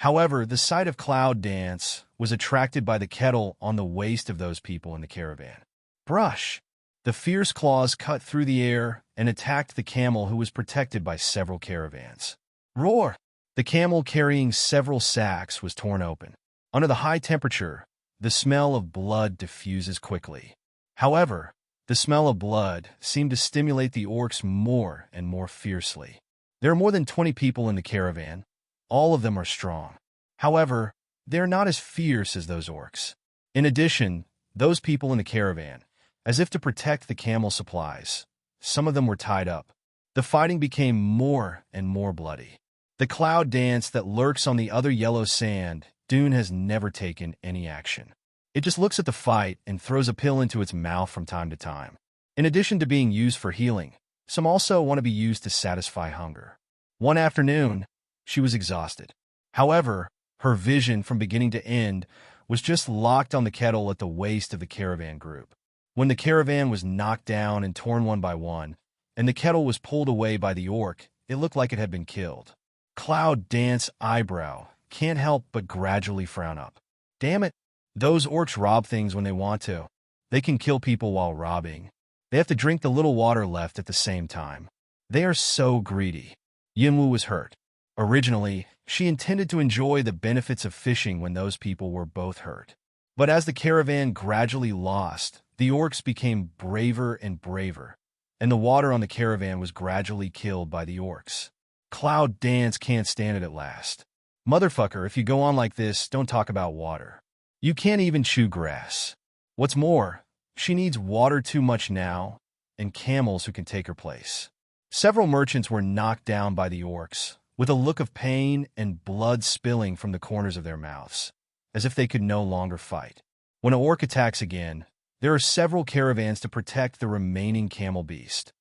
However, the sight of Cloud dance was attracted by the kettle on the waist of those people in the caravan. Brush! The fierce claws cut through the air and attacked the camel who was protected by several caravans. Roar! The camel carrying several sacks was torn open. Under the high temperature, the smell of blood diffuses quickly. However, the smell of blood seemed to stimulate the orcs more and more fiercely. There are more than 20 people in the caravan. All of them are strong. However, they are not as fierce as those orcs. In addition, those people in the caravan, as if to protect the camel supplies, some of them were tied up. The fighting became more and more bloody. The cloud dance that lurks on the other yellow sand dune has never taken any action. It just looks at the fight and throws a pill into its mouth from time to time. In addition to being used for healing, some also want to be used to satisfy hunger. One afternoon, she was exhausted. However, her vision from beginning to end was just locked on the kettle at the waist of the caravan group. When the caravan was knocked down and torn one by one, and the kettle was pulled away by the orc, it looked like it had been killed. Cloud Dance eyebrow can't help but gradually frown up. Damn it, those orcs rob things when they want to. They can kill people while robbing. They have to drink the little water left at the same time. They are so greedy. Yinwu was hurt. Originally, she intended to enjoy the benefits of fishing when those people were both hurt. But as the caravan gradually lost, the orcs became braver and braver, and the water on the caravan was gradually killed by the orcs. Cloud Dance can't stand it at last. Motherfucker, if you go on like this, don't talk about water. You can't even chew grass. What's more, she needs water too much now, and camels who can take her place. Several merchants were knocked down by the orcs, with a look of pain and blood spilling from the corners of their mouths, as if they could no longer fight. When an orc attacks again, there are several caravans to protect the remaining camel beast.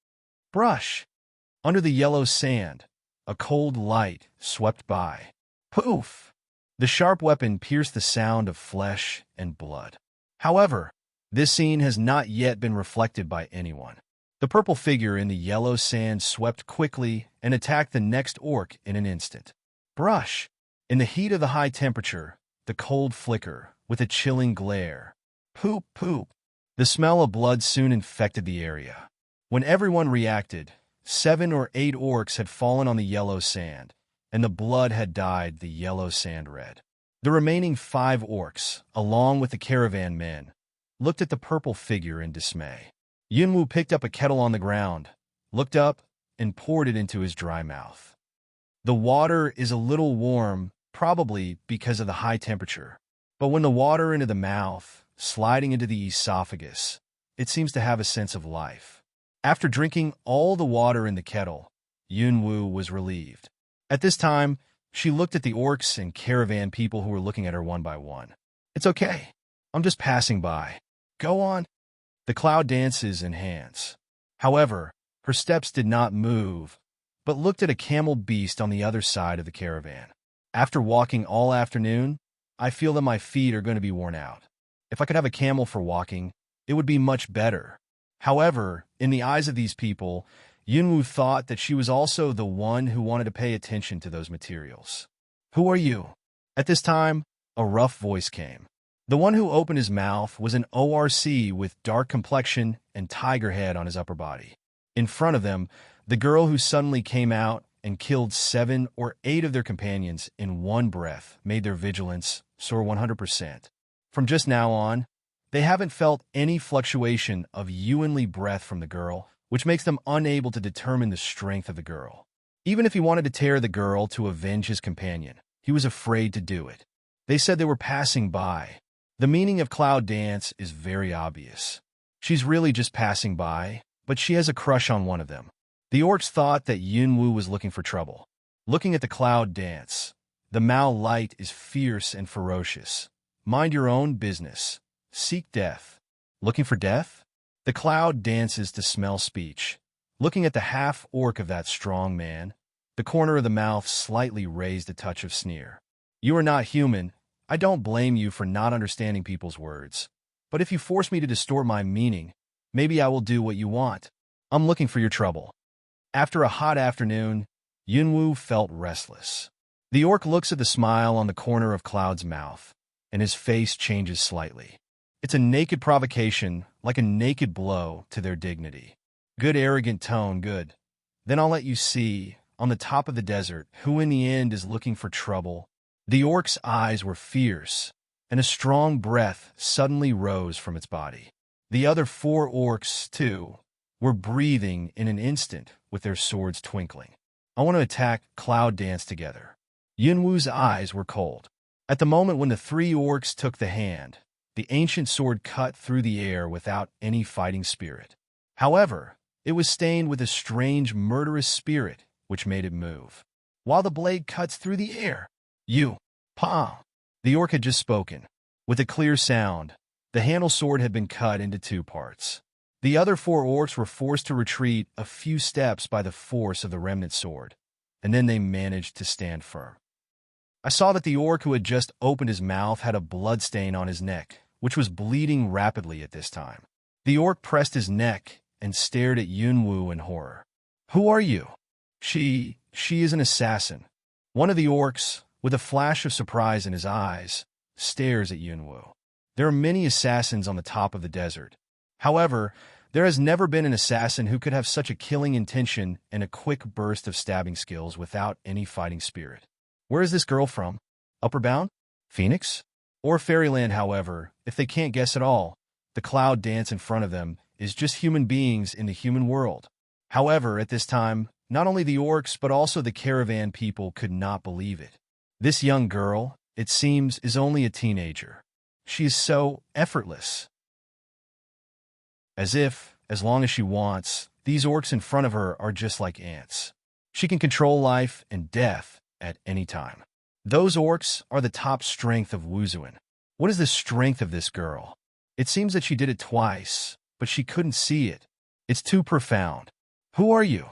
Brush! Under the yellow sand, a cold light swept by. Poof! The sharp weapon pierced the sound of flesh and blood. However, this scene has not yet been reflected by anyone. The purple figure in the yellow sand swept quickly and attacked the next orc in an instant. Brush! In the heat of the high temperature, the cold flicker with a chilling glare. Poop, poop! The smell of blood soon infected the area. When everyone reacted, 7 or 8 orcs had fallen on the yellow sand, and the blood had dyed the yellow sand red. The remaining 5 orcs, along with the caravan men, looked at the purple figure in dismay. Yunwu picked up a kettle on the ground, looked up, and poured it into his dry mouth. The water is a little warm, probably because of the high temperature, but when the water into the mouth, sliding into the esophagus, it seems to have a sense of life. After drinking all the water in the kettle, Yunwu was relieved. At this time, she looked at the orcs and caravan people who were looking at her one by one. It's okay. I'm just passing by. Go on. The cloud dances in hands. However, her steps did not move, but looked at a camel beast on the other side of the caravan. After walking all afternoon, I feel that my feet are going to be worn out. If I could have a camel for walking, it would be much better. However, in the eyes of these people, Yunwu thought that she was also the one who wanted to pay attention to those materials. Who are you? At this time, a rough voice came. The one who opened his mouth was an ORC with dark complexion and tiger head on his upper body. In front of them, the girl who suddenly came out and killed 7 or 8 of their companions in one breath made their vigilance soar 100%. From just now on, they haven't felt any fluctuation of Yuanli breath from the girl, which makes them unable to determine the strength of the girl. Even if he wanted to tear the girl to avenge his companion, he was afraid to do it. They said they were passing by. The meaning of Cloud Dance is very obvious. She's really just passing by, but she has a crush on one of them. The orcs thought that Yunwu was looking for trouble. Looking at the Cloud Dance, the Mao light is fierce and ferocious. Mind your own business. Seek death. Looking for death? The cloud dances to smell speech. Looking at the half-orc of that strong man, the corner of the mouth slightly raised a touch of sneer. You are not human. I don't blame you for not understanding people's words. But if you force me to distort my meaning, maybe I will do what you want. I'm looking for your trouble. After a hot afternoon, Yunwu felt restless. The orc looks at the smile on the corner of Cloud's mouth, and his face changes slightly. It's a naked provocation, like a naked blow to their dignity. Good arrogant tone, good. Then I'll let you see, on the top of the desert, who in the end is looking for trouble. The orc's eyes were fierce, and a strong breath suddenly rose from its body. The other 4 orcs, too, were breathing in an instant with their swords twinkling. I want to attack Cloud Dance together. Yunwu's eyes were cold. At the moment when the 3 orcs took the hand, the ancient sword cut through the air without any fighting spirit. However, it was stained with a strange murderous spirit which made it move. While the blade cuts through the air, Pa! The orc had just spoken. With a clear sound, the handle sword had been cut into 2 parts. The other 4 orcs were forced to retreat a few steps by the force of the remnant sword, and then they managed to stand firm. I saw that the orc who had just opened his mouth had a bloodstain on his neck, which was bleeding rapidly at this time. The orc pressed his neck and stared at Yunwu in horror. Who are you? She is an assassin. One of the orcs, with a flash of surprise in his eyes, stares at Yunwu. There are many assassins on the top of the desert. However, there has never been an assassin who could have such a killing intention and a quick burst of stabbing skills without any fighting spirit. Where is this girl from? Upper Bound? Phoenix? Or Fairyland? However, if they can't guess at all, the Cloud Dance in front of them is just human beings in the human world. However, at this time, not only the orcs but also the caravan people could not believe it. This young girl, it seems, is only a teenager. She is so effortless. As if, as long as she wants, these orcs in front of her are just like ants. She can control life and death at any time. Those orcs are the top strength of Wuzuan. What is the strength of this girl? It seems that she did it twice, but she couldn't see it. It's too profound. Who are you?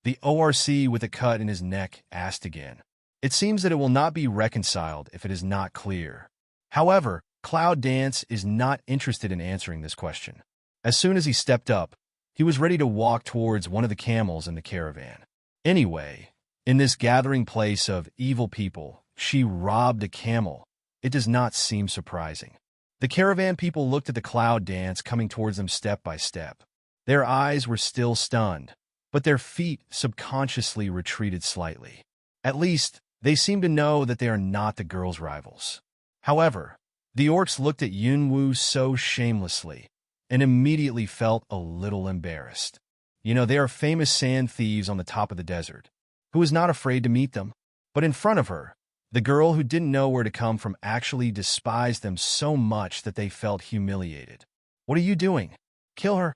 The ORC with a cut in his neck asked again. It seems that it will not be reconciled if it is not clear. However, Cloud Dance is not interested in answering this question. As soon as he stepped up, he was ready to walk towards one of the camels in the caravan. Anyway, in this gathering place of evil people, she robbed a camel. It does not seem surprising. The caravan people looked at the Cloud Dance coming towards them step by step. Their eyes were still stunned, but their feet subconsciously retreated slightly. At least, they seem to know that they are not the girl's rivals. However, the orcs looked at Yunwu so shamelessly and immediately felt a little embarrassed. They are famous sand thieves on the top of the desert, who was not afraid to meet them. But in front of her, the girl who didn't know where to come from actually despised them so much that they felt humiliated. What are you doing? Kill her.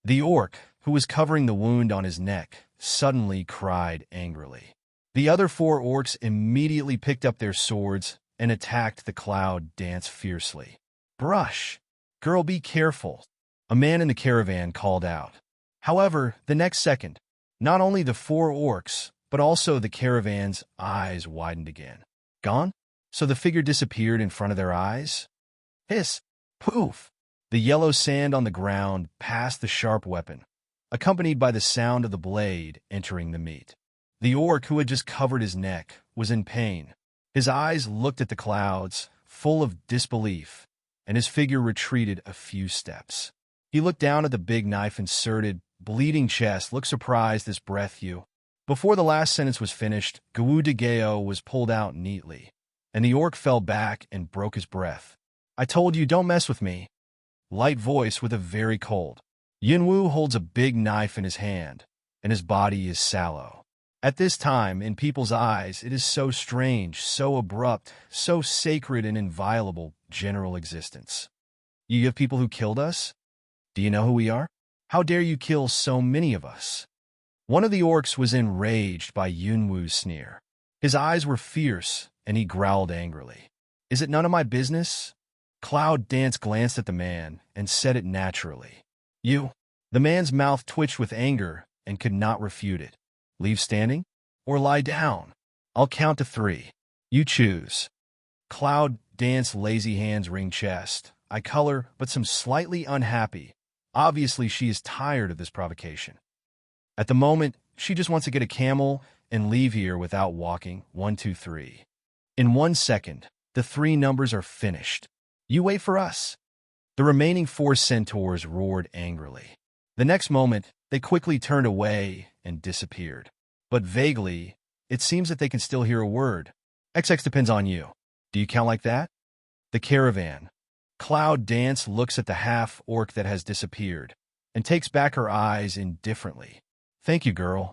The orc, who was covering the wound on his neck, suddenly cried angrily. The other 4 orcs immediately picked up their swords and attacked the Cloud Dance fiercely. Brush! Girl, be careful! A man in the caravan called out. However, the next second, not only the 4 orcs, but also the caravan's eyes widened again. Gone? So the figure disappeared in front of their eyes? Hiss! Poof! The yellow sand on the ground passed the sharp weapon, accompanied by the sound of the blade entering the meat. The orc who had just covered his neck was in pain. His eyes looked at the clouds, full of disbelief, and his figure retreated a few steps. He looked down at the big knife-inserted, bleeding chest, looked surprised as breath you. Before the last sentence was finished, Gu de Geo was pulled out neatly, and the orc fell back and broke his breath. I told you, don't mess with me. Light voice with a very cold. Yunwu holds a big knife in his hand, and his body is sallow. At this time, in people's eyes, it is so strange, so abrupt, so sacred and inviolable general existence. You have people who killed us? Do you know who we are? How dare you kill so many of us? One of the orcs was enraged by Yunwu's sneer. His eyes were fierce, and he growled angrily. Is it none of my business? Cloud Dance glanced at the man and said it naturally. You. The man's mouth twitched with anger and could not refute it. Leave standing? Or lie down? I'll count to 3. You choose. Cloud Dance lazy hands ring chest. I color, but some slightly unhappy. Obviously, she is tired of this provocation. At the moment, she just wants to get a camel and leave here without walking. 1, 2, 3. In 1 second, the 3 numbers are finished. You wait for us. The remaining 4 centaurs roared angrily. The next moment, they quickly turned away and disappeared. But vaguely, it seems that they can still hear a word. XX depends on you. Do you count like that? The caravan. Cloud Dance looks at the half-orc that has disappeared and takes back her eyes indifferently. Thank you, girl.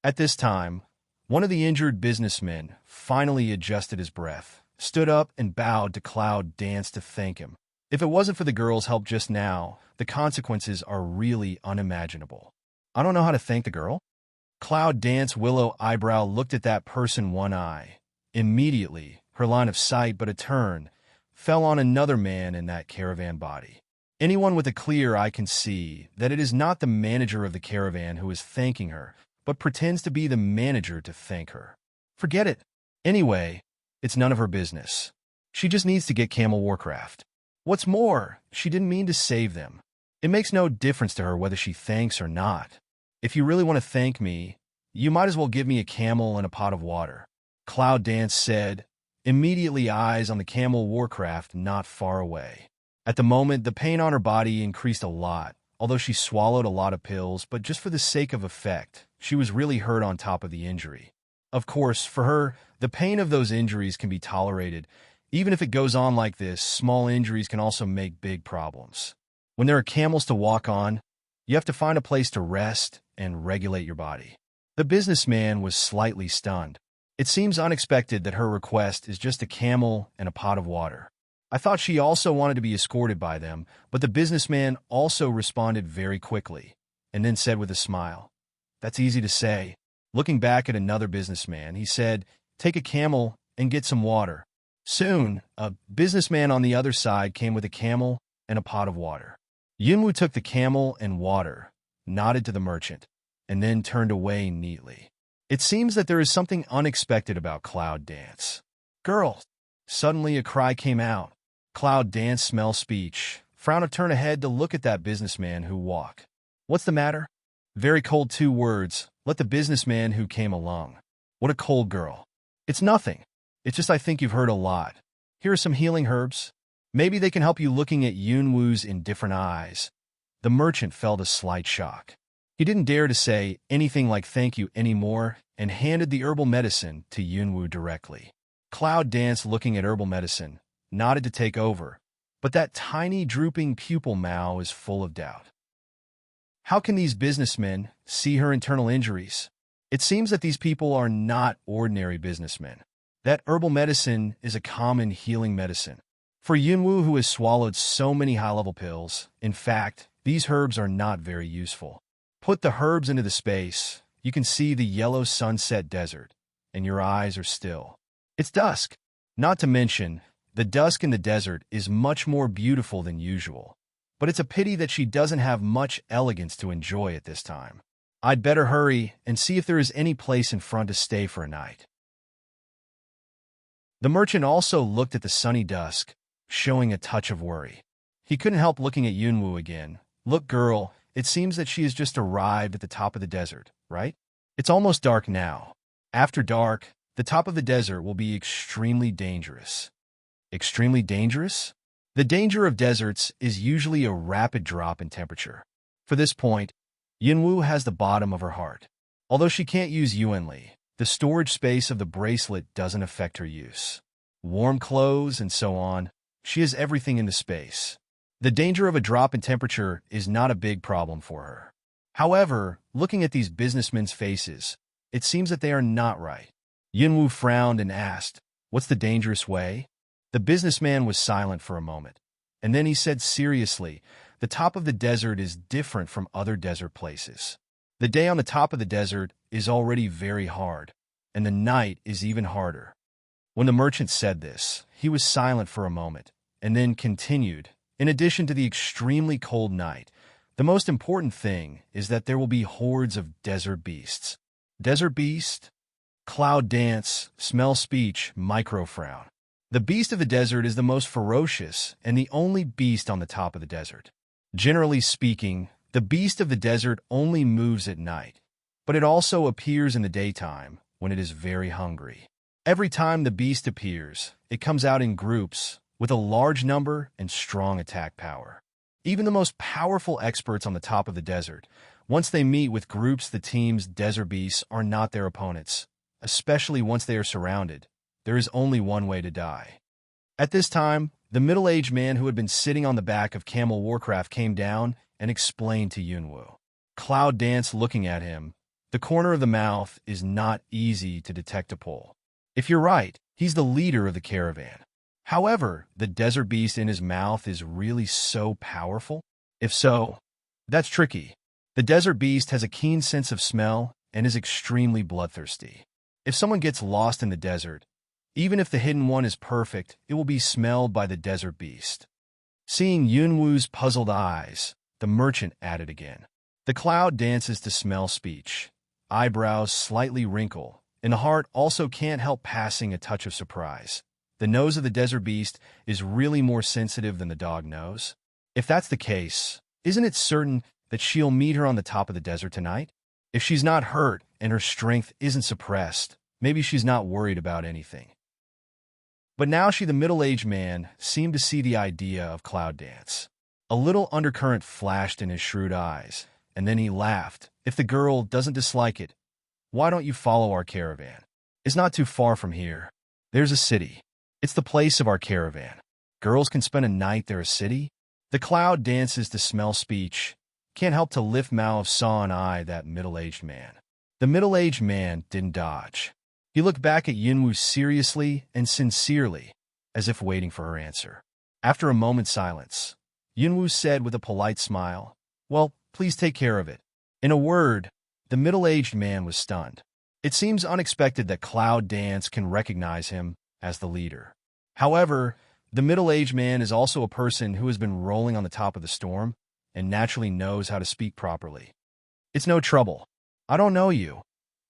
At this time, one of the injured businessmen finally adjusted his breath, stood up and bowed to Cloud Dance to thank him. If it wasn't for the girl's help just now, the consequences are really unimaginable. I don't know how to thank the girl. Cloud Dance Willow Eyebrow looked at that person one eye. Immediately, her line of sight but a turn fell on another man in that caravan body. Anyone with a clear eye can see that it is not the manager of the caravan who is thanking her, but pretends to be the manager to thank her. Forget it. Anyway, it's none of her business. She just needs to get Camel Warcraft. What's more, she didn't mean to save them. It makes no difference to her whether she thanks or not. If you really want to thank me, you might as well give me a camel and a pot of water. Cloud Dance said, immediately eyes on the Camel Warcraft not far away. At the moment, the pain on her body increased a lot, although she swallowed a lot of pills, but just for the sake of effect, she was really hurt on top of the injury. Of course, for her, the pain of those injuries can be tolerated. Even if it goes on like this, small injuries can also make big problems. When there are camels to walk on, you have to find a place to rest and regulate your body. The businessman was slightly stunned. It seems unexpected that her request is just a camel and a pot of water. I thought she also wanted to be escorted by them, but the businessman also responded very quickly, and then said with a smile, "That's easy to say." Looking back at another businessman, he said, "Take a camel and get some water." Soon, a businessman on the other side came with a camel and a pot of water. Yunwu took the camel and water, nodded to the merchant, and then turned away neatly. It seems that there is something unexpected about Cloud Dance. "Girl!" Suddenly a cry came out. Cloud Dance smelled speech. Frown turned ahead to look at that businessman who walked. "What's the matter?" Very cold 2 words. Let the businessman who came along. What a cold girl. "It's nothing. It's just I think you've heard a lot. Here are some healing herbs. Maybe they can help you." Looking at Yunwu's indifferent eyes, the merchant felt a slight shock. He didn't dare to say anything like thank you anymore and handed the herbal medicine to Yunwu directly. Cloud Dance, looking at herbal medicine, nodded to take over, but that tiny drooping pupil Mao is full of doubt. How can these businessmen see her internal injuries? It seems that these people are not ordinary businessmen. That herbal medicine is a common healing medicine. For Yunwu, who has swallowed so many high-level pills, in fact, these herbs are not very useful. Put the herbs into the space, you can see the yellow sunset desert, and your eyes are still. It's dusk. Not to mention, the dusk in the desert is much more beautiful than usual. But it's a pity that she doesn't have much elegance to enjoy at this time. I'd better hurry and see if there is any place in front to stay for a night. The merchant also looked at the sunny dusk, showing a touch of worry. He couldn't help looking at Yunwu again. "Look, girl, it seems that she has just arrived at the top of the desert, right? It's almost dark now. After dark, the top of the desert will be extremely dangerous." Extremely dangerous? The danger of deserts is usually a rapid drop in temperature. For this point, Yunwu has the bottom of her heart. Although she can't use Yuanli, the storage space of the bracelet doesn't affect her use. Warm clothes and so on, she has everything in the space. The danger of a drop in temperature is not a big problem for her. However, looking at these businessmen's faces, it seems that they are not right. Yunwu frowned and asked, "What's the dangerous way?" The businessman was silent for a moment, and then he said seriously, "The top of the desert is different from other desert places. The day on the top of the desert is already very hard, and the night is even harder." When the merchant said this, he was silent for a moment, and then continued, "In addition to the extremely cold night, the most important thing is that there will be hordes of desert beasts." Desert beast? Cloud Dance, smell speech, micro frown. The beast of the desert is the most ferocious and the only beast on the top of the desert. Generally speaking, the beast of the desert only moves at night, but it also appears in the daytime, when it is very hungry. Every time the beast appears, it comes out in groups with a large number and strong attack power. Even the most powerful experts on the top of the desert, once they meet with groups, the team's desert beasts are not their opponents, especially once they are surrounded. There is only one way to die. At this time, the middle-aged man who had been sitting on the back of Camel Warcraft came down and explained to Yunwu. Cloud Dance looking at him. The corner of the mouth is not easy to detect a pull. If you're right, he's the leader of the caravan. However, the desert beast in his mouth is really so powerful? If so, that's tricky. The desert beast has a keen sense of smell and is extremely bloodthirsty. If someone gets lost in the desert, even if the hidden one is perfect, it will be smelled by the desert beast. Seeing Yunwu's puzzled eyes, the merchant added again. The cloud dances to smell speech. Eyebrows slightly wrinkle, and the heart also can't help passing a touch of surprise. The nose of the desert beast is really more sensitive than the dog nose. If that's the case, isn't it certain that she'll meet her on the top of the desert tonight? If she's not hurt and her strength isn't suppressed, maybe she's not worried about anything. But now the middle-aged man, seemed to see the idea of Cloud Dance. A little undercurrent flashed in his shrewd eyes, and then he laughed. If the girl doesn't dislike it, why don't you follow our caravan? It's not too far from here. There's a city. It's the place of our caravan. Girls can spend a night there. A city? The cloud dances to smell speech. Can't help to lift mouth saw an eye that middle-aged man. The middle-aged man didn't dodge. He looked back at Yunwu seriously and sincerely, as if waiting for her answer. After a moment's silence, Yunwu said with a polite smile, "Well, please take care of it." In a word, the middle-aged man was stunned. It seems unexpected that Cloud Dance can recognize him as the leader. However, the middle-aged man is also a person who has been rolling on the top of the storm and naturally knows how to speak properly. "It's no trouble. I don't know you,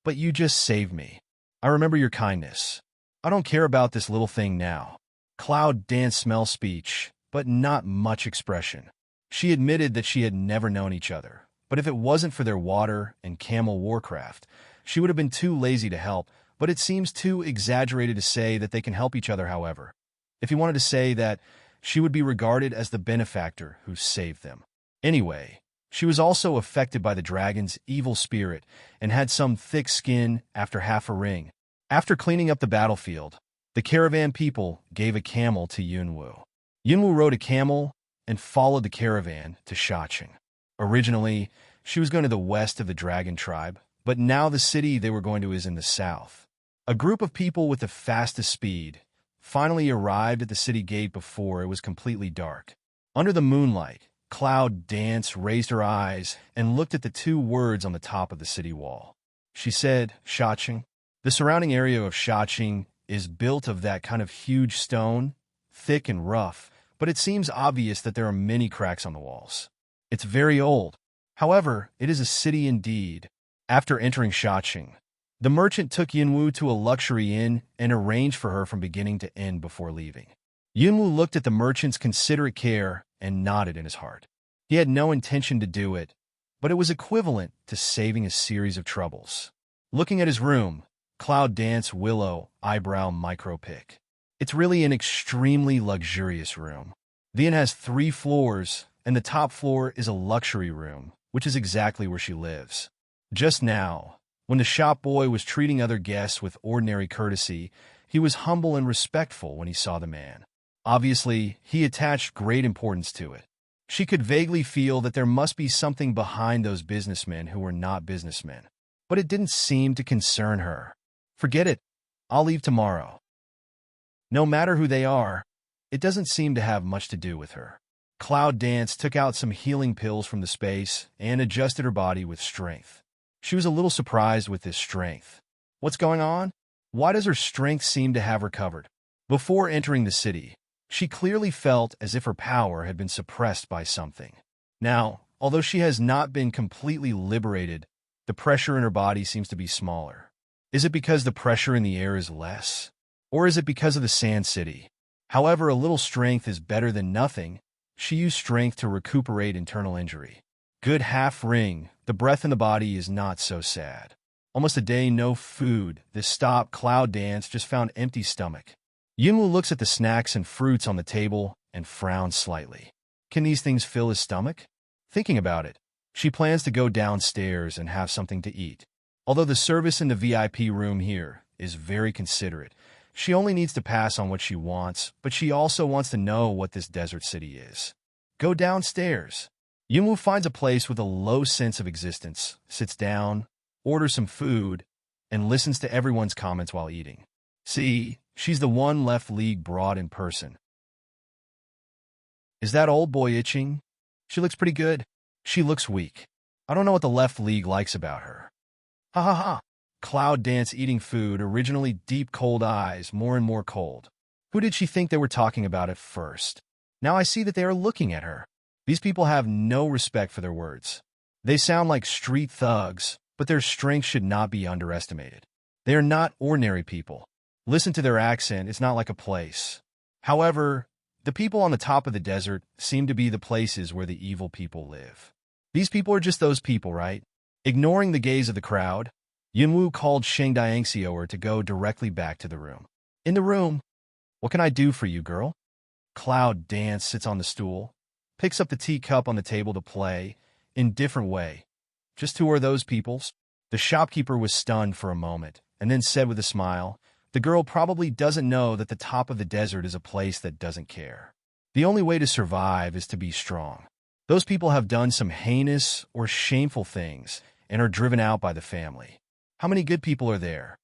but you just saved me. I remember your kindness. I don't care about this little thing now." Cloud Dance smelled speech, but not much expression. She admitted that she had never known each other, but if it wasn't for their water and camel warcraft, she would have been too lazy to help, but it seems too exaggerated to say that they can help each other. However, if he wanted to say that, she would be regarded as the benefactor who saved them. Anyway, she was also affected by the dragon's evil spirit and had some thick skin after half a ring. After cleaning up the battlefield, the caravan people gave a camel to Yunwu. Yunwu rode a camel and followed the caravan to Shacheng. Originally, she was going to the west of the dragon tribe, but now the city they were going to is in the south. A group of people with the fastest speed finally arrived at the city gate before it was completely dark. Under the moonlight, Cloud Dance raised her eyes and looked at the two words on the top of the city wall. She said, "Shacheng." The surrounding area of Shacheng is built of that kind of huge stone, thick and rough, but it seems obvious that there are many cracks on the walls. It's very old. However, it is a city indeed. After entering Shacheng, the merchant took Yunwu to a luxury inn and arranged for her from beginning to end before leaving. Yunwu looked at the merchant's considerate care and nodded in his heart. He had no intention to do it, but it was equivalent to saving a series of troubles. Looking at his room, Cloud Dance willow eyebrow micro-pick. It's really an extremely luxurious room. The inn has 3 floors, and the top floor is a luxury room, which is exactly where she lives. Just now, when the shop boy was treating other guests with ordinary courtesy, he was humble and respectful when he saw the man. Obviously, he attached great importance to it. She could vaguely feel that there must be something behind those businessmen who were not businessmen, but it didn't seem to concern her. "Forget it. I'll leave tomorrow." No matter who they are, it doesn't seem to have much to do with her. Cloud Dance took out some healing pills from the space and adjusted her body with strength. She was a little surprised with this strength. What's going on? Why does her strength seem to have recovered? Before entering the city, she clearly felt as if her power had been suppressed by something. Now, although she has not been completely liberated, the pressure in her body seems to be smaller. Is it because the pressure in the air is less? Or is it because of the Sand City? However, a little strength is better than nothing. She used strength to recuperate internal injury. Good half ring, the breath in the body is not so sad. Almost a day, no food. This stop cloud dance just found empty stomach. Yunwoo looks at the snacks and fruits on the table and frowns slightly. Can these things fill his stomach? Thinking about it, she plans to go downstairs and have something to eat. Although the service in the VIP room here is very considerate, she only needs to pass on what she wants, but she also wants to know what this desert city is. Go downstairs. Yunwoo finds a place with a low sense of existence, sits down, orders some food, and listens to everyone's comments while eating. See, she's the one left league broad in person. Is that old boy itching? She looks pretty good. She looks weak. I don't know what the left league likes about her. Ha ha ha. Cloud dance eating food, originally deep cold eyes, more and more cold. Who did she think they were talking about at first? Now I see that they are looking at her. These people have no respect for their words. They sound like street thugs, but their strength should not be underestimated. They are not ordinary people. Listen to their accent, it's not like a place. However, the people on the top of the desert seem to be the places where the evil people live. These people are just those people, right? Ignoring the gaze of the crowd, Yunwoo called Sheng Diangxiuer to go directly back to the room. In the room, what can I do for you, girl? Cloud Dance sits on the stool, picks up the teacup on the table to play, indifferent way. Just who are those peoples? The shopkeeper was stunned for a moment, and then said with a smile, the girl probably doesn't know that the top of the desert is a place that doesn't care. The only way to survive is to be strong. Those people have done some heinous or shameful things and are driven out by the family. How many good people are there?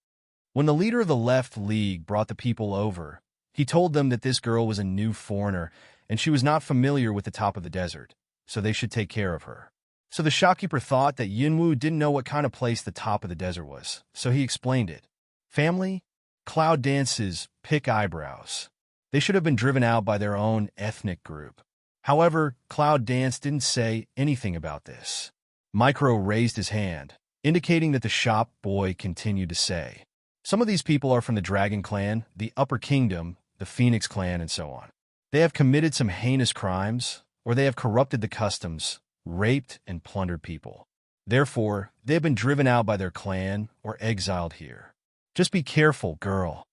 When the leader of the left league brought the people over, he told them that this girl was a new foreigner and she was not familiar with the top of the desert, so they should take care of her. So the shopkeeper thought that Yunwoo didn't know what kind of place the top of the desert was, so he explained it. Family? Cloud dances pick eyebrows. They should have been driven out by their own ethnic group. However, Cloud Dance didn't say anything about this. Micro raised his hand, indicating that the shop boy continued to say, some of these people are from the Dragon Clan, the Upper Kingdom, the Phoenix Clan, and so on. They have committed some heinous crimes, or they have corrupted the customs, raped and plundered people. Therefore, they have been driven out by their clan or exiled here. Just be careful, girl.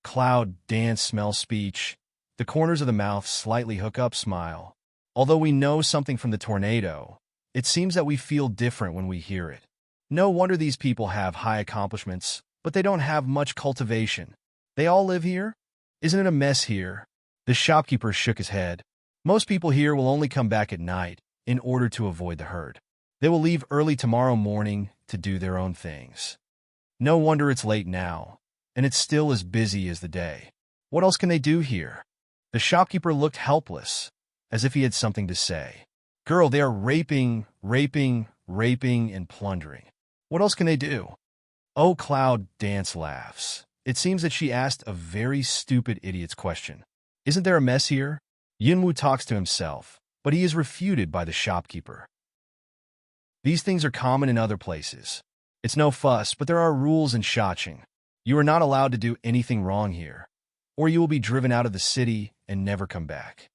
Cloud Dance smells speech. The corners of the mouth slightly hook up smile. Although we know something from the tornado, it seems that we feel different when we hear it. No wonder these people have high accomplishments, but they don't have much cultivation. They all live here? Isn't it a mess here? The shopkeeper shook his head. Most people here will only come back at night in order to avoid the herd. They will leave early tomorrow morning to do their own things. No wonder it's late now, and it's still as busy as the day. What else can they do here? The shopkeeper looked helpless, as if he had something to say. Girl, they are raping, and plundering. What else can they do? Oh, Cloud Dance laughs. It seems that she asked a very stupid idiot's question. Isn't there a mess here? Yunwoo talks to himself, but he is refuted by the shopkeeper. These things are common in other places. It's no fuss, but there are rules in Shaching. You are not allowed to do anything wrong here, or you will be driven out of the city and never come back.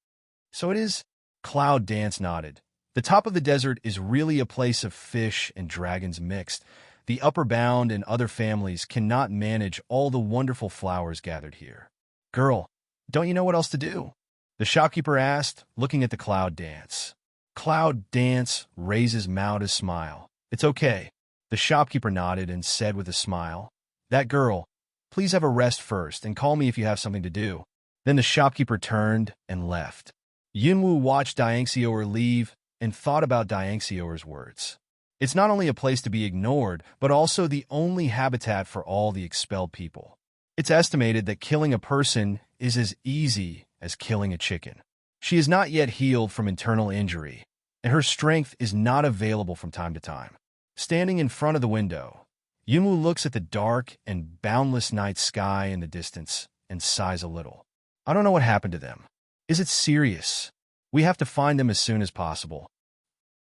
So it is? Cloud Dance nodded. The top of the desert is really a place of fish and dragons mixed. The Upper Bound and other families cannot manage all the wonderful flowers gathered here. Girl, don't you know what else to do? The shopkeeper asked, looking at the Cloud Dance. Cloud Dance raises mouth to smile. It's okay. The shopkeeper nodded and said with a smile, that girl, please have a rest first and call me if you have something to do. Then the shopkeeper turned and left. Yunwoo watched Diangxiuer leave and thought about Diangxiuer's words. It's not only a place to be ignored, but also the only habitat for all the expelled people. It's estimated that killing a person is as easy as killing a chicken. She is not yet healed from internal injury, and her strength is not available from time to time. Standing in front of the window, Yunwoo looks at the dark and boundless night sky in the distance and sighs a little. I don't know what happened to them. Is it serious? We have to find them as soon as possible.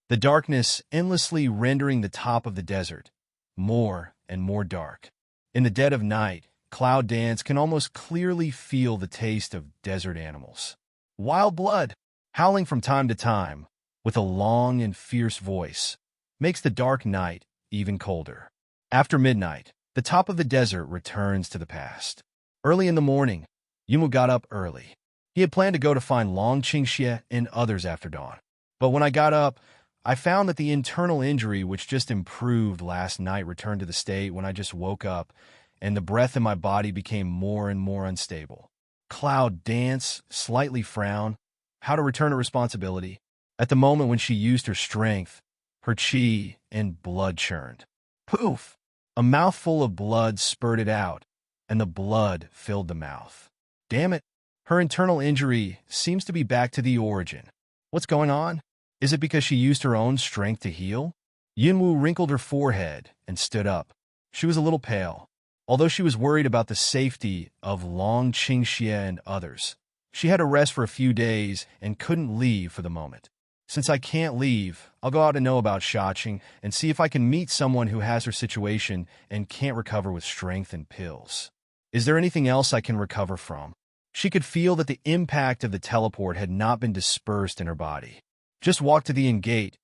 The darkness endlessly rendering the top of the desert more and more dark. In the dead of night, Cloud Dance can almost clearly feel the taste of desert animals. Wild blood, howling from time to time, with a long and fierce voice, makes the dark night even colder. After midnight, the top of the desert returns to the past. Early in the morning, Yunwu got up early. He had planned to go to find Long Qingxie and others after dawn. But when I got up, I found that the internal injury which just improved last night returned to the state when I just woke up, and the breath in my body became more and more unstable. Cloud dance, slightly frown, how to return to responsibility. At the moment when she used her strength, her chi and blood churned. Poof! A mouthful of blood spurted out, and the blood filled the mouth. Damn it! Her internal injury seems to be back to the origin. What's going on? Is it because she used her own strength to heal? Yunwu wrinkled her forehead and stood up. She was a little pale. Although she was worried about the safety of Long Qingxie and others, she had to rest for a few days and couldn't leave for the moment. Since I can't leave, I'll go out and know about Shaching and see if I can meet someone who has her situation and can't recover with strength and pills. Is there anything else I can recover from? She could feel that the impact of the teleport had not been dispersed in her body. Just walked to the inn gate.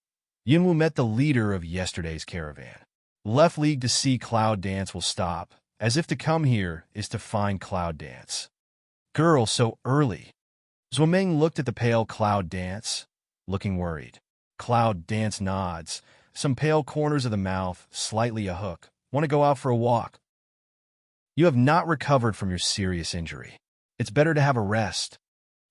Yunwu met the leader of yesterday's caravan. Left League to see Cloud Dance will stop, as if to come here is to find Cloud Dance. Girl, so early. Zhuomeng looked at the pale Cloud Dance, looking worried. Cloud Dance nods, some pale corners of the mouth, slightly a hook. Want to go out for a walk? You have not recovered from your serious injury. It's better to have a rest.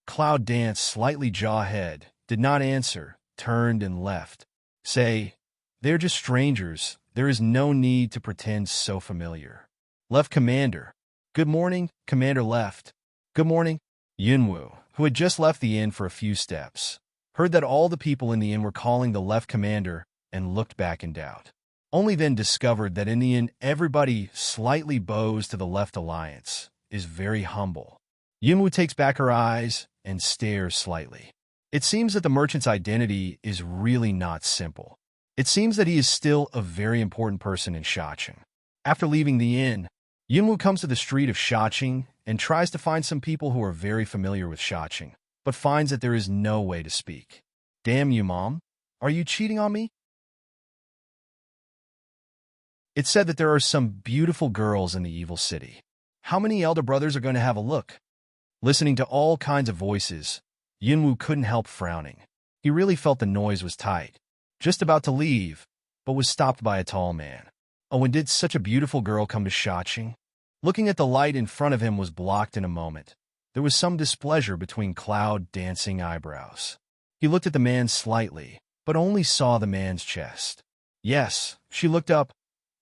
Cloud Dance, slightly jawhead, did not answer, turned and left. Say, they're just strangers. There is no need to pretend so familiar. Left Commander. Good morning, Commander left. Good morning. Yunwu, who had just left the inn for a few steps, heard that all the people in the inn were calling the left commander and looked back in doubt. Only then discovered that in the inn everybody slightly bows to the left alliance, is very humble. Yunwu takes back her eyes and stares slightly. It seems that the merchant's identity is really not simple. It seems that he is still a very important person in Shaching. After leaving the inn, Yunwu comes to the street of Shaching and tries to find some people who are very familiar with Shaching, but finds that there is no way to speak. Damn you, Mom. Are you cheating on me? It's said that there are some beautiful girls in the evil city. How many elder brothers are going to have a look? Listening to all kinds of voices, Yunwu couldn't help frowning. He really felt the noise was tight. Just about to leave, but was stopped by a tall man. Oh, and did such a beautiful girl come to Shaching? Looking at the light in front of him was blocked in a moment. There was some displeasure between Cloud dancing eyebrows. He looked at the man slightly, but only saw the man's chest. Yes, she looked up,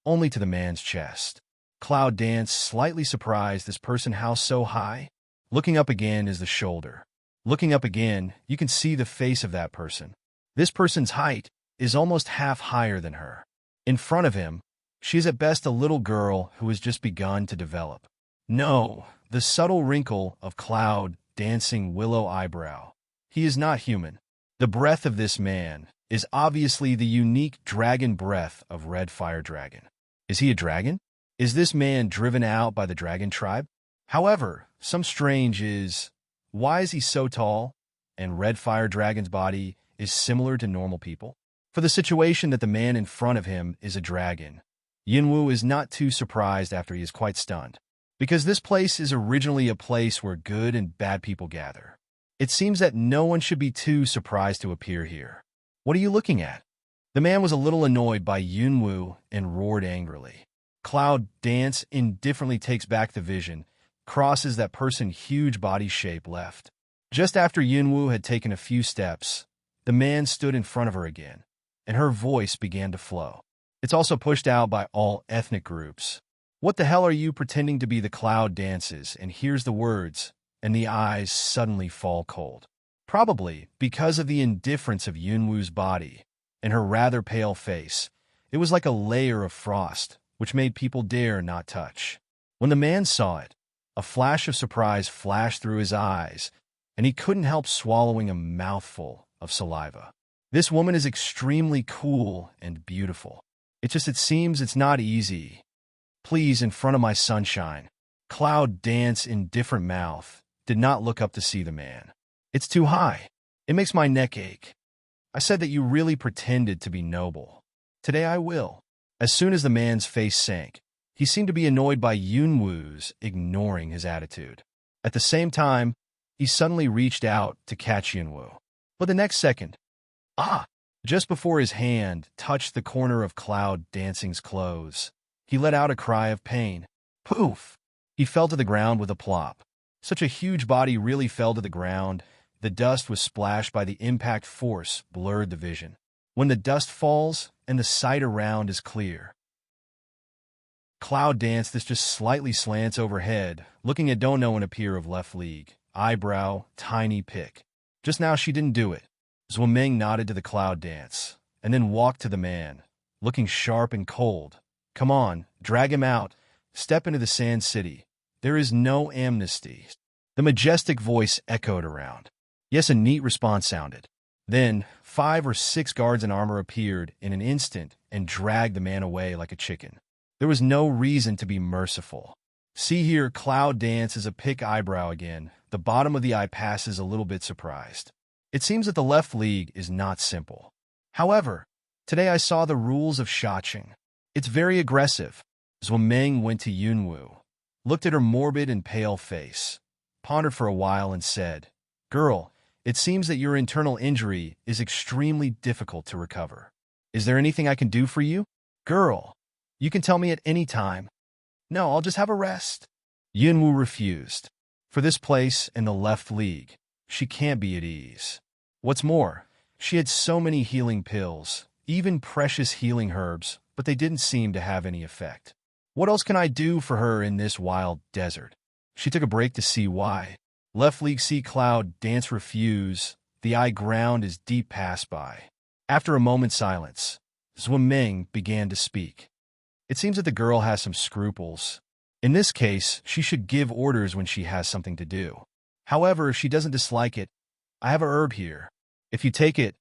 only to the man's chest. Cloud danced, slightly surprised, this person how so high? Looking up again is the shoulder. Looking up again, you can see the face of that person. This person's height is almost half higher than her. In front of him, she is at best a little girl who has just begun to develop. No, the subtle wrinkle of Cloud dancing willow eyebrow. He is not human. The breath of this man is obviously the unique dragon breath of Red Fire Dragon. Is he a dragon? Is this man driven out by the dragon tribe? However, some strange is, why is he so tall, and Red Fire Dragon's body is similar to normal people? For the situation that the man in front of him is a dragon, Yunwu is not too surprised after he is quite stunned, because this place is originally a place where good and bad people gather. It seems that no one should be too surprised to appear here. What are you looking at? The man was a little annoyed by Yunwu and roared angrily. Cloud Dance indifferently takes back the vision, crosses that person's huge body shape left. Just after Yunwu had taken a few steps, the man stood in front of her again, and her voice began to flow. It's also pushed out by all ethnic groups. What the hell are you pretending to be? The Cloud dances and hears the words, and the eyes suddenly fall cold. Probably because of the indifference of Yunwu's body and her rather pale face. It was like a layer of frost, which made people dare not touch. When the man saw it, a flash of surprise flashed through his eyes, and he couldn't help swallowing a mouthful of saliva. This woman is extremely cool and beautiful. It seems it's not easy. Please, in front of my sunshine. Cloud Dance in different mouth did not look up to see the man. It's too high. It makes my neck ache. I said that you really pretended to be noble. Today I will. As soon as the man's face sank, he seemed to be annoyed by Yunwu's ignoring his attitude. At the same time, he suddenly reached out to catch Yunwu. But the next second, just before his hand touched the corner of Cloud Dancing's clothes, he let out a cry of pain. Poof! He fell to the ground with a plop. Such a huge body really fell to the ground. The dust was splashed by the impact force, blurred the vision. When the dust falls and the sight around is clear. Cloud Dance this just slightly slants overhead, looking at Don't Know in a peer of left league. Eyebrow, tiny pick. Just now she didn't do it. Zwaming nodded to the Cloud Dance, and then walked to the man, looking sharp and cold. Come on, drag him out. Step into the Sand City. There is no amnesty. The majestic voice echoed around. Yes, a neat response sounded. Then, 5 or 6 guards in armor appeared in an instant and dragged the man away like a chicken. There was no reason to be merciful. See here, Cloud Dance is a pick eyebrow again. The bottom of the eye passes a little bit surprised. It seems that the left league is not simple. However, today I saw the rules of shaching. It's very aggressive. Zwaming went to Yunwu, looked at her morbid and pale face, pondered for a while and said, Girl, it seems that your internal injury is extremely difficult to recover. Is there anything I can do for you? Girl, you can tell me at any time. No, I'll just have a rest. Yunwu refused. For this place in the left league, she can't be at ease. What's more, she had so many healing pills, even precious healing herbs, but they didn't seem to have any effect. What else can I do for her in this wild desert? She took a break to see why. Left league see Cloud Dance refuse. The eye ground as deep passed by. After a moment's silence, Zwaming began to speak. It seems that the girl has some scruples. In this case, she should give orders when she has something to do. However, if she doesn't dislike it, I have a herb here. If you take it,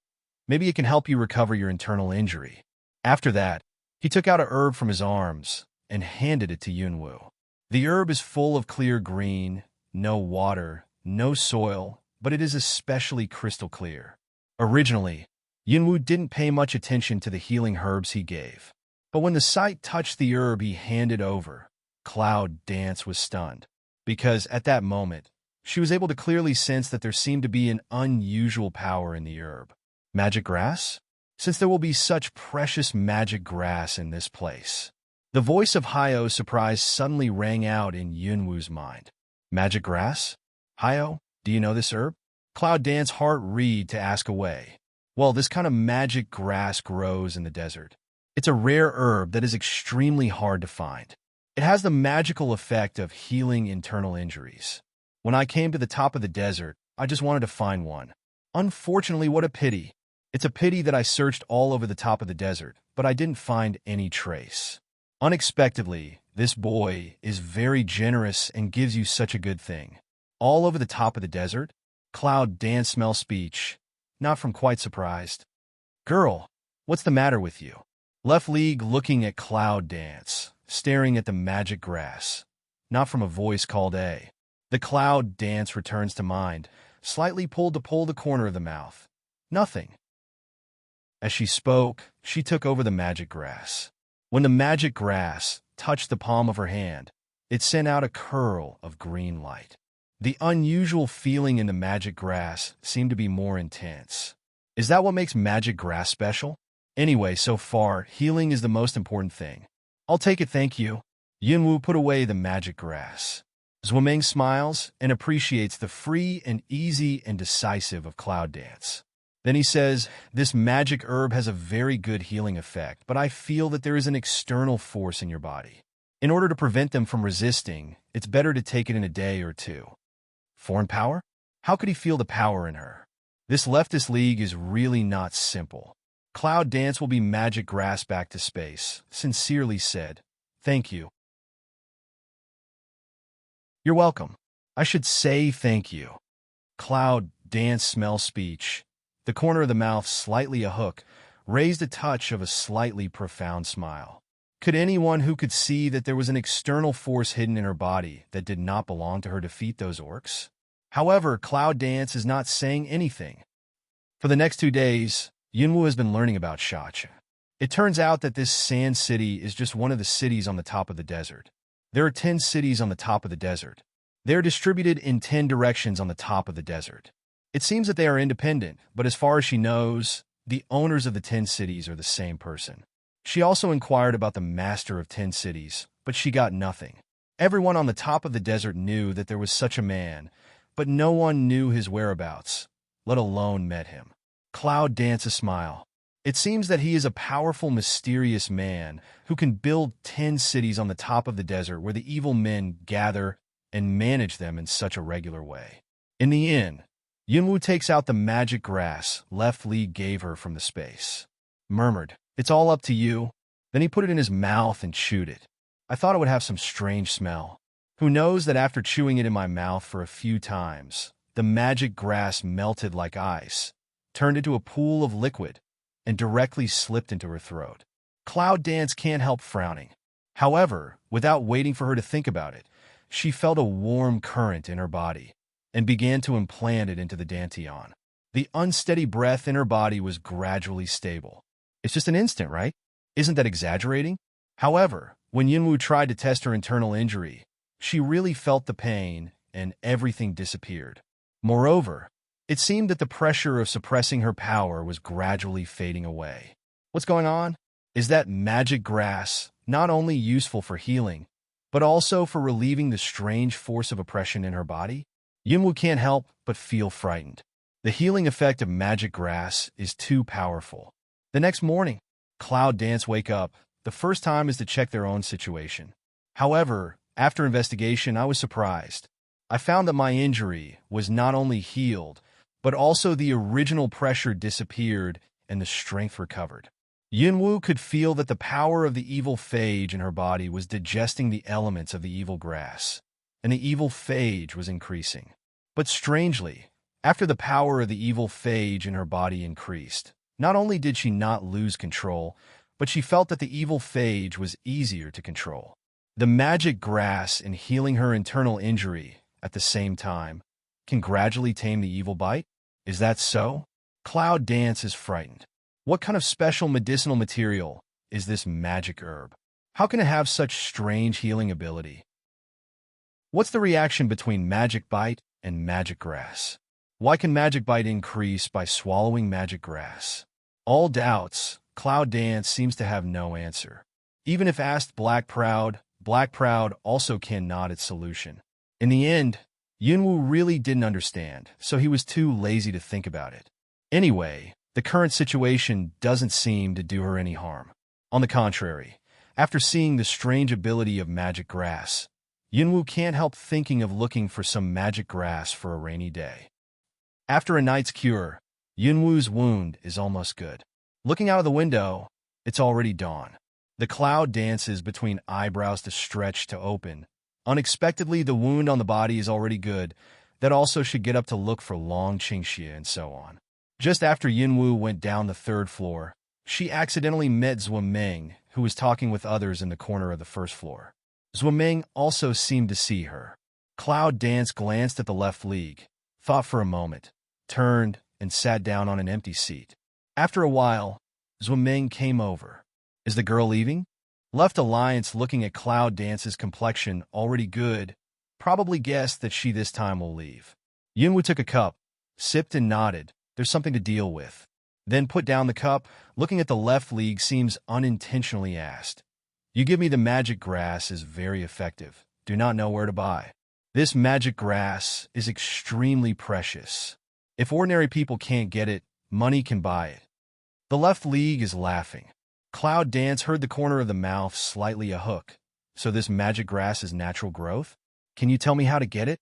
maybe it can help you recover your internal injury. After that, he took out a herb from his arms and handed it to Yunwu. The herb is full of clear green, no water, no soil, but it is especially crystal clear. Originally, Yunwu didn't pay much attention to the healing herbs he gave. But when the sight touched the herb he handed over, Cloud Dance was stunned. Because at that moment, she was able to clearly sense that there seemed to be an unusual power in the herb. Magic grass? Since there will be such precious magic grass in this place. The voice of Hyo's surprise suddenly rang out in Yunwu's mind. Magic grass? Hyo, do you know this herb? Cloud Dance's heart read to ask away. Well, this kind of magic grass grows in the desert. It's a rare herb that is extremely hard to find. It has the magical effect of healing internal injuries. When I came to the top of the desert, I just wanted to find one. Unfortunately, what a pity. It's a pity that I searched all over the top of the desert, but I didn't find any trace. Unexpectedly, this boy is very generous and gives you such a good thing. All over the top of the desert? Cloud Dance smell speech, not from quite surprised. Girl, what's the matter with you? Left league looking at Cloud Dance, staring at the magic grass, not from a voice called A. The Cloud Dance returns to mind, slightly pulled to pull the corner of the mouth. Nothing. As she spoke, she took over the magic grass. When the magic grass touched the palm of her hand, it sent out a curl of green light. The unusual feeling in the magic grass seemed to be more intense. Is that what makes magic grass special? Anyway, so far, healing is the most important thing. I'll take it, thank you. Yunwu put away the magic grass. Zwaming smiles and appreciates the free and easy and decisive of Cloud Dance. Then he says, this magic herb has a very good healing effect, but I feel that there is an external force in your body. In order to prevent them from resisting, it's better to take it in a day or two. Foreign power? How could he feel the power in her? This leftist league is really not simple. Cloud Dance will be magic grass back to space, sincerely said. Thank you. You're welcome. I should say thank you. Cloud Dance smell speech. The corner of the mouth slightly a hook, raised a touch of a slightly profound smile. Could anyone who could see that there was an external force hidden in her body that did not belong to her defeat those orcs? However, Cloud Dance is not saying anything. For the next 2 days, Yunwu has been learning about Shacha. It turns out that this sand city is just one of the cities on the top of the desert. There are 10 cities on the top of the desert. They are distributed in 10 directions on the top of the desert. It seems that they are independent, but as far as she knows, the owners of the 10 cities are the same person. She also inquired about the master of 10 cities, but she got nothing. Everyone on the top of the desert knew that there was such a man, but no one knew his whereabouts, let alone met him. Cloud danced a smile. It seems that he is a powerful, mysterious man who can build 10 cities on the top of the desert where the evil men gather and manage them in such a regular way. In the end, Yunwu takes out the magic grass Left Li gave her from the space. Murmured, "It's all up to you." Then he put it in his mouth and chewed it. I thought it would have some strange smell. Who knows that after chewing it in my mouth for a few times, the magic grass melted like ice, turned into a pool of liquid, and directly slipped into her throat. Cloud Dance can't help frowning. However, without waiting for her to think about it, she felt a warm current in her body and began to implant it into the dantian. The unsteady breath in her body was gradually stable. It's just an instant, right? Isn't that exaggerating? However, when Yunwu tried to test her internal injury, she really felt the pain and everything disappeared. Moreover, it seemed that the pressure of suppressing her power was gradually fading away. What's going on? Is that magic grass not only useful for healing, but also for relieving the strange force of oppression in her body? Yunwu can't help but feel frightened. The healing effect of magic grass is too powerful. The next morning, Cloud Dance wake up. The first time is to check their own situation. However, after investigation, I was surprised. I found that my injury was not only healed, but also the original pressure disappeared and the strength recovered. Yunwu could feel that the power of the evil phage in her body was digesting the elements of the evil grass, and the evil phage was increasing. But strangely, after the power of the evil phage in her body increased, not only did she not lose control, but she felt that the evil phage was easier to control. The magic grass in healing her internal injury at the same time can gradually tame the evil bite? Is that so? Cloud Dance is frightened. What kind of special medicinal material is this magic herb? How can it have such strange healing ability? What's the reaction between magic bite and magic grass? Why can magic bite increase by swallowing magic grass? All doubts, Cloud Dance seems to have no answer. Even if asked Black Proud also can nod its solution. In the end, Yunwu really didn't understand, so he was too lazy to think about it. Anyway, the current situation doesn't seem to do her any harm. On the contrary, after seeing the strange ability of magic grass, Yunwu can't help thinking of looking for some magic grass for a rainy day. After a night's cure, Yunwu's wound is almost good. Looking out of the window, it's already dawn. The cloud dances between eyebrows to stretch to open. Unexpectedly, the wound on the body is already good. That also should get up to look for Long Qingxie and so on. Just after Yunwu went down the 3rd floor, she accidentally met Zhuameng, who was talking with others in the corner of the 1st floor. Zhuameng also seemed to see her. Cloud Dance glanced at the left leg, thought for a moment, turned, and sat down on an empty seat. After a while, Zhuameng came over. Is the girl leaving? Left Alliance, looking at Cloud Dance's complexion already good, probably guessed that she this time will leave. Yunwu took a cup, sipped and nodded. There's something to deal with. Then put down the cup, looking at the left leg, seems unintentionally asked. You give me the magic grass is very effective. Do not know where to buy. This magic grass is extremely precious. If ordinary people can't get it, money can buy it. The left leg is laughing. Cloud Dance heard the corner of the mouth slightly a hook. So this magic grass is natural growth? Can you tell me how to get it?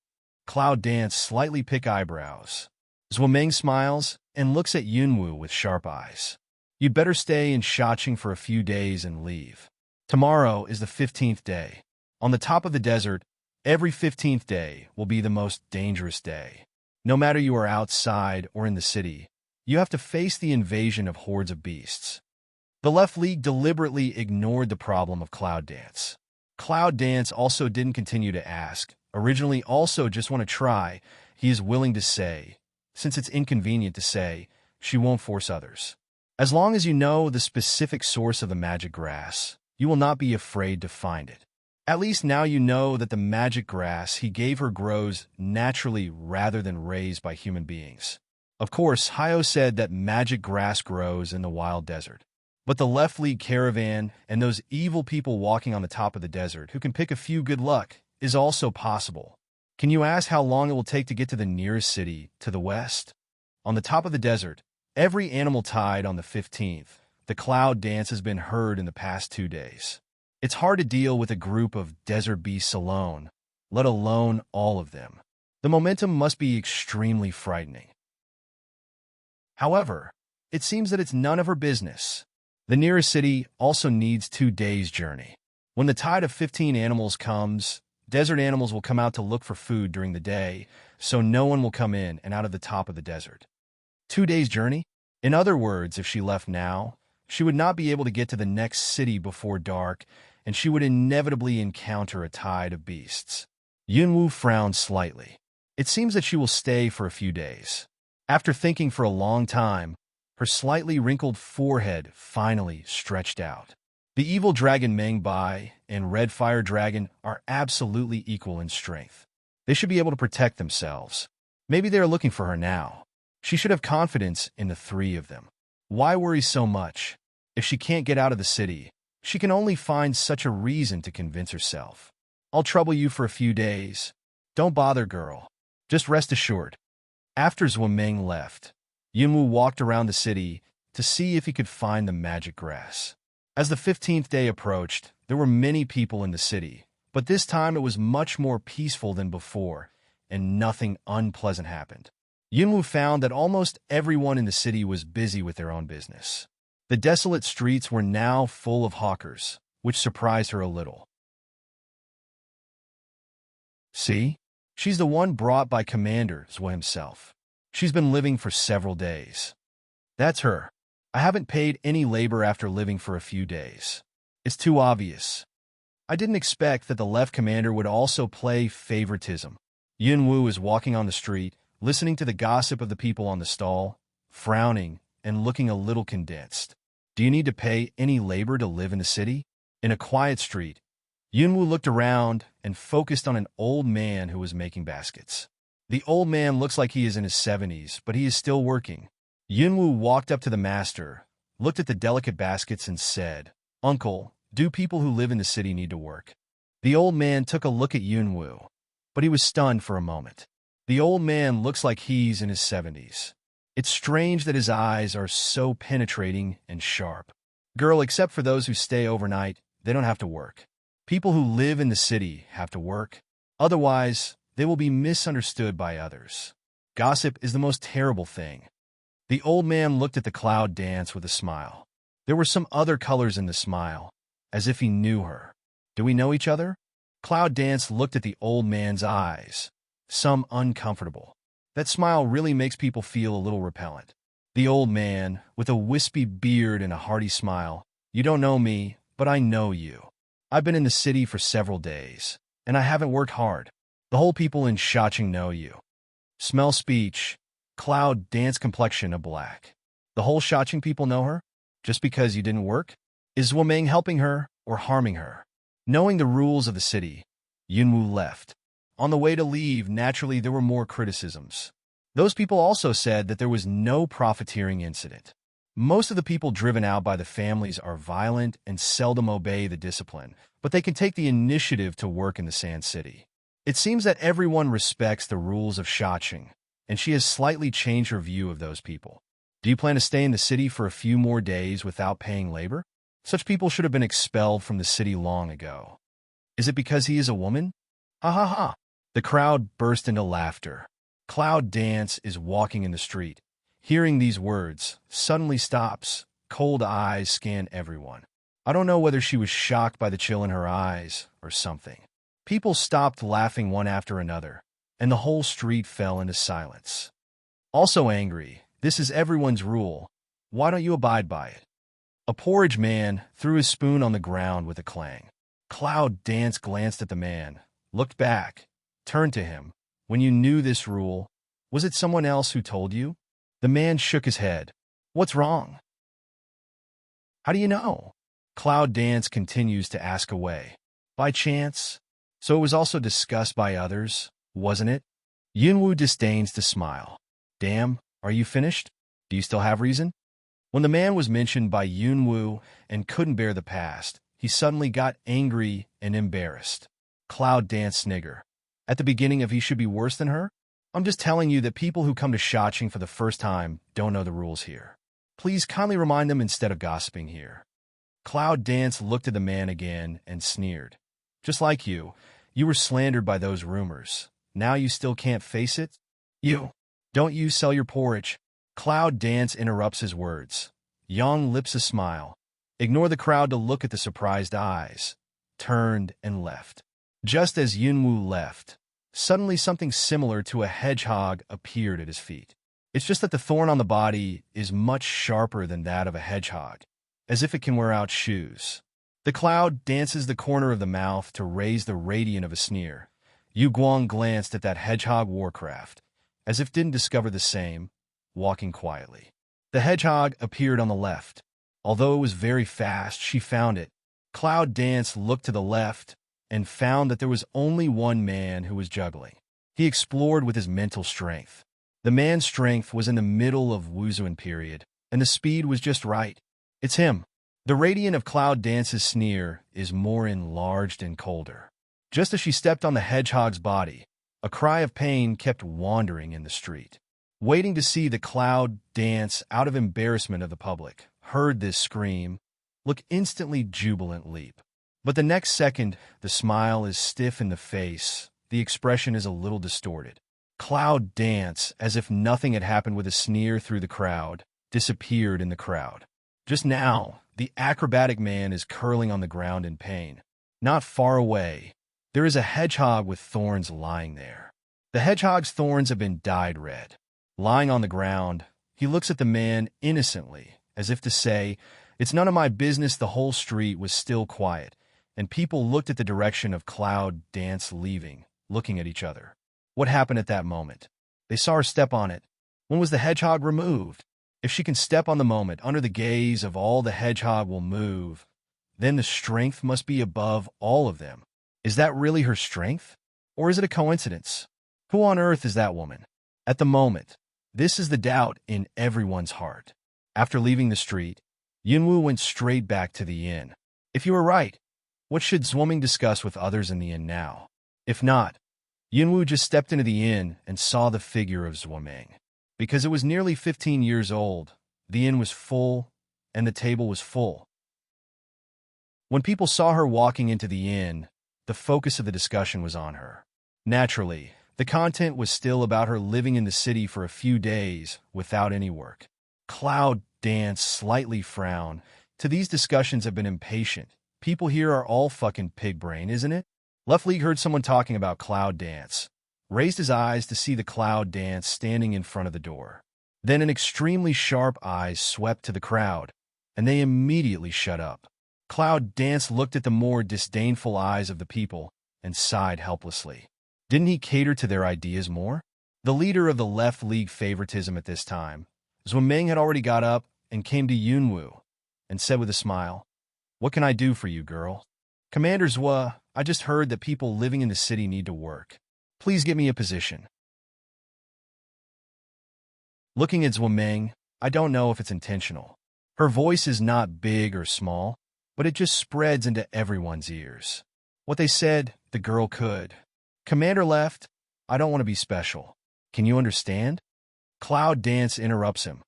Cloud Dance slightly pick eyebrows. Zhuameng smiles and looks at Yunwu with sharp eyes. You'd better stay in Shaching for a few days and leave. Tomorrow is the 15th day. On the top of the desert, every 15th day will be the most dangerous day. No matter you are outside or in the city, you have to face the invasion of hordes of beasts. The left leg deliberately ignored the problem of Cloud Dance. Cloud Dance also didn't continue to ask, originally also just want to try, he is willing to say, since it's inconvenient to say, she won't force others. As long as you know the specific source of the magic grass, you will not be afraid to find it. At least now you know that the magic grass he gave her grows naturally rather than raised by human beings. Of course, Hayo said that magic grass grows in the wild desert. But the left-lead caravan and those evil people walking on the top of the desert who can pick a few good luck is also possible. Can you ask how long it will take to get to the nearest city to the west? On the top of the desert, every animal tied on the 15th, the cloud dance has been heard in the past 2 days. It's hard to deal with a group of desert beasts alone, let alone all of them. The momentum must be extremely frightening. However, it seems that it's none of her business. The nearest city also needs 2 days' journey. When the tide of 15 animals comes, desert animals will come out to look for food during the day, so no one will come in and out of the top of the desert. 2 days' journey? In other words, if she left now, she would not be able to get to the next city before dark, and she would inevitably encounter a tide of beasts. Yunwu frowned slightly. It seems that she will stay for a few days. After thinking for a long time, her slightly wrinkled forehead finally stretched out. The evil dragon Mengbai and Red Fire Dragon are absolutely equal in strength. They should be able to protect themselves. Maybe they are looking for her now. She should have confidence in the 3 of them. Why worry so much? If she can't get out of the city, she can only find such a reason to convince herself. I'll trouble you for a few days. Don't bother, girl. Just rest assured. After Zhuameng left, Yunwu walked around the city to see if he could find the magic grass. As the 15th day approached, there were many people in the city, but this time it was much more peaceful than before, and nothing unpleasant happened. Yunwu found that almost everyone in the city was busy with their own business. The desolate streets were now full of hawkers, which surprised her a little. See? She's the one brought by Commander Zhua himself. She's been living for several days. That's her. I haven't paid any labor after living for a few days. It's too obvious. I didn't expect that the left commander would also play favoritism. Yunwu is walking on the street, listening to the gossip of the people on the stall, frowning and looking a little condensed. Do you need to pay any labor to live in the city? In a quiet street, Yunwu looked around and focused on an old man who was making baskets. The old man looks like he is in his 70s, but he is still working. Yunwu walked up to the master, looked at the delicate baskets and said, "Uncle, do people who live in the city need to work?" The old man took a look at Yunwu, but he was stunned for a moment. The old man looks like he's in his 70s. It's strange that his eyes are so penetrating and sharp. Girl, except for those who stay overnight, they don't have to work. People who live in the city have to work. Otherwise, they will be misunderstood by others. Gossip is the most terrible thing. The old man looked at the cloud dance with a smile. There were some other colors in the smile, as if he knew her. Do we know each other? Cloud Dance looked at the old man's eyes, some uncomfortable. That smile really makes people feel a little repellent. The old man, with a wispy beard and a hearty smile, "You don't know me, but I know you. I've been in the city for several days, and I haven't worked hard. The whole people in Shaching know you. Smell speech, Cloud Dance complexion of black. The whole Shaching people know her? Just because you didn't work? Is Zhuameng helping her or harming her?" Knowing the rules of the city, Yunwu left. On the way to leave, naturally there were more criticisms. Those people also said that there was no profiteering incident. Most of the people driven out by the families are violent and seldom obey the discipline, but they can take the initiative to work in the Sand City. It seems that everyone respects the rules of Shaching, and she has slightly changed her view of those people. Do you plan to stay in the city for a few more days without paying labor? Such people should have been expelled from the city long ago. Is it because he is a woman? Ha ha ha. The crowd burst into laughter. Cloud Dance is walking in the street. Hearing these words, suddenly stops. Cold eyes scan everyone. I don't know whether she was shocked by the chill in her eyes or something. People stopped laughing one after another, and the whole street fell into silence. Also angry, this is everyone's rule. Why don't you abide by it? A porridge man threw his spoon on the ground with a clang. Cloud Dance glanced at the man, looked back, turned to him. When you knew this rule, was it someone else who told you? The man shook his head. What's wrong? How do you know? Cloud Dance continues to ask away. By chance? So it was also discussed by others, wasn't it? Yunwu disdains to smile. Damn, are you finished? Do you still have reason? When the man was mentioned by Yunwu and couldn't bear the past, he suddenly got angry and embarrassed. Cloud Dance snigger. At the beginning of he should be worse than her? I'm just telling you that people who come to Shaching for the first time don't know the rules here. Please kindly remind them instead of gossiping here. Cloud Dance looked at the man again and sneered. Just like you were slandered by those rumors. Now you still can't face it? Don't you sell your porridge? Cloud Dance interrupts his words. Yang lips a smile. Ignore the crowd to look at the surprised eyes. Turned and left. Just as Yunwu left, suddenly something similar to a hedgehog appeared at his feet. It's just that the thorn on the body is much sharper than that of a hedgehog, as if it can wear out shoes. The cloud dances the corner of the mouth to raise the radiant of a sneer. Yu Guang glanced at that hedgehog warcraft, as if didn't discover the same, walking quietly. The hedgehog appeared on the left. Although it was very fast, she found it. Cloud Dance looked to the left and found that there was only one man who was juggling. He explored with his mental strength. The man's strength was in the middle of Wuzuan period, and the speed was just right. It's him. The radiant of Cloud Dance's sneer is more enlarged and colder. Just as she stepped on the hedgehog's body, a cry of pain kept wandering in the street. Waiting to see the Cloud Dance out of embarrassment of the public, heard this scream, look instantly jubilant leap. But the next second, the smile is stiff in the face, the expression is a little distorted. Cloud Dance, as if nothing had happened with a sneer through the crowd, disappeared in the crowd. Just now, the acrobatic man is curling on the ground in pain. Not far away, there is a hedgehog with thorns lying there. The hedgehog's thorns have been dyed red. Lying on the ground, he looks at the man innocently, as if to say, "It's none of my business." The whole street was still quiet, and people looked at the direction of Cloud Dance leaving, looking at each other. What happened at that moment? They saw her step on it. When was the hedgehog removed? If she can step on the moment under the gaze of all, the hedgehog will move. Then the strength must be above all of them. Is that really her strength? Or is it a coincidence? Who on earth is that woman? At the moment, this is the doubt in everyone's heart. After leaving the street, Yunwu went straight back to the inn. If you were right, what should Zhuoming discuss with others in the inn now? If not, Yunwu just stepped into the inn and saw the figure of Zhuoming. Because it was nearly 15 years old, the inn was full, and the table was full. When people saw her walking into the inn, the focus of the discussion was on her. Naturally, the content was still about her living in the city for a few days without any work. Cloud Dance slightly frowned. To these discussions have been impatient. People here are all fucking pig brain, isn't it? Left League heard someone talking about Cloud Dance. Raised his eyes to see the Cloud Dance standing in front of the door. Then an extremely sharp eye swept to the crowd, and they immediately shut up. Cloud Dance looked at the more disdainful eyes of the people and sighed helplessly. Didn't he cater to their ideas more? The leader of the Left League favoritism at this time, Zhuoming, had already got up and came to Yunwu and said with a smile, "What can I do for you, girl?" "Commander Zhua, I just heard that people living in the city need to work. Please get me a position." Looking at Zhuoming, I don't know if it's intentional. Her voice is not big or small, but it just spreads into everyone's ears. What they said, the girl could. "Commander Left, I don't want to be special. Can you understand?" Cloud Dance interrupts him.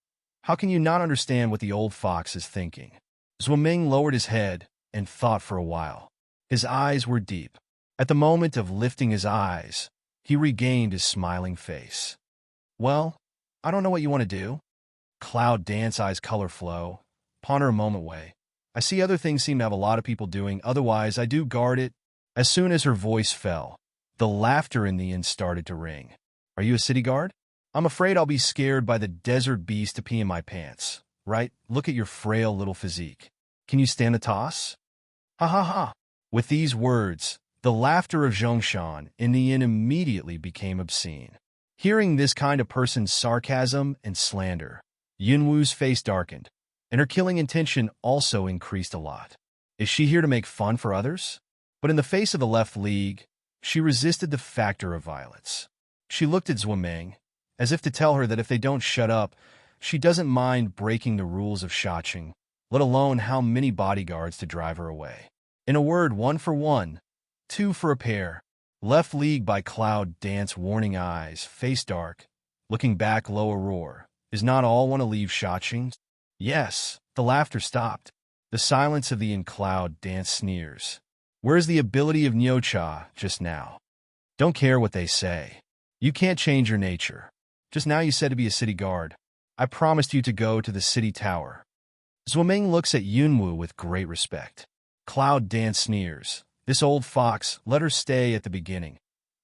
"How can you not understand what the old fox is thinking?" Zhuoming lowered his head and thought for a while. His eyes were deep. At the moment of lifting his eyes, he regained his smiling face. "Well, I don't know what you want to do." Cloud Dance eyes color flow. Ponder a moment way. "I see other things seem to have a lot of people doing, otherwise I do guard it." As soon as her voice fell, the laughter in the inn started to ring. "Are you a city guard? I'm afraid I'll be scared by the desert beast to pee in my pants, right? Look at your frail little physique. Can you stand a toss?" "Ha ha ha." With these words, the laughter of Zhongshan in the inn immediately became obscene. Hearing this kind of person's sarcasm and slander, Yunwu's face darkened. and her killing intention also increased a lot. Is she here to make fun for others? But in the face of the Left League, she resisted the factor of violence. She looked at Zhuomeng, as if to tell her that if they don't shut up, she doesn't mind breaking the rules of Shacheng, let alone how many bodyguards to drive her away. In a word, 1 for 1, 2 for a pair. Left League by Cloud Dance, warning eyes, face dark, looking back, low a roar. Is not all want to leave Shacheng? Yes, the laughter stopped. The silence of the in Cloud Dance sneers. Where's the ability of Nyocha just now? Don't care what they say. You can't change your nature. Just now you said to be a city guard. I promised you to go to the city tower. Zhuomeng looks at Yunwu with great respect. Cloud Dance sneers. This old fox, let her stay at the beginning.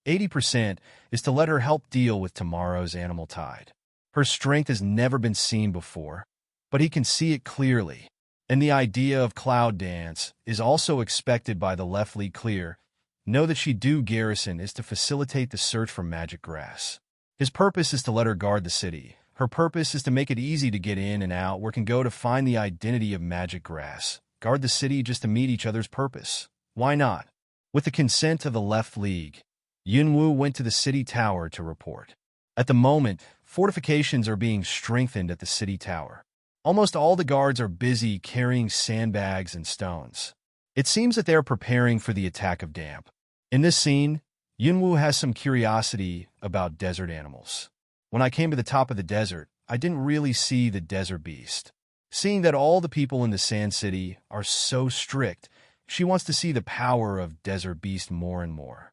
80% is to let her help deal with tomorrow's animal tide. Her strength has never been seen before, but he can see it clearly. And the idea of Cloud Dance is also expected by the Left League clear. Know that she do garrison is to facilitate the search for magic grass. His purpose is to let her guard the city. Her purpose is to make it easy to get in and out where can go to find the identity of magic grass. Guard the city just to meet each other's purpose. Why not? With the consent of the Left League, Yunwu went to the city tower to report. At the moment, fortifications are being strengthened at the city tower. Almost all the guards are busy carrying sandbags and stones. It seems that they are preparing for the attack of damp. In this scene, Yunwu has some curiosity about desert animals. When I came to the top of the desert, I didn't really see the desert beast. Seeing that all the people in the Sand City are so strict, she wants to see the power of desert beast more and more.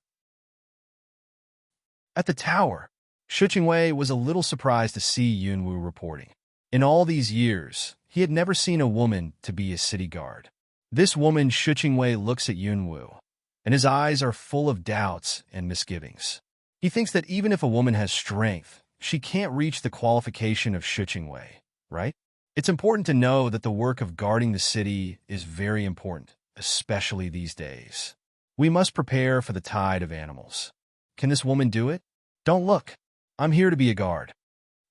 At the tower, Shiqingwei was a little surprised to see Yunwu reporting. In all these years, he had never seen a woman to be a city guard. This woman, Shiqingwei, looks at Yunwu, and his eyes are full of doubts and misgivings. He thinks that even if a woman has strength, she can't reach the qualification of Shiqingwei, right? It's important to know that the work of guarding the city is very important, especially these days. We must prepare for the tide of animals. Can this woman do it? Don't look. I'm here to be a guard.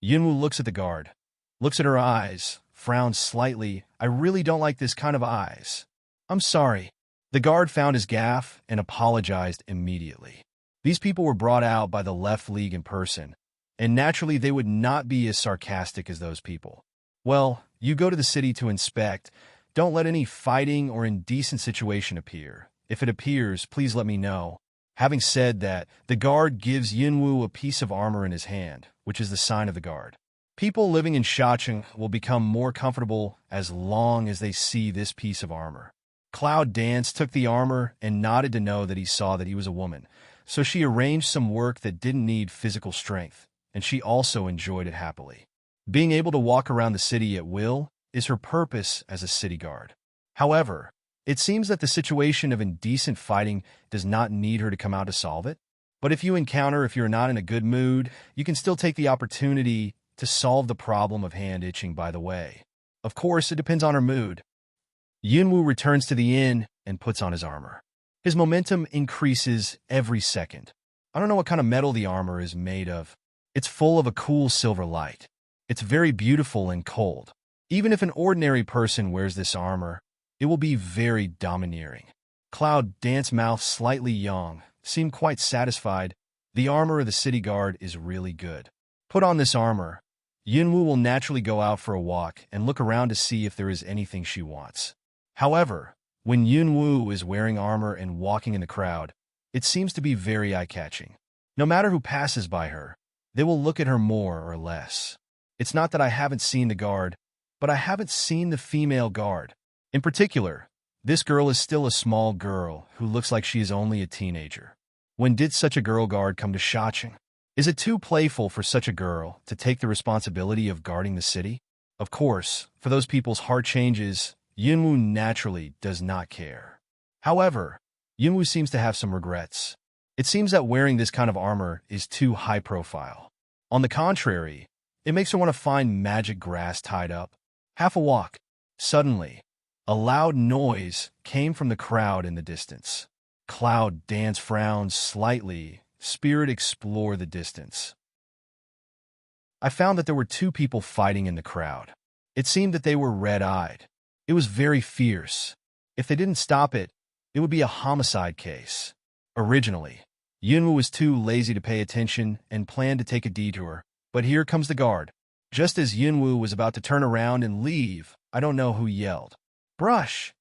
Yunwu looks at the guard, looks at her eyes, frowns slightly. I really don't like this kind of eyes. I'm sorry. The guard found his gaffe and apologized immediately. These people were brought out by the Left League in person, and naturally they would not be as sarcastic as those people. Well, you go to the city to inspect. Don't let any fighting or indecent situation appear. If it appears, please let me know. Having said that, the guard gives Yunwu a piece of armor in his hand, which is the sign of the guard. People living in Shacheng will become more comfortable as long as they see this piece of armor. Cloud Dance took the armor and nodded to know that he saw that he was a woman, so she arranged some work that didn't need physical strength, and she also enjoyed it happily. Being able to walk around the city at will is her purpose as a city guard. However, it seems that the situation of indecent fighting does not need her to come out to solve it. But if you're not in a good mood, you can still take the opportunity to solve the problem of hand itching by the way. Of course, it depends on her mood. Yunwu returns to the inn and puts on his armor. His momentum increases every second. I don't know what kind of metal the armor is made of. It's full of a cool silver light. It's very beautiful and cold. Even if an ordinary person wears this armor, it will be very domineering. Cloud Dance, mouth slightly yawn, seemed quite satisfied. The armor of the city guard is really good. Put on this armor. Yunwu will naturally go out for a walk and look around to see if there is anything she wants. However, when Yunwu is wearing armor and walking in the crowd, it seems to be very eye-catching. No matter who passes by her, they will look at her more or less. It's not that I haven't seen the guard, but I haven't seen the female guard. In particular, this girl is still a small girl who looks like she is only a teenager. When did such a girl guard come to Shacheng? Is it too playful for such a girl to take the responsibility of guarding the city? Of course, for those people's heart changes, Yunwu naturally does not care. However, Yunwu seems to have some regrets. It seems that wearing this kind of armor is too high profile. On the contrary, it makes her want to find magic grass tied up. Half a walk. Suddenly, a loud noise came from the crowd in the distance. Cloud Dance frowns slightly. Spirit explore the distance. I found that there were two people fighting in the crowd. It seemed that they were red-eyed. It was very fierce. If they didn't stop it, it would be a homicide case. Originally, Yunwu was too lazy to pay attention and planned to take a detour, but here comes the guard. Just as Yunwu was about to turn around and leave, I don't know who yelled, "Brush!"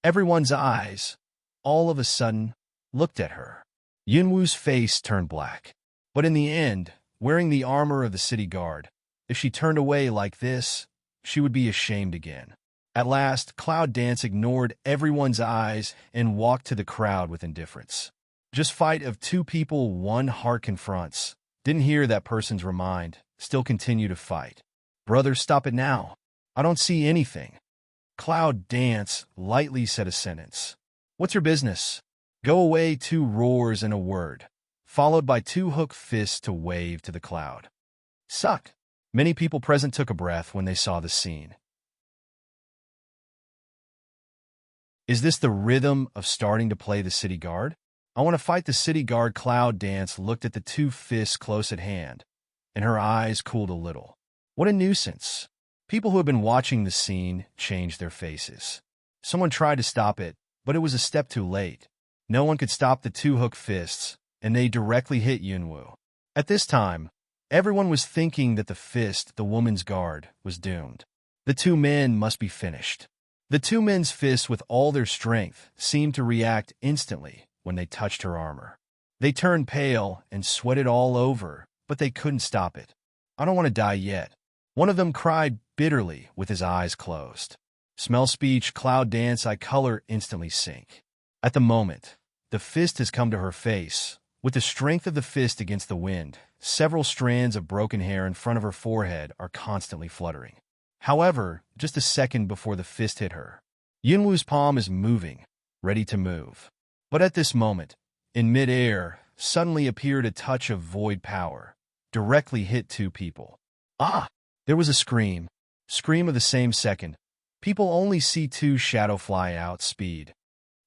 Everyone's eyes, all of a sudden, looked at her. Yunwu's face turned black. But in the end, wearing the armor of the city guard, if she turned away like this, she would be ashamed again. At last, Cloud Dance ignored everyone's eyes and walked to the crowd with indifference. Just fight of two people one heart confronts. Didn't hear that person's remind. Still continue to fight. Brother, stop it now. I don't see anything. Cloud Dance lightly said a sentence. What's your business? Go away, two roars and a word, followed by two hook fists to wave to the cloud. Suck. Many people present took a breath when they saw the scene. Is this the rhythm of starting to play the city guard? I want to fight the city guard. Cloud Dance looked at the two fists close at hand, and her eyes cooled a little. What a nuisance. People who had been watching the scene changed their faces. Someone tried to stop it, but it was a step too late. No one could stop the two hook fists, and they directly hit Yunwu. At this time, everyone was thinking that the fist, the woman's guard, was doomed. The two men must be finished. The two men's fists, with all their strength, seemed to react instantly when they touched her armor. They turned pale and sweated all over, but they couldn't stop it. I don't want to die yet. One of them cried bitterly with his eyes closed. Smell speech. Cloud Dance. Eye color instantly sink. At the moment, the fist has come to her face. With the strength of the fist against the wind, several strands of broken hair in front of her forehead are constantly fluttering. However, just a second before the fist hit her, Yunwu's palm is moving, ready to move. But at this moment, in mid-air, suddenly appeared a touch of void power, directly hit two people. Ah! There was a scream. Scream of the same second. People only see two shadow fly out speed.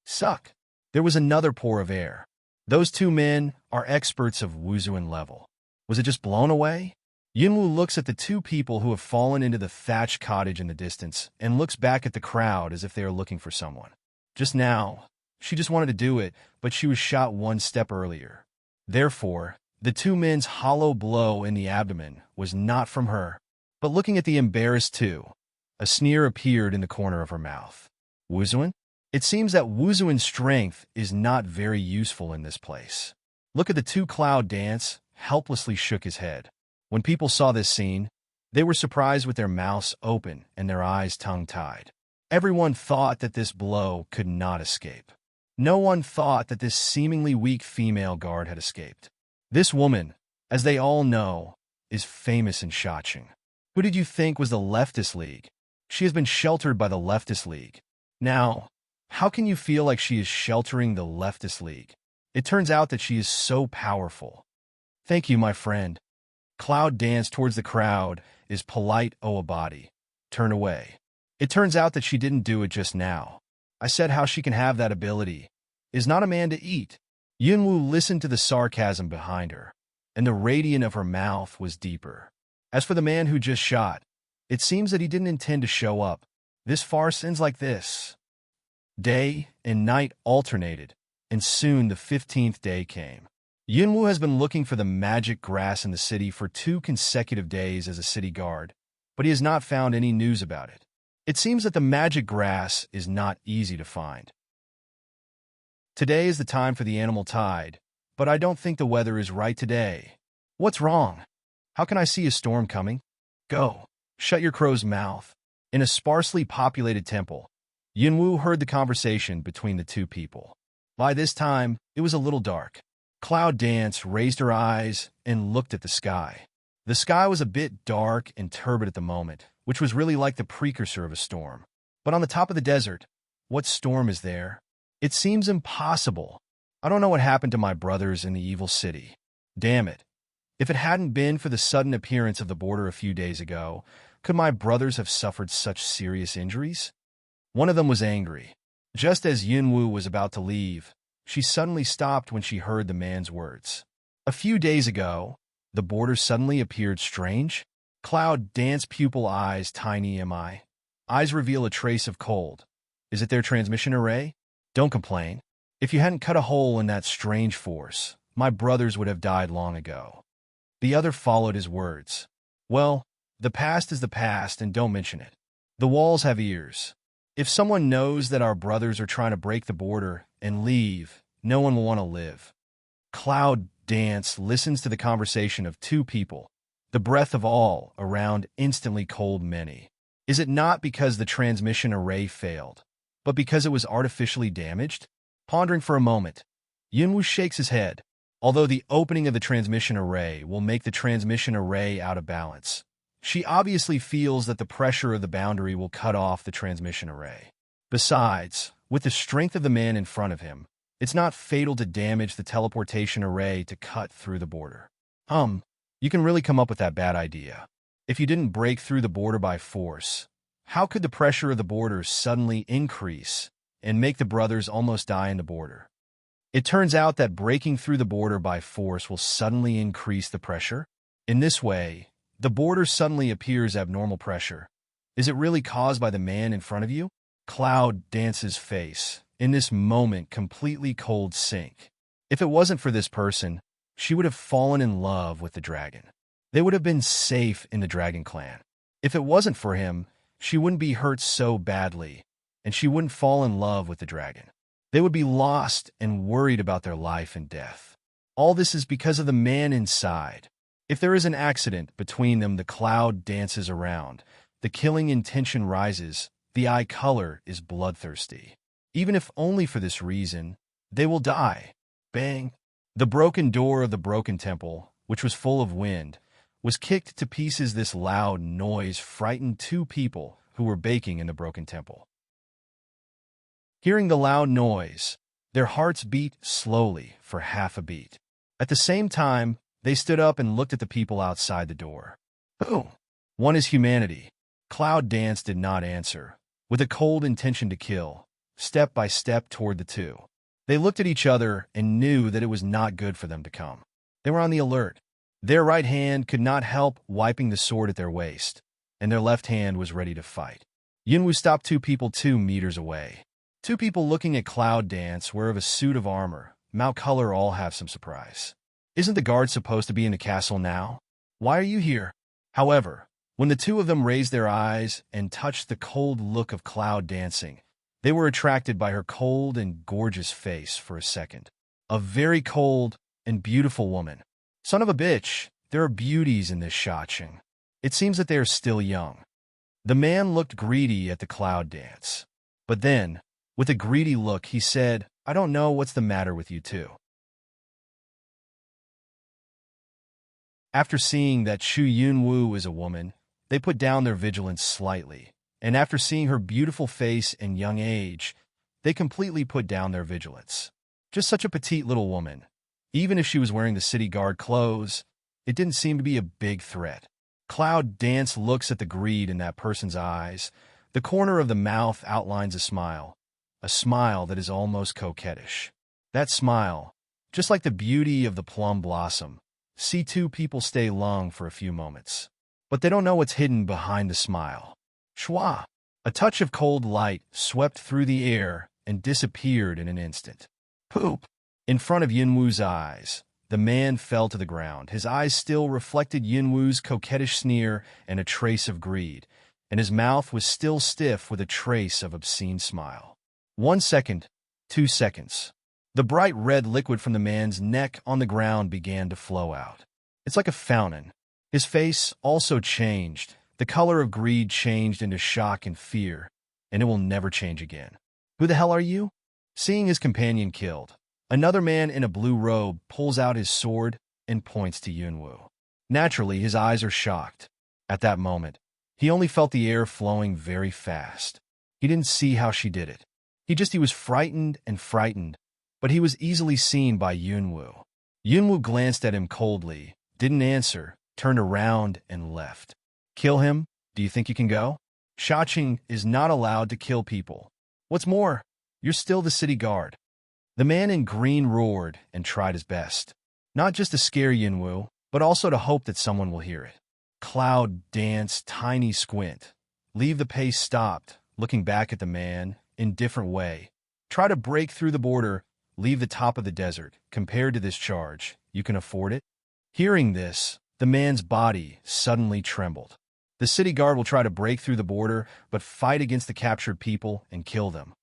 Suck. There was another pour of air. Those two men are experts of Wuzuan level. Was it just blown away? Yunwu looks at the two people who have fallen into the thatched cottage in the distance and looks back at the crowd as if they are looking for someone. Just now, she just wanted to do it, but she was shot one step earlier. Therefore, the two men's hollow blow in the abdomen was not from her. But looking at the embarrassed two, a sneer appeared in the corner of her mouth. Wuzuan? It seems that Wuzuan's strength is not very useful in this place. Look at the two. Cloud Dance helplessly shook his head. When people saw this scene, they were surprised with their mouths open and their eyes tongue-tied. Everyone thought that this blow could not escape. No one thought that this seemingly weak female guard had escaped. This woman, as they all know, is famous in Shacheng. Who did you think was the Leftist League? She has been sheltered by the Leftist League. Now, how can you feel like she is sheltering the Leftist League? It turns out that she is so powerful. Thank you, my friend. Cloud Dance towards the crowd is polite. Oh, a body. Turn away. It turns out that she didn't do it just now. I said how she can have that ability. Is not a man to eat. Yunwu listened to the sarcasm behind her, and the radiance of her mouth was deeper. As for the man who just shot, it seems that he didn't intend to show up. This farce ends like this. Day and night alternated, and soon the 15th day came. Yunwu has been looking for the magic grass in the city for 2 consecutive days as a city guard, but he has not found any news about it. It seems that the magic grass is not easy to find. Today is the time for the animal tide, but I don't think the weather is right today. What's wrong? How can I see a storm coming? Go. Shut your crow's mouth. In a sparsely populated temple, Yunwu heard the conversation between the two people. By this time, it was a little dark. Cloud Dance raised her eyes and looked at the sky. The sky was a bit dark and turbid at the moment, which was really like the precursor of a storm. But on the top of the desert, what storm is there? It seems impossible. I don't know what happened to my brothers in the evil city. Damn it. If it hadn't been for the sudden appearance of the border a few days ago, could my brothers have suffered such serious injuries? One of them was angry. Just as Yunwu was about to leave, she suddenly stopped when she heard the man's words. A few days ago, the border suddenly appeared strange. Cloud dance pupil eyes tiny am I. Eyes reveal a trace of cold. Is it their transmission array? Don't complain. If you hadn't cut a hole in that strange force, my brothers would have died long ago. The other followed his words. Well, the past is the past and don't mention it. The walls have ears. If someone knows that our brothers are trying to break the border and leave, no one will want to live. Cloud Dance listens to the conversation of two people, the breath of all around instantly cold many. Is it not because the transmission array failed, but because it was artificially damaged? Pondering for a moment, Yunwu shakes his head. Although the opening of the transmission array will make the transmission array out of balance, she obviously feels that the pressure of the boundary will cut off the transmission array. Besides, with the strength of the man in front of him, it's not fatal to damage the teleportation array to cut through the border. You can really come up with that bad idea. If you didn't break through the border by force, how could the pressure of the border suddenly increase and make the brothers almost die in the border? It turns out that breaking through the border by force will suddenly increase the pressure. In this way, the border suddenly appears abnormal pressure. Is it really caused by the man in front of you? Cloud Dance's face, in this moment, completely cold sink. If it wasn't for this person, she would have fallen in love with the dragon. They would have been safe in the dragon clan. If it wasn't for him, she wouldn't be hurt so badly, and she wouldn't fall in love with the dragon. They would be lost and worried about their life and death. All this is because of the man inside. If there is an accident between them, the cloud dances around. The killing intention rises. The eye color is bloodthirsty. Even if only for this reason, they will die. Bang! The broken door of the broken temple, which was full of wind, was kicked to pieces. This loud noise frightened two people who were baking in the broken temple. Hearing the loud noise, their hearts beat slowly for half a beat. At the same time, they stood up and looked at the people outside the door. Who? One is humanity. Cloud Dance did not answer, with a cold intention to kill, step by step toward the two. They looked at each other and knew that it was not good for them to come. They were on the alert. Their right hand could not help wiping the sword at their waist, and their left hand was ready to fight. Yunwu stopped two people 2 meters away. Two people looking at Cloud Dance were of a suit of armor. Mount Color all have some surprise. Isn't the guard supposed to be in the castle now? Why are you here? However, when the two of them raised their eyes and touched the cold look of Cloud Dancing, they were attracted by her cold and gorgeous face for a second. A very cold and beautiful woman. Son of a bitch, there are beauties in this Shaching. It seems that they are still young. The man looked greedy at the Cloud Dance. But then, with a greedy look, he said, I don't know what's the matter with you two. After seeing that Shu Yunwu is a woman, they put down their vigilance slightly, and after seeing her beautiful face and young age, they completely put down their vigilance. Just such a petite little woman. Even if she was wearing the city guard clothes, it didn't seem to be a big threat. Cloud Dance looks at the greed in that person's eyes. The corner of the mouth outlines a smile that is almost coquettish. That smile, just like the beauty of the plum blossom, see two people stay long for a few moments. But they don't know what's hidden behind the smile. Shwa! A touch of cold light swept through the air and disappeared in an instant. Poop! In front of Yunwu's eyes, the man fell to the ground. His eyes still reflected Yunwu's coquettish sneer and a trace of greed, and his mouth was still stiff with a trace of obscene smile. 1 second, 2 seconds. The bright red liquid from the man's neck on the ground began to flow out. It's like a fountain. His face also changed. The color of greed changed into shock and fear, and it will never change again. Who the hell are you? Seeing his companion killed, another man in a blue robe pulls out his sword and points to Yunwu. Naturally, his eyes are shocked. At that moment, he only felt the air flowing very fast. He didn't see how she did it. He was frightened and frightened, but he was easily seen by Yunwu. Yunwu glanced at him coldly, didn't answer, turned around and left. Kill him? Do you think you can go? Shaching is not allowed to kill people. What's more, you're still the city guard. The man in green roared and tried his best, not just to scare Yunwu, but also to hope that someone will hear it. Cloud dance, tiny squint. Leave the pace stopped, looking back at the man, indifferent way. Try to break through the border, leave the top of the desert. Compared to this charge, you can afford it? Hearing this, the man's body suddenly trembled. The city guard will try to break through the border, but fight against the captured people and kill them.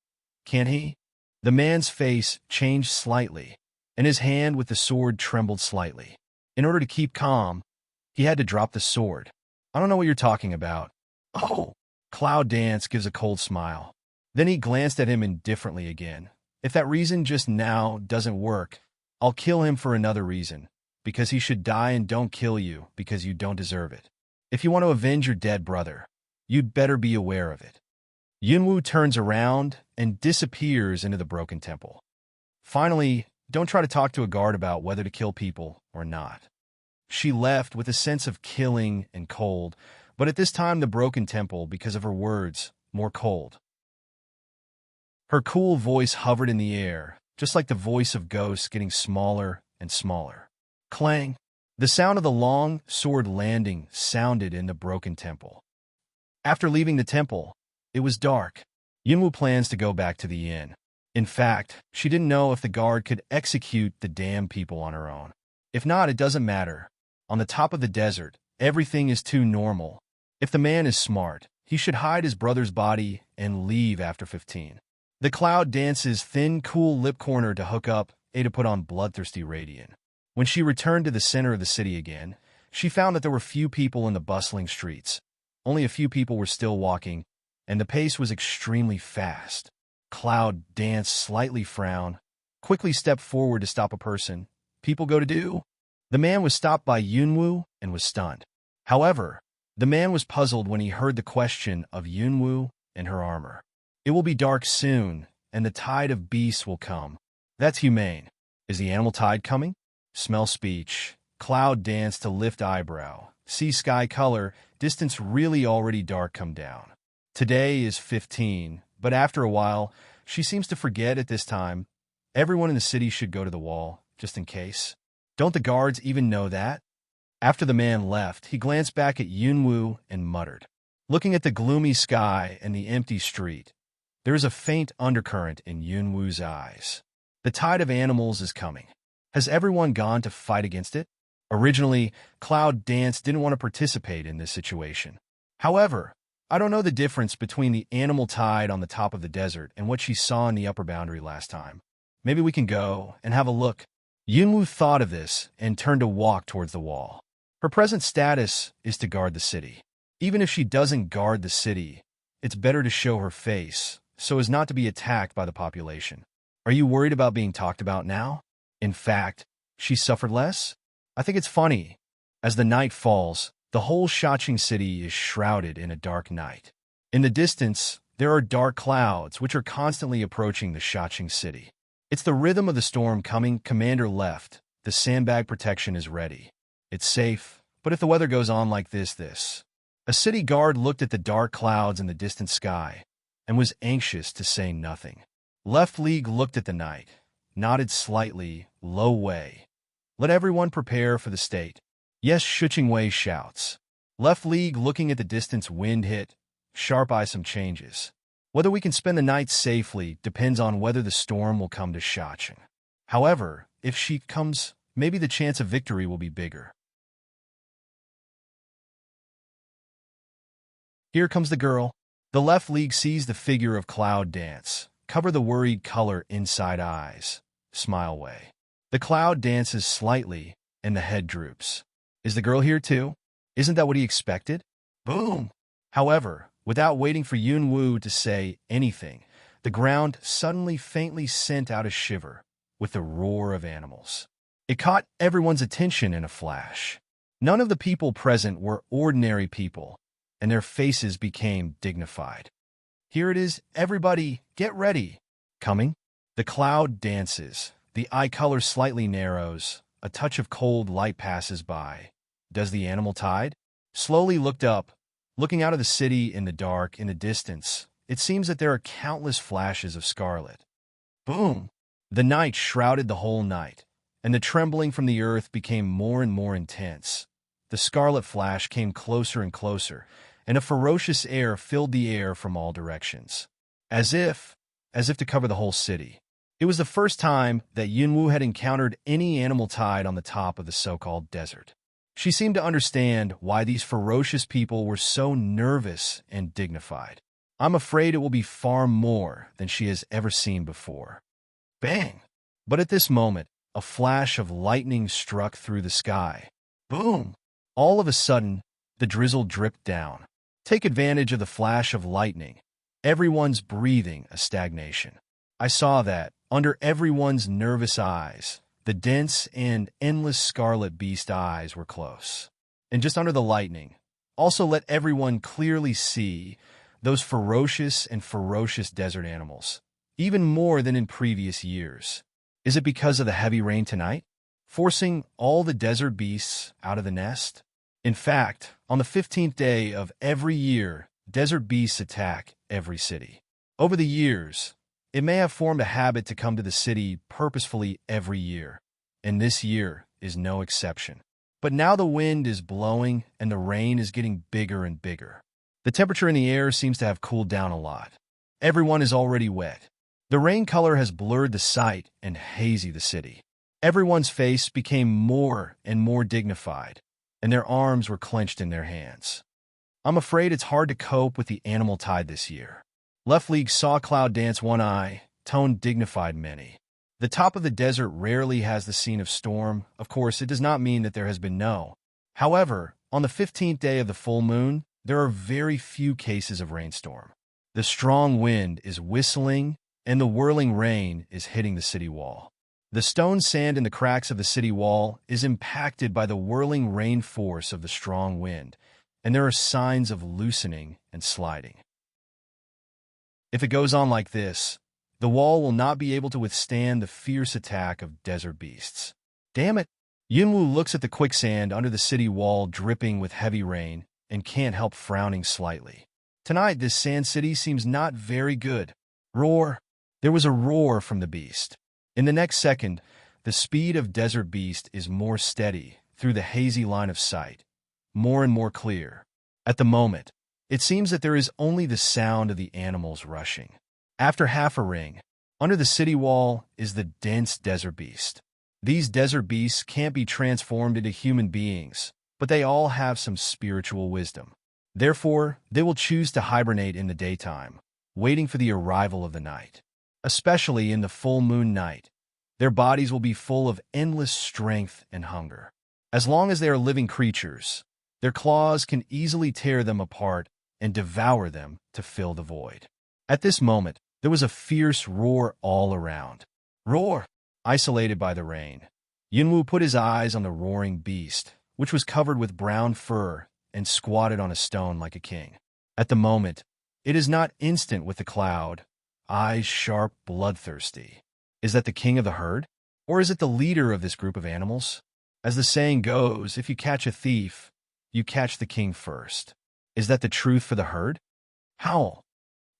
Can't he? The man's face changed slightly, and his hand with the sword trembled slightly. In order to keep calm, he had to drop the sword. I don't know what you're talking about. Oh! Cloud Dance gives a cold smile. Then he glanced at him indifferently again. If that reason just now doesn't work, I'll kill him for another reason. Because he should die, and don't kill you because you don't deserve it. If you want to avenge your dead brother, you'd better be aware of it. Yunwu turns around and disappears into the broken temple. Finally, don't try to talk to a guard about whether to kill people or not. She left with a sense of killing and cold, but at this time the broken temple, because of her words, more cold. Her cool voice hovered in the air, just like the voice of ghosts getting smaller and smaller. Clang! The sound of the long sword landing sounded in the broken temple. After leaving the temple, it was dark. Yunwu plans to go back to the inn. In fact, she didn't know if the guard could execute the damn people on her own. If not, it doesn't matter. On the top of the desert, everything is too normal. If the man is smart, he should hide his brother's body and leave after 15. The Cloud Dance's thin, cool lip corner to hook up, to put on bloodthirsty radiant. When she returned to the center of the city again, she found that there were few people in the bustling streets. Only a few people were still walking, and the pace was extremely fast. Cloud Dance slightly frowned, quickly stepped forward to stop a person. People go to do? The man was stopped by Yunwu and was stunned. However, the man was puzzled when he heard the question of Yunwu and her armor. It will be dark soon, and the tide of beasts will come. That's humane. Is the animal tide coming? Smell speech. Cloud Dance to lift eyebrow. See sky color. Distance really already dark come down. Today is 15, but after a while, she seems to forget at this time. Everyone in the city should go to the wall, just in case. Don't the guards even know that? After the man left, he glanced back at Yunwu and muttered. Looking at the gloomy sky and the empty street, there is a faint undercurrent in Yunwu's eyes. The tide of animals is coming. Has everyone gone to fight against it? Originally, Cloud Dance didn't want to participate in this situation. However, I don't know the difference between the animal tide on the top of the desert and what she saw in the upper boundary last time. Maybe we can go and have a look. Yunwu thought of this and turned to walk towards the wall. Her present status is to guard the city. Even if she doesn't guard the city, it's better to show her face so as not to be attacked by the population. Are you worried about being talked about now? In fact, she suffered less? I think it's funny. As the night falls, the whole Shaching city is shrouded in a dark night. In the distance, there are dark clouds which are constantly approaching the Shaching city. It's the rhythm of the storm coming. Commander left. The sandbag protection is ready. It's safe, but if the weather goes on like this. A city guard looked at the dark clouds in the distant sky and was anxious to say nothing. Left League looked at the night, nodded slightly, low way. Let everyone prepare for the state. Yes, Shuching Wei shouts. Left League looking at the distance wind hit, sharp eye some changes. Whether we can spend the night safely depends on whether the storm will come to Shaching. However, if she comes, maybe the chance of victory will be bigger. Here comes the girl. The Left League sees the figure of Cloud Dance. Cover the worried color inside eyes. Smile way. The Cloud dances slightly, and the head droops. Is the girl here too? Isn't that what he expected? Boom! However, without waiting for Yunwu to say anything, the ground suddenly faintly sent out a shiver with the roar of animals. It caught everyone's attention in a flash. None of the people present were ordinary people, and their faces became dignified. Here it is, everybody, get ready. Coming? The Cloud dances. The eye color slightly narrows. A touch of cold light passes by. Does the animal tide? Slowly looked up, looking out of the city in the dark, in the distance. It seems that there are countless flashes of scarlet. Boom! The night shrouded the whole night, and the trembling from the earth became more and more intense. the scarlet flash came closer and closer, and a ferocious air filled the air from all directions. As if to cover the whole city. It was the first time that Yunwu had encountered any animal tide on the top of the so-called desert. She seemed to understand why these ferocious people were so nervous and dignified. I'm afraid it will be far more than she has ever seen before. Bang! But at this moment, a flash of lightning struck through the sky. Boom! All of a sudden, the drizzle dripped down. Take advantage of the flash of lightning. Everyone's breathing a stagnation. I saw that, under everyone's nervous eyes, the dense and endless scarlet beast eyes were close. And just under the lightning, also let everyone clearly see those ferocious desert animals, even more than in previous years. Is it because of the heavy rain tonight, forcing all the desert beasts out of the nest? In fact, on the 15th day of every year, desert beasts attack every city. Over the years, it may have formed a habit to come to the city purposefully every year, and this year is no exception. But now the wind is blowing and the rain is getting bigger and bigger. The temperature in the air seems to have cooled down a lot. Everyone is already wet. The rain color has blurred the sight and hazy the city. Everyone's face became more and more dignified, and their arms were clenched in their hands. I'm afraid it's hard to cope with the animal tide this year. Left League saw cloud dance one eye, tone dignified many. The top of the desert rarely has the scene of storm. Of course, it does not mean that there has been no. However, on the 15th day of the full moon, there are very few cases of rainstorm. The strong wind is whistling, and the whirling rain is hitting the city wall. The stone sand in the cracks of the city wall is impacted by the whirling rain force of the strong wind, and there are signs of loosening and sliding. If it goes on like this, the wall will not be able to withstand the fierce attack of desert beasts. Damn it! Yunwu looks at the quicksand under the city wall dripping with heavy rain and can't help frowning slightly. Tonight, this sand city seems not very good. Roar! There was a roar from the beast. In the next second, the speed of desert beast is more steady through the hazy line of sight, more and more clear. At the moment, it seems that there is only the sound of the animals rushing. After half a ring, under the city wall is the dense desert beast. These desert beasts can't be transformed into human beings, but they all have some spiritual wisdom. Therefore, they will choose to hibernate in the daytime, waiting for the arrival of the night. Especially in the full moon night, their bodies will be full of endless strength and hunger. As long as they are living creatures, their claws can easily tear them apart and devour them to fill the void. At this moment, there was a fierce roar all around. Roar! Isolated by the rain, Yunwu put his eyes on the roaring beast, which was covered with brown fur and squatted on a stone like a king. At the moment, it is not instant with the cloud, eyes sharp, bloodthirsty. Is that the king of the herd? Or is it the leader of this group of animals? As the saying goes, if you catch a thief, you catch the king first. Is that the truth for the herd? Howl!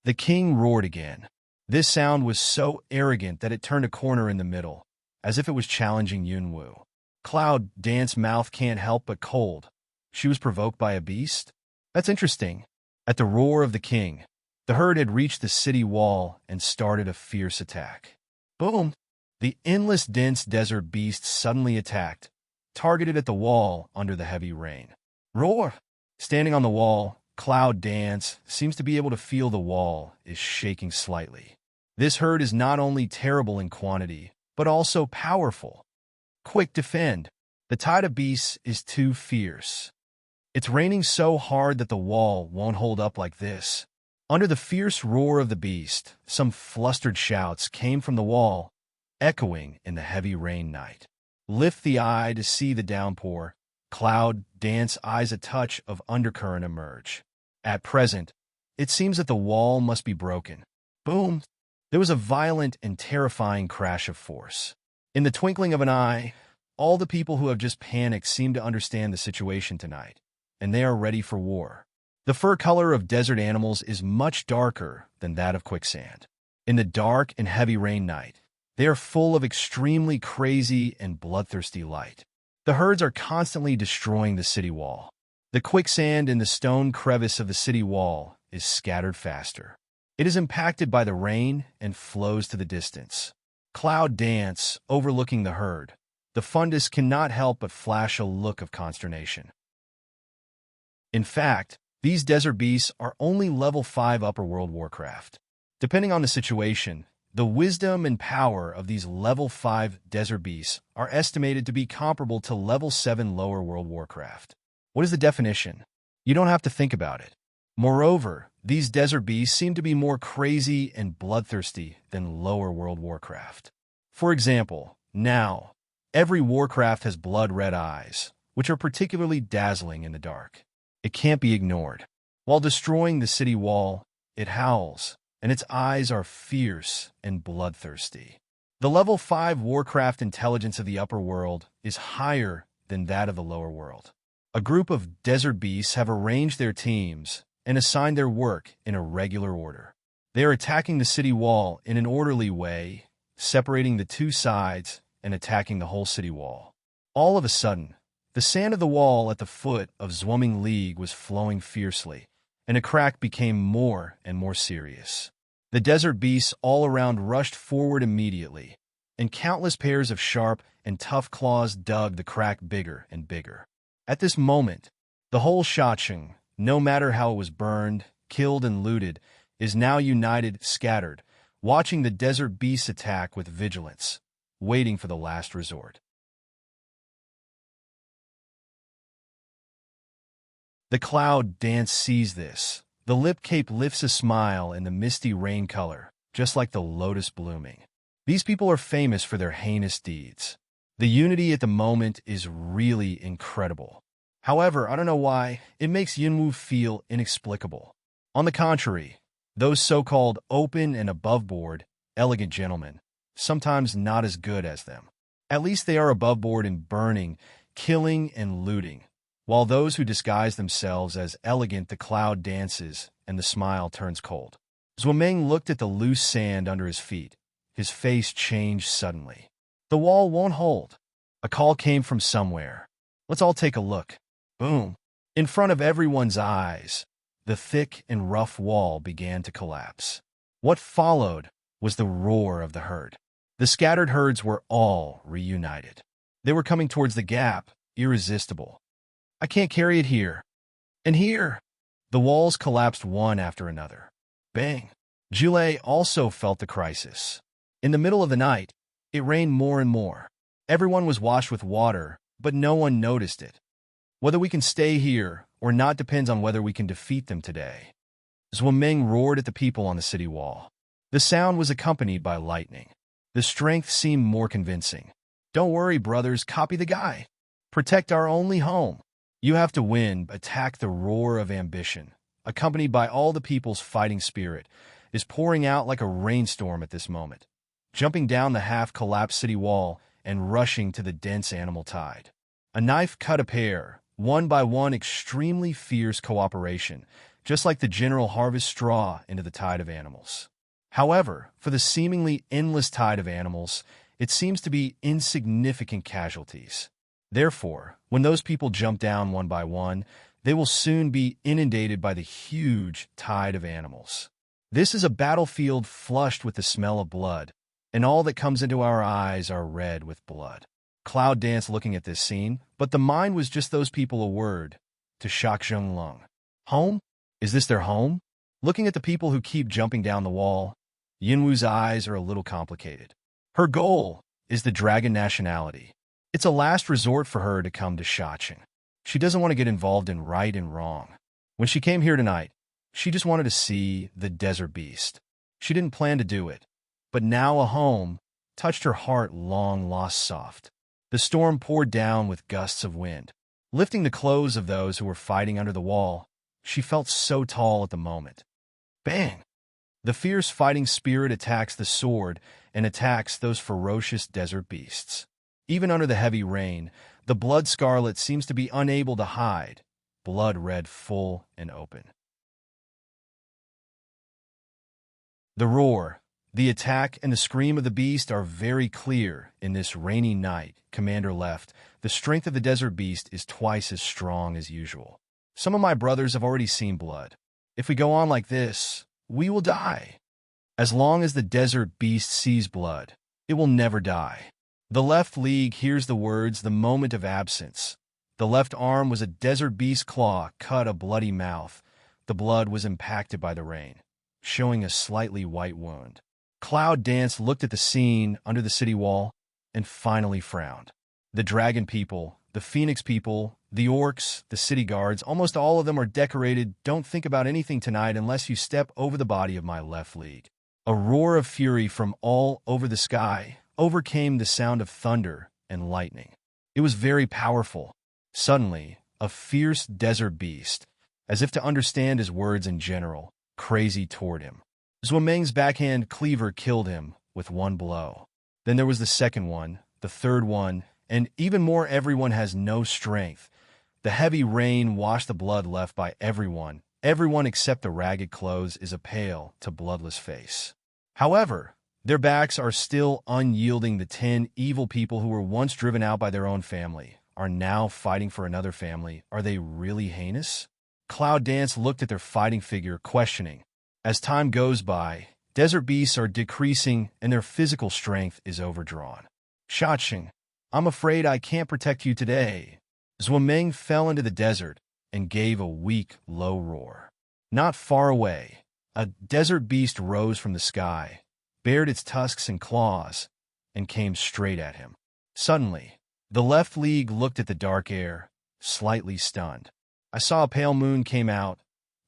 The king roared again. This sound was so arrogant that it turned a corner in the middle, as if it was challenging Yunwu. Cloud Dance mouth can't help but cold. She was provoked by a beast? That's interesting. At the roar of the king, the herd had reached the city wall and started a fierce attack. Boom! The endless dense desert beast suddenly attacked, targeted at the wall under the heavy rain. Roar! Standing on the wall, Cloud Dance seems to be able to feel the wall is shaking slightly. This herd is not only terrible in quantity, but also powerful. Quick defend. The tide of beasts is too fierce. It's raining so hard that the wall won't hold up like this. Under the fierce roar of the beast, some flustered shouts came from the wall, echoing in the heavy rain night. Lift the eye to see the downpour. Cloud Dance eyes a touch of undercurrent emerge. At present, it seems that the wall must be broken. Boom! There was a violent and terrifying crash of force. In the twinkling of an eye, all the people who have just panicked seem to understand the situation tonight, and they are ready for war. The fur color of desert animals is much darker than that of quicksand. In the dark and heavy rain night, they are full of extremely crazy and bloodthirsty light. The herds are constantly destroying the city wall. The quicksand in the stone crevice of the city wall is scattered faster. It is impacted by the rain and flows to the distance. Cloud dance, overlooking the herd. The fundus cannot help but flash a look of consternation. In fact, these desert beasts are only level 5 upper world warcraft. Depending on the situation, the wisdom and power of these level 5 desert beasts are estimated to be comparable to level 7 lower world warcraft. What is the definition? You don't have to think about it. Moreover, these desert beasts seem to be more crazy and bloodthirsty than lower world warcraft. For example, now, every warcraft has blood-red eyes, which are particularly dazzling in the dark. It can't be ignored. While destroying the city wall, it howls, and its eyes are fierce and bloodthirsty. The level 5 warcraft intelligence of the upper world is higher than that of the lower world. A group of desert beasts have arranged their teams and assigned their work in a regular order. They are attacking the city wall in an orderly way, separating the two sides and attacking the whole city wall. All of a sudden, the sand of the wall at the foot of Zwumming League was flowing fiercely, and a crack became more and more serious. The desert beasts all around rushed forward immediately, and countless pairs of sharp and tough claws dug the crack bigger and bigger. At this moment, the whole Shacheng, no matter how it was burned, killed, and looted, is now united, scattered, watching the desert beasts attack with vigilance, waiting for the last resort. The cloud dance sees this. The lip cape lifts a smile in the misty rain color, just like the lotus blooming. These people are famous for their heinous deeds. The unity at the moment is really incredible. However, I don't know why, it makes Yunwu feel inexplicable. On the contrary, those so-called open and above-board, elegant gentlemen, sometimes not as good as them. At least they are above board in burning, killing, and looting, while those who disguise themselves as elegant, the cloud dances and the smile turns cold. Zwumming looked at the loose sand under his feet. His face changed suddenly. The wall won't hold. A call came from somewhere. Let's all take a look. Boom. In front of everyone's eyes, the thick and rough wall began to collapse. What followed was the roar of the herd. The scattered herds were all reunited. They were coming towards the gap, irresistible. I can't carry it here. And here. The walls collapsed one after another. Bang. Jule also felt the crisis. In the middle of the night, it rained more and more. Everyone was washed with water, but no one noticed it. Whether we can stay here or not depends on whether we can defeat them today. Zwumming roared at the people on the city wall. The sound was accompanied by lightning. The strength seemed more convincing. Don't worry, brothers, copy the guy. Protect our only home. You have to win, attack. The roar of ambition, accompanied by all the people's fighting spirit, is pouring out like a rainstorm at this moment, jumping down the half-collapsed city wall and rushing to the dense animal tide. A knife cut a pair, one by one, extremely fierce cooperation, just like the general harvests straw into the tide of animals. However, for the seemingly endless tide of animals, it seems to be insignificant casualties. Therefore, when those people jump down one by one, they will soon be inundated by the huge tide of animals. This is a battlefield flushed with the smell of blood, and all that comes into our eyes are red with blood. Cloud danced looking at this scene, but the mind was just those people a word to Shacheng Lung. Home? Is this their home? Looking at the people who keep jumping down the wall, Yinwu's eyes are a little complicated. Her goal is the dragon nationality. It's a last resort for her to come to Shacheng. She doesn't want to get involved in right and wrong. When she came here tonight, she just wanted to see the desert beast. She didn't plan to do it, but now a home touched her heart long lost soft. The storm poured down with gusts of wind. Lifting the clothes of those who were fighting under the wall, she felt so tall at the moment. Bang! The fierce fighting spirit attacks the sword and attacks those ferocious desert beasts. Even under the heavy rain, the blood scarlet seems to be unable to hide, blood red full and open. The roar, The attack and the scream of the beast are very clear in this rainy night. Commander left. The strength of the desert beast is twice as strong as usual. Some of my brothers have already seen blood. If we go on like this, we will die. As long as the desert beast sees blood, it will never die. The left leg hears the words, the moment of absence. The left arm was a desert beast claw, cut a bloody mouth. The blood was impacted by the rain, showing a slightly white wound. Cloud Dance looked at the scene under the city wall and finally frowned. The dragon people, the phoenix people, the orcs, the city guards, almost all of them are decorated. Don't think about anything tonight unless you step over the body of my left leg. A roar of fury from all over the sky overcame the sound of thunder and lightning. It was very powerful. Suddenly, a fierce desert beast, as if to understand his words in general, crazy toward him. Zhuameng's backhand cleaver killed him with one blow. Then there was the second one, the third one, and even more. Everyone has no strength. The heavy rain washed the blood left by everyone. Everyone except the ragged clothes is a pale to bloodless face. However, their backs are still unyielding. The 10 evil people who were once driven out by their own family are now fighting for another family. Are they really heinous? Cloud Dance looked at their fighting figure, questioning. As time goes by, desert beasts are decreasing and their physical strength is overdrawn. Shacheng, I'm afraid I can't protect you today. Zhuameng fell into the desert and gave a weak, low roar. Not far away, a desert beast rose from the sky, bared its tusks and claws, and came straight at him. Suddenly, the left leg looked at the dark air, slightly stunned. I saw a pale moon came out.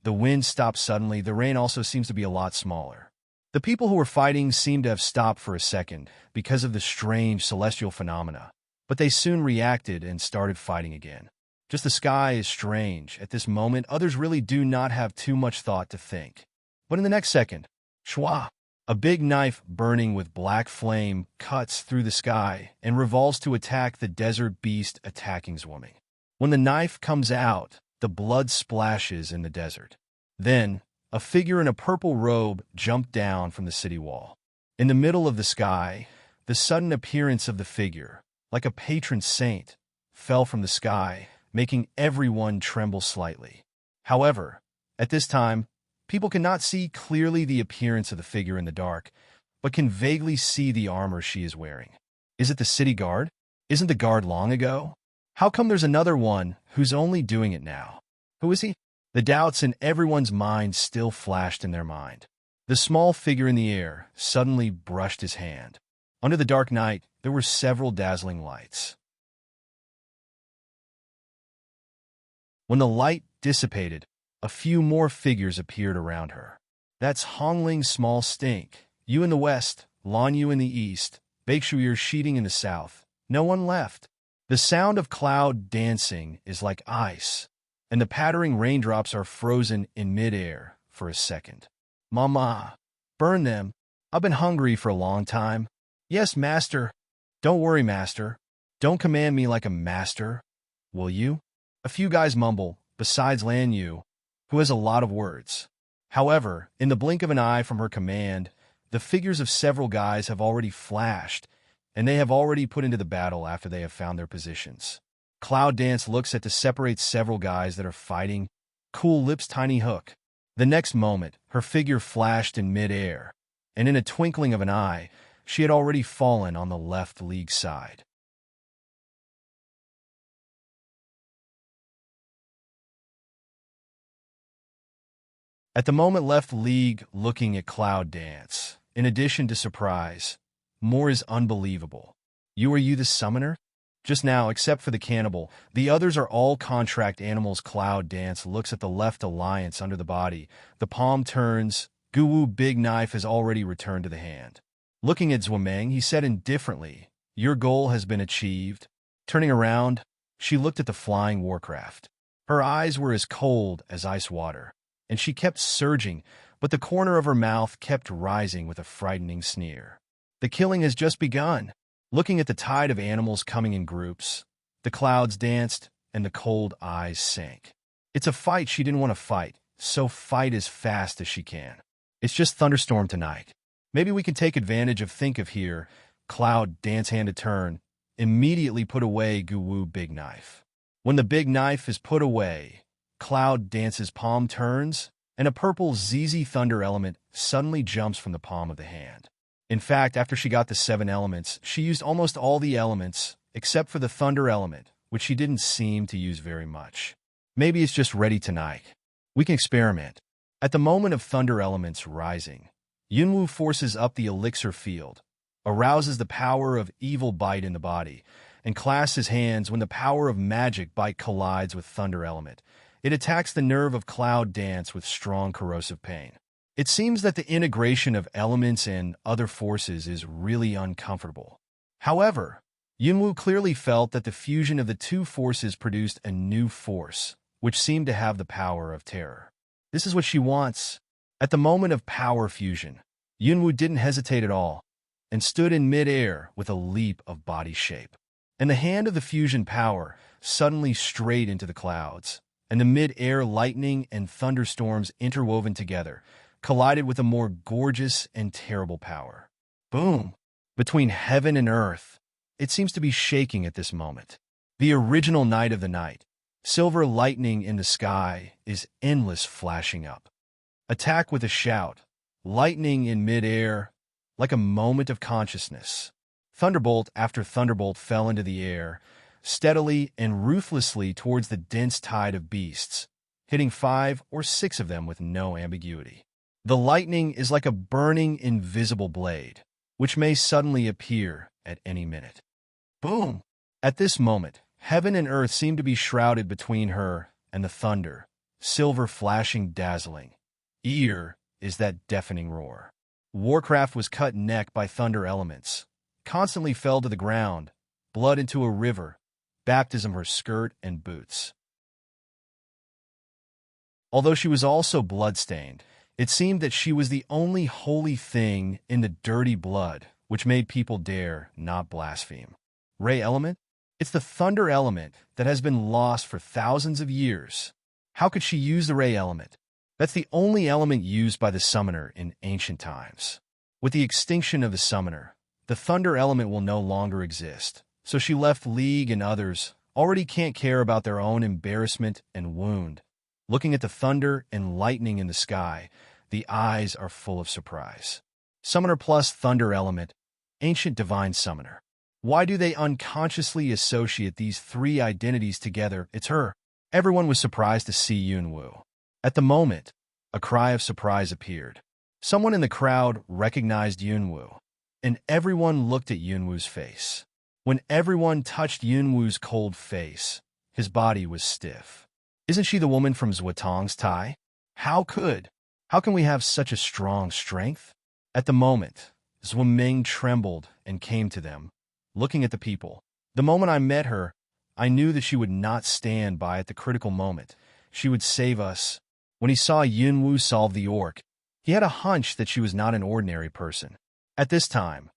The wind stopped suddenly. The rain also seems to be a lot smaller. The people who were fighting seemed to have stopped for a second because of the strange celestial phenomena, but they soon reacted and started fighting again. Just the sky is strange. At this moment, others really do not have too much thought to think. But in the next second, shwa, a big knife burning with black flame cuts through the sky and revolves to attack the desert beast attacking Zhuameng. When the knife comes out, the blood splashes in the desert. Then, a figure in a purple robe jumped down from the city wall. In the middle of the sky, the sudden appearance of the figure, like a patron saint, fell from the sky, making everyone tremble slightly. However, at this time, people cannot see clearly the appearance of the figure in the dark, but can vaguely see the armor she is wearing. Is it the city guard? Isn't the guard long ago? How come there's another one who's only doing it now? Who is he? The doubts in everyone's mind still flashed in their mind. The small figure in the air suddenly brushed his hand. Under the dark night, there were several dazzling lights. When the light dissipated, a few more figures appeared around her. That's Hongling's small stink. You in the west, Lan Yu in the east, Baishuir Sheeting in the south. No one left. The sound of cloud dancing is like ice, and the pattering raindrops are frozen in midair for a second. Mama, burn them. I've been hungry for a long time. Yes, master. Don't worry, master. Don't command me like a master. Will you? A few guys mumble, besides Lan Yu, who has a lot of words. However, in the blink of an eye from her command, the figures of several guys have already flashed, and they have already put into the battle after they have found their positions. Cloud Dance looks at to separate several guys that are fighting. Cool Lips Tiny Hook. The next moment, her figure flashed in midair, and in a twinkling of an eye, she had already fallen on the left leg side. At the moment, left leg looking at Cloud Dance, in addition to surprise, more is unbelievable. Are you the summoner? Just now, except for the cannibal, the others are all contract animals. Cloud Dance looks at the left alliance under the body. The palm turns. Guwu big knife has already returned to the hand. Looking at Zhuameng, he said indifferently, your goal has been achieved. Turning around, she looked at the flying warcraft. Her eyes were as cold as ice water, and she kept surging, but the corner of her mouth kept rising with a frightening sneer. The killing has just begun. Looking at the tide of animals coming in groups, the clouds danced and the cold eyes sank. It's a fight she didn't want to fight, so fight as fast as she can. It's just thunderstorm tonight. Maybe we can take advantage of think of here. Cloud dance hand to turn. Immediately put away Guwu big knife. When the big knife is put away, Cloud dance's palm turns, and a purple ZZ thunder element suddenly jumps from the palm of the hand. In fact, after she got the 7 elements, she used almost all the elements, except for the thunder element, which she didn't seem to use very much. Maybe it's just ready tonight. We can experiment. At the moment of thunder elements rising, Yunwu forces up the elixir field, arouses the power of evil bite in the body, and clasps his hands when the power of magic bite collides with thunder element. It attacks the nerve of Cloud Dance with strong corrosive pain. It seems that the integration of elements and other forces is really uncomfortable. However, Yunwu clearly felt that the fusion of the two forces produced a new force, which seemed to have the power of terror. This is what she wants. At the moment of power fusion, Yunwu didn't hesitate at all, and stood in mid-air with a leap of body shape. And the hand of the fusion power suddenly strayed into the clouds, and the mid-air lightning and thunderstorms interwoven together, collided with a more gorgeous and terrible power. Boom! Between heaven and earth, it seems to be shaking at this moment. The original night of the night, silver lightning in the sky is endless flashing up. Attack with a shout, lightning in mid-air, like a moment of consciousness. Thunderbolt after thunderbolt fell into the air, steadily and ruthlessly towards the dense tide of beasts, hitting 5 or 6 of them with no ambiguity. The lightning is like a burning invisible blade, which may suddenly appear at any minute. Boom! At this moment, heaven and earth seem to be shrouded between her and the thunder, silver flashing dazzling. Ear is that deafening roar. Warcraft was cut neck by thunder elements, constantly fell to the ground, blood into a river, baptism her skirt and boots. Although she was also blood-stained, it seemed that she was the only holy thing in the dirty blood which made people dare not blaspheme. Ray element? It's the thunder element that has been lost for thousands of years. How could she use the ray element? That's the only element used by the summoner in ancient times. With the extinction of the summoner, the thunder element will no longer exist, so she left League and others already can't care about their own embarrassment and wound. Looking at the thunder and lightning in the sky, the eyes are full of surprise. Summoner plus thunder element, ancient divine summoner. Why do they unconsciously associate these 3 identities together? It's her. Everyone was surprised to see Yunwu. At the moment, a cry of surprise appeared. Someone in the crowd recognized Yunwu, and everyone looked at Yunwu's face. When everyone touched Yunwu's cold face, his body was stiff. Isn't she the woman from Zhuotang's Tai? How can we have such a strong strength? At the moment, Zhuoming trembled and came to them, looking at the people. The moment I met her, I knew that she would not stand by at the critical moment. She would save us. When he saw Yunwu solve the orc, he had a hunch that she was not an ordinary person. At this time,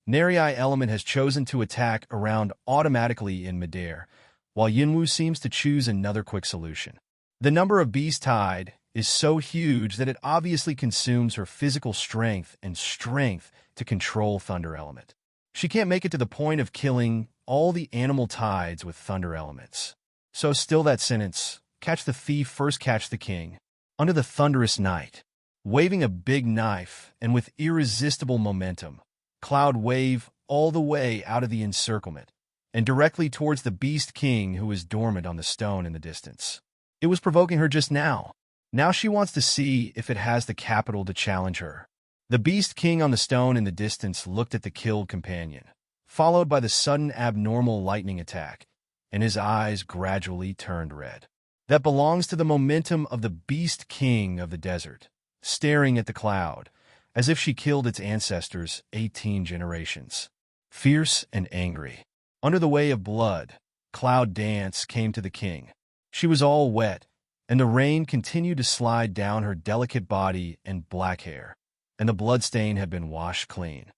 Neri element has chosen to attack around automatically in midair, while Yunwu seems to choose another quick solution. The number of beast tide is so huge that it obviously consumes her physical strength and strength to control thunder element. She can't make it to the point of killing all the animal tides with thunder elements. So still that sentence, catch the thief, first catch the king. Under the thunderous night, waving a big knife and with irresistible momentum, Cloud wave all the way out of the encirclement and directly towards the beast king who is dormant on the stone in the distance. It was provoking her just now. Now she wants to see if it has the capital to challenge her. The beast king on the stone in the distance looked at the killed companion, followed by the sudden abnormal lightning attack, and his eyes gradually turned red. That belongs to the momentum of the beast king of the desert, staring at the cloud, as if she killed its ancestors 18 generations. Fierce and angry. Under the way of blood, Cloud Dance came to the king. She was all wet, and the rain continued to slide down her delicate body and black hair, and the bloodstain had been washed clean.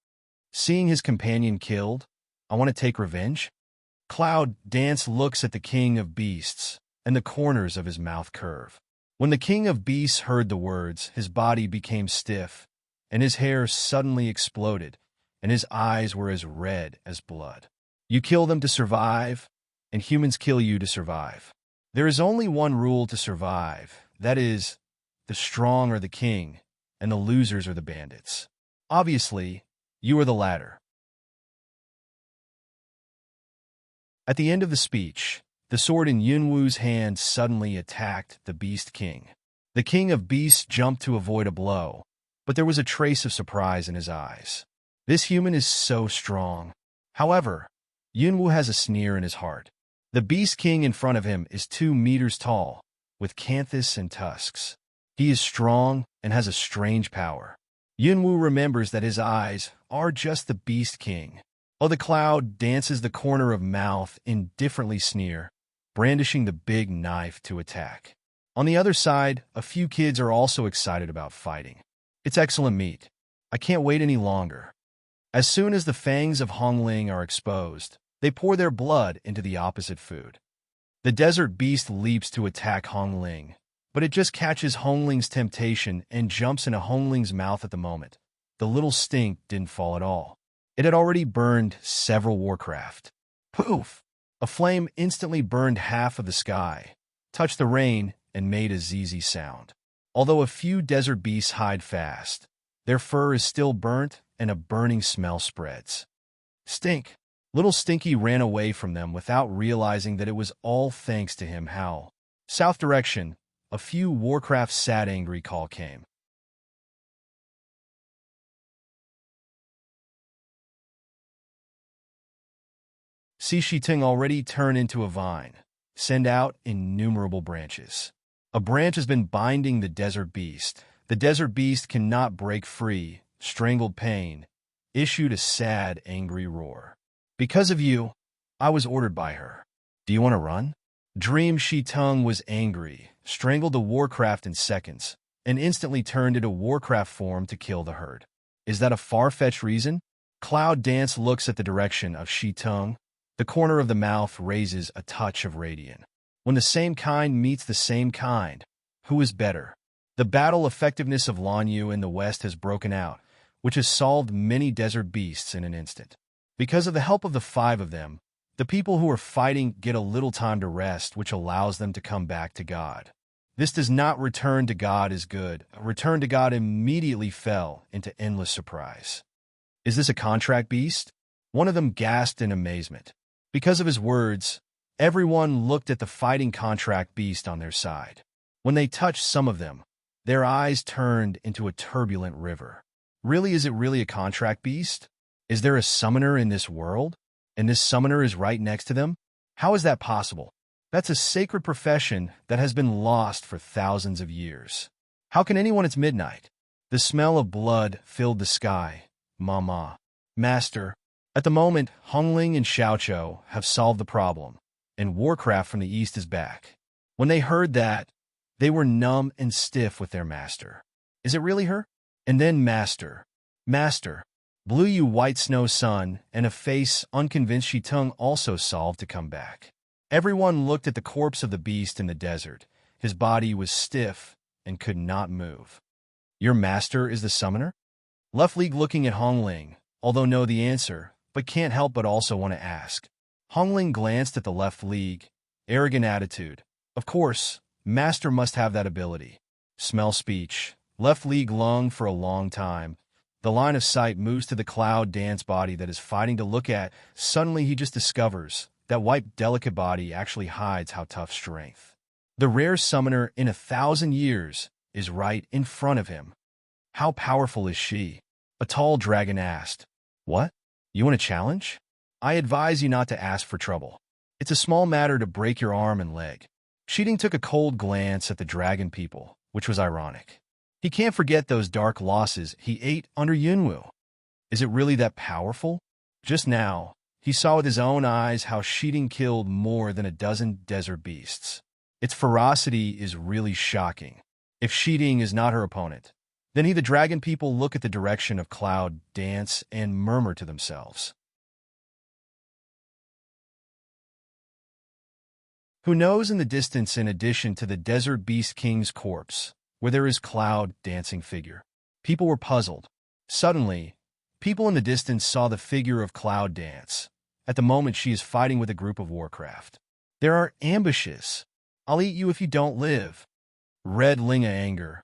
Seeing his companion killed, I want to take revenge? Cloud Dance looks at the king of beasts, and the corners of his mouth curve. When the king of beasts heard the words, his body became stiff, and his hair suddenly exploded, and his eyes were as red as blood. You kill them to survive, and humans kill you to survive. There is only one rule to survive, that is, the strong are the king, and the losers are the bandits. Obviously, you are the latter. At the end of the speech, the sword in Yunwu's hand suddenly attacked the Beast King. The King of Beasts jumped to avoid a blow, but there was a trace of surprise in his eyes. This human is so strong. However, Yunwu has a sneer in his heart. The Beast King in front of him is 2 meters tall, with canthus and tusks. He is strong and has a strange power. Yunwu remembers that his eyes are just the Beast King. Oh, the cloud dances the corner of mouth indifferently sneer, brandishing the big knife to attack. On the other side, a few kids are also excited about fighting. It's excellent meat. I can't wait any longer. As soon as the fangs of Hongling are exposed, they pour their blood into the opposite food. The desert beast leaps to attack Hongling, but it just catches Hongling's temptation and jumps into Hongling's mouth at the moment. The little stink didn't fall at all. It had already burned several warcraft. Poof! A flame instantly burned half of the sky, touched the rain, and made a ZZ sound. Although a few desert beasts hide fast, their fur is still burnt and a burning smell spreads. Stink! Little Stinky ran away from them without realizing that it was all thanks to him. How? South direction, a few warcraft's sad angry call came. See Shiting already turn into a vine, send out innumerable branches. A branch has been binding the desert beast. The desert beast cannot break free, strangled pain, issued a sad, angry roar. Because of you, I was ordered by her. Do you want to run? Dream Shitung was angry, strangled the warcraft in seconds, and instantly turned into warcraft form to kill the herd. Is that a far-fetched reason? Cloud Dance looks at the direction of Shitung. The corner of the mouth raises a touch of radiant. When the same kind meets the same kind, who is better? The battle effectiveness of Lanyu in the west has broken out, which has solved many desert beasts in an instant. Because of the help of the 5 of them, the people who are fighting get a little time to rest, which allows them to come back to God. This does not return to God is good. A return to God immediately fell into endless surprise. Is this a contract beast? One of them gasped in amazement. Because of his words, everyone looked at the fighting contract beast on their side. When they touched some of them, their eyes turned into a turbulent river. Really, is it really a contract beast? Is there a summoner in this world? And this summoner is right next to them? How is that possible? That's a sacred profession that has been lost for thousands of years. How can anyone? It's midnight. The smell of blood filled the sky. Mama. Master. At the moment, Hongling and Xiaoqiu have solved the problem, and Warcraft from the east is back. When they heard that, they were numb and stiff with their master. Is it really her? And then Master. Blue you white snow sun, and a face unconvinced Shitung also solved to come back. Everyone looked at the corpse of the beast in the desert. His body was stiff and could not move. Your master is the summoner? Left League looking at Hongling, although know the answer, but can't help but also want to ask. Hongling glanced at the Left League. Arrogant attitude. Of course, master must have that ability. Smell speech. Left League lung for a long time. The line of sight moves to the cloud dance body that is fighting to look at. Suddenly he just discovers that white delicate body actually hides how tough strength. The rare summoner in 1,000 years is right in front of him. How powerful is she? A tall dragon asked. What? You want a challenge? I advise you not to ask for trouble. It's a small matter to break your arm and leg. Shiting took a cold glance at the dragon people, which was ironic. He can't forget those dark losses he ate under Yunwu. Is it really that powerful? Just now, he saw with his own eyes how Shiting killed more than a dozen desert beasts. Its ferocity is really shocking. If Shiting is not her opponent, then the dragon people look at the direction of Cloud Dance and murmur to themselves. Who knows in the distance, in addition to the Desert Beast King's corpse, where there is Cloud dancing figure? People were puzzled. Suddenly, people in the distance saw the figure of Cloud dance. At the moment, she is fighting with a group of Warcraft. There are ambushes. I'll eat you if you don't live. Red Linga anger.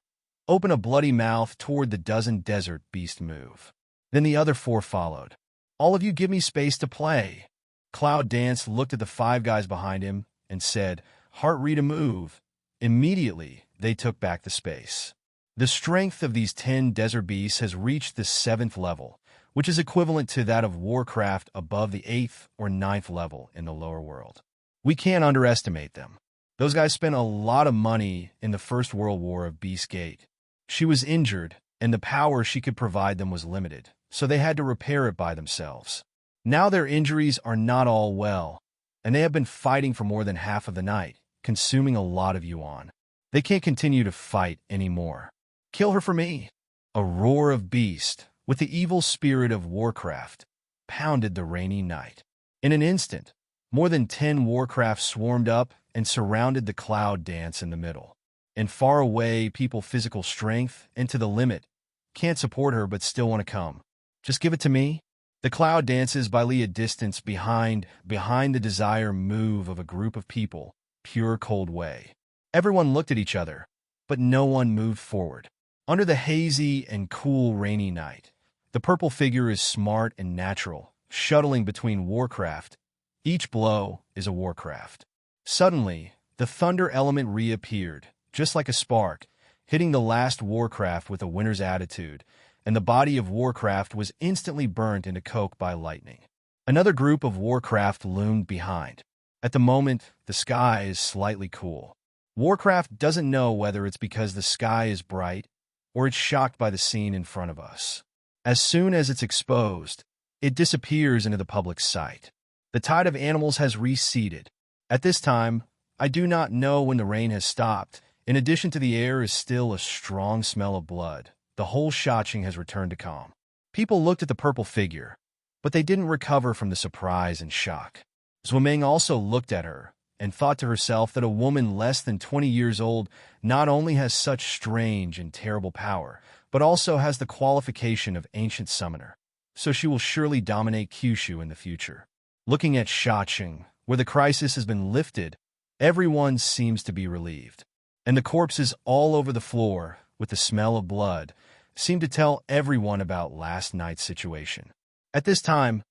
Open a bloody mouth toward the dozen desert beast move. Then the other four followed. All of you give me space to play. Cloud Dance looked at the five guys behind him and said, Heart read a move. Immediately, they took back the space. The strength of these 10 desert beasts has reached the 7th level, which is equivalent to that of Warcraft above the 8th or 9th level in the lower world. We can't underestimate them. Those guys spent a lot of money in the First World War of Beast Gate. She was injured, and the power she could provide them was limited, so they had to repair it by themselves. Now their injuries are not all well, and they have been fighting for more than half of the night, consuming a lot of yuan. They can't continue to fight anymore. Kill her for me. A roar of beast, with the evil spirit of Warcraft, pounded the rainy night. In an instant, more than 10 Warcraft swarmed up and surrounded the Cloud Dance in the middle. And far away, people physical strength and to the limit can't support her but still want to come. Just give it to me. The Cloud dances by a distance behind the desire move of a group of people, pure cold way. Everyone looked at each other, but no one moved forward. Under the hazy and cool rainy night, the purple figure is smart and natural, shuttling between Warcraft. Each blow is a Warcraft. Suddenly, the thunder element reappeared, just like a spark, hitting the last Warcraft with a winner's attitude, and the body of Warcraft was instantly burnt into coke by lightning. Another group of Warcraft loomed behind. At the moment, the sky is slightly cool. Warcraft doesn't know whether it's because the sky is bright or it's shocked by the scene in front of us. As soon as it's exposed, it disappears into the public sight. The tide of animals has receded. At this time, I do not know when the rain has stopped. In addition to the air is still a strong smell of blood. The whole Shaching has returned to calm. People looked at the purple figure, but they didn't recover from the surprise and shock. Zhuoming also looked at her and thought to herself that a woman less than 20 years old not only has such strange and terrible power, but also has the qualification of ancient summoner, so she will surely dominate Kyushu in the future. Looking at Shaching, where the crisis has been lifted, everyone seems to be relieved. And the corpses all over the floor, with the smell of blood, seem to tell everyone about last night's situation. At this time,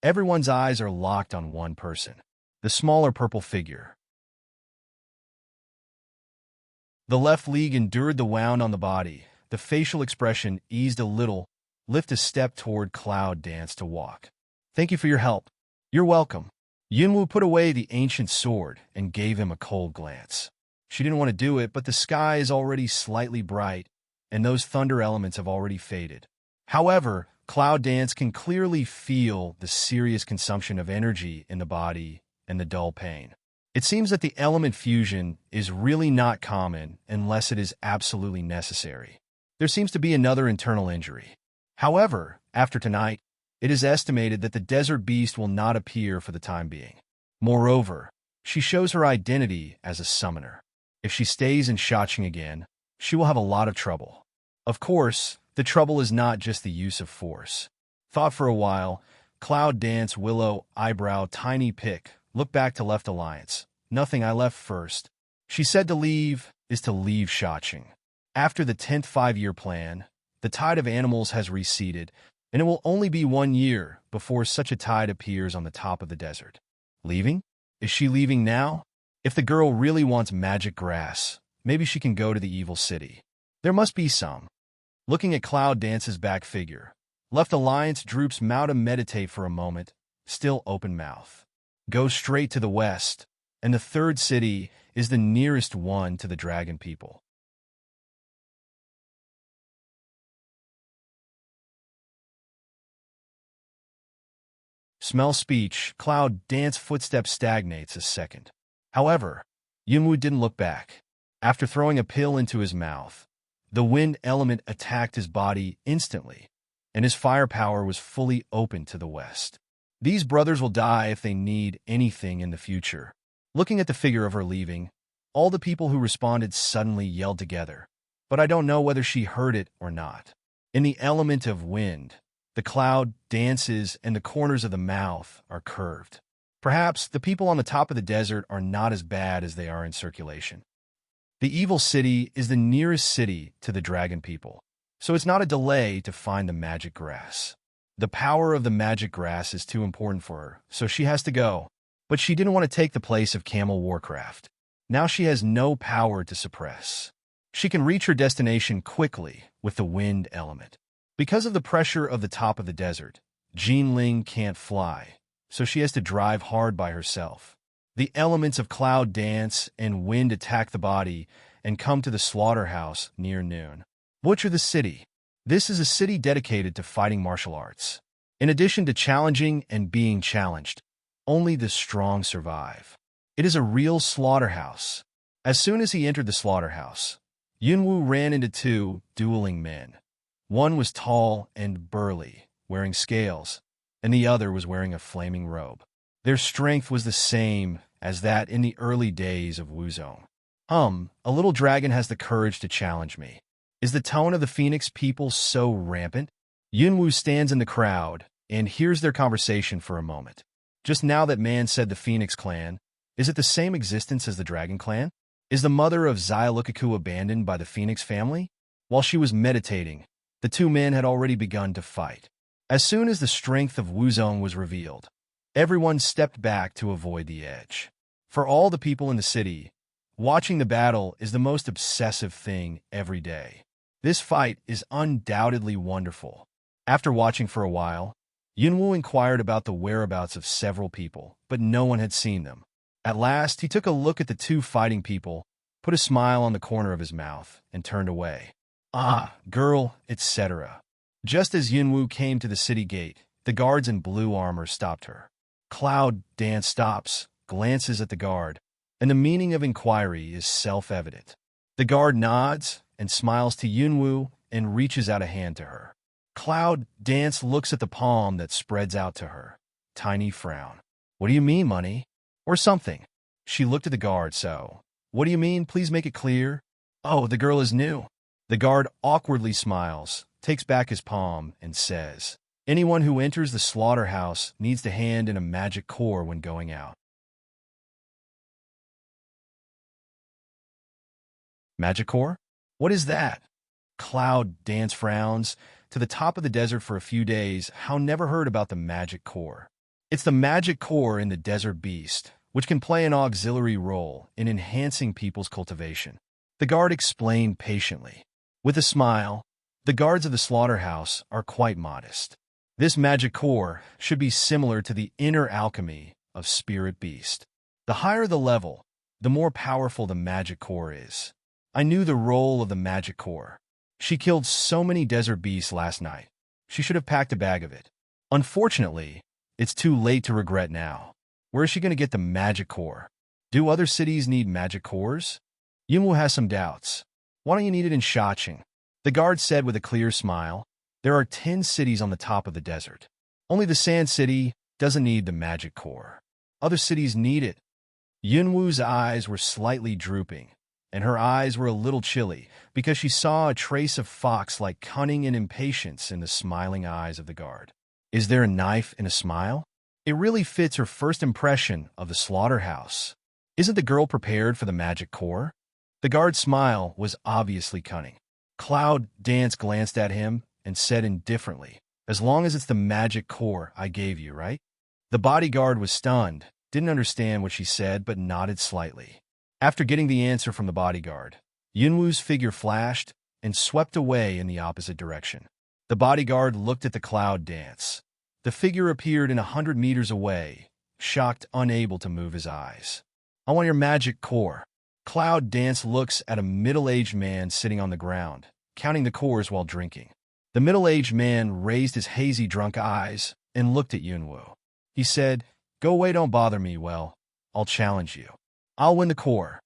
everyone's eyes are locked on one person, the smaller purple figure. The left leg endured the wound on the body. The facial expression eased a little, lift a step toward Cloud Dance to walk. Thank you for your help. You're welcome. Yunwu put away the ancient sword and gave him a cold glance. She didn't want to do it, but the sky is already slightly bright, and those thunder elements have already faded. However, Cloud Dance can clearly feel the serious consumption of energy in the body and the dull pain. It seems that the element fusion is really not common unless it is absolutely necessary. There seems to be another internal injury. However, after tonight, it is estimated that the desert beast will not appear for the time being. Moreover, she shows her identity as a summoner. If she stays in Shaching again, she will have a lot of trouble. Of course, the trouble is not just the use of force. Thought for a while, Cloud Dance, Willow, Eyebrow, Tiny Pick, look back to Left Alliance. Nothing, I left first. She said to leave is to leave Shaching. After the 10th 5-year plan, the tide of animals has receded, and it will only be 1 year before such a tide appears on the top of the desert. Leaving? Is she leaving now? If the girl really wants magic grass, maybe she can go to the evil city. There must be some. Looking at Cloud Dance's back figure, Left Alliance droops Mao to meditate for a moment, still open mouth. Go straight to the west, and the third city is the nearest one to the dragon people. Smell speech, Cloud Dance footstep stagnates a second. However, Yunwu didn't look back. After throwing a pill into his mouth, the wind element attacked his body instantly, and his firepower was fully open to the west. These brothers will die if they need anything in the future. Looking at the figure of her leaving, all the people who responded suddenly yelled together, but I don't know whether she heard it or not. In the element of wind, the cloud dances and the corners of the mouth are curved. Perhaps the people on the top of the desert are not as bad as they are in circulation. The evil city is the nearest city to the dragon people, so it's not a delay to find the magic grass. The power of the magic grass is too important for her, so she has to go. But she didn't want to take the place of Camel Warcraft. Now she has no power to suppress. She can reach her destination quickly with the wind element. Because of the pressure of the top of the desert, Jinling can't fly, so she has to drive hard by herself. The elements of cloud dance and wind attack the body and come to the slaughterhouse near noon. Butcher the city. This is a city dedicated to fighting martial arts. In addition to challenging and being challenged, only the strong survive. It is a real slaughterhouse. As soon as he entered the slaughterhouse, Yunwu ran into two dueling men. One was tall and burly, wearing scales, and the other was wearing a flaming robe. Their strength was the same as that in the early days of Wuzong. A little dragon has the courage to challenge me. Is the tone of the Phoenix people so rampant? Yunwu stands in the crowd and hears their conversation for a moment. Just now that man said the Phoenix clan, is it the same existence as the Dragon clan? Is the mother of Xiaolukaku abandoned by the Phoenix family? While she was meditating, the two men had already begun to fight. As soon as the strength of Wuzong was revealed, everyone stepped back to avoid the edge. For all the people in the city, watching the battle is the most obsessive thing every day. This fight is undoubtedly wonderful. After watching for a while, Yunwu inquired about the whereabouts of several people, but no one had seen them. At last, he took a look at the two fighting people, put a smile on the corner of his mouth, and turned away. Ah, girl, etc. Just as Yunwu came to the city gate, the guards in blue armor stopped her. Cloud Dance stops, glances at the guard, and the meaning of inquiry is self-evident. The guard nods and smiles to Yunwu and reaches out a hand to her. Cloud Dance looks at the palm that spreads out to her. Tiny frown. What do you mean, money? Or something. She looked at the guard, so. What do you mean? Please make it clear. Oh, the girl is new. The guard awkwardly smiles, takes back his palm, and says, anyone who enters the slaughterhouse needs to hand in a magic core when going out. Magic core? What is that? Cloud Dance frowns. To the top of the desert for a few days, How never heard about the magic core. It's the magic core in the desert beast, which can play an auxiliary role in enhancing people's cultivation. The guard explained patiently. With a smile, the guards of the slaughterhouse are quite modest. This magic core should be similar to the inner alchemy of Spirit Beast. The higher the level, the more powerful the magic core is. I knew the role of the magic core. She killed so many desert beasts last night. She should have packed a bag of it. Unfortunately, it's too late to regret now. Where is she going to get the magic core? Do other cities need magic cores? Yunwu has some doubts. Why don't you need it in Shacheng? The guard said with a clear smile. There are 10 cities on the top of the desert. Only the Sand City doesn't need the magic core. Other cities need it. Yunwu's eyes were slightly drooping, and her eyes were a little chilly because she saw a trace of fox-like cunning and impatience in the smiling eyes of the guard. Is there a knife in a smile? It really fits her first impression of the slaughterhouse. Isn't the girl prepared for the magic core? The guard's smile was obviously cunning. Cloud Dance glanced at him and said indifferently, as long as it's the magic core I gave you, right? The bodyguard was stunned, didn't understand what she said, but nodded slightly. After getting the answer from the bodyguard, Yunwu's figure flashed and swept away in the opposite direction. The bodyguard looked at the Cloud Dance. The figure appeared 100 meters away, shocked, unable to move his eyes. I want your magic core. Cloud Dance looks at a middle-aged man sitting on the ground, counting the cores while drinking. The middle-aged man raised his hazy, drunk eyes and looked at Yunwu. He said, "Go away, don't bother me, well, I'll challenge you. I'll win the core."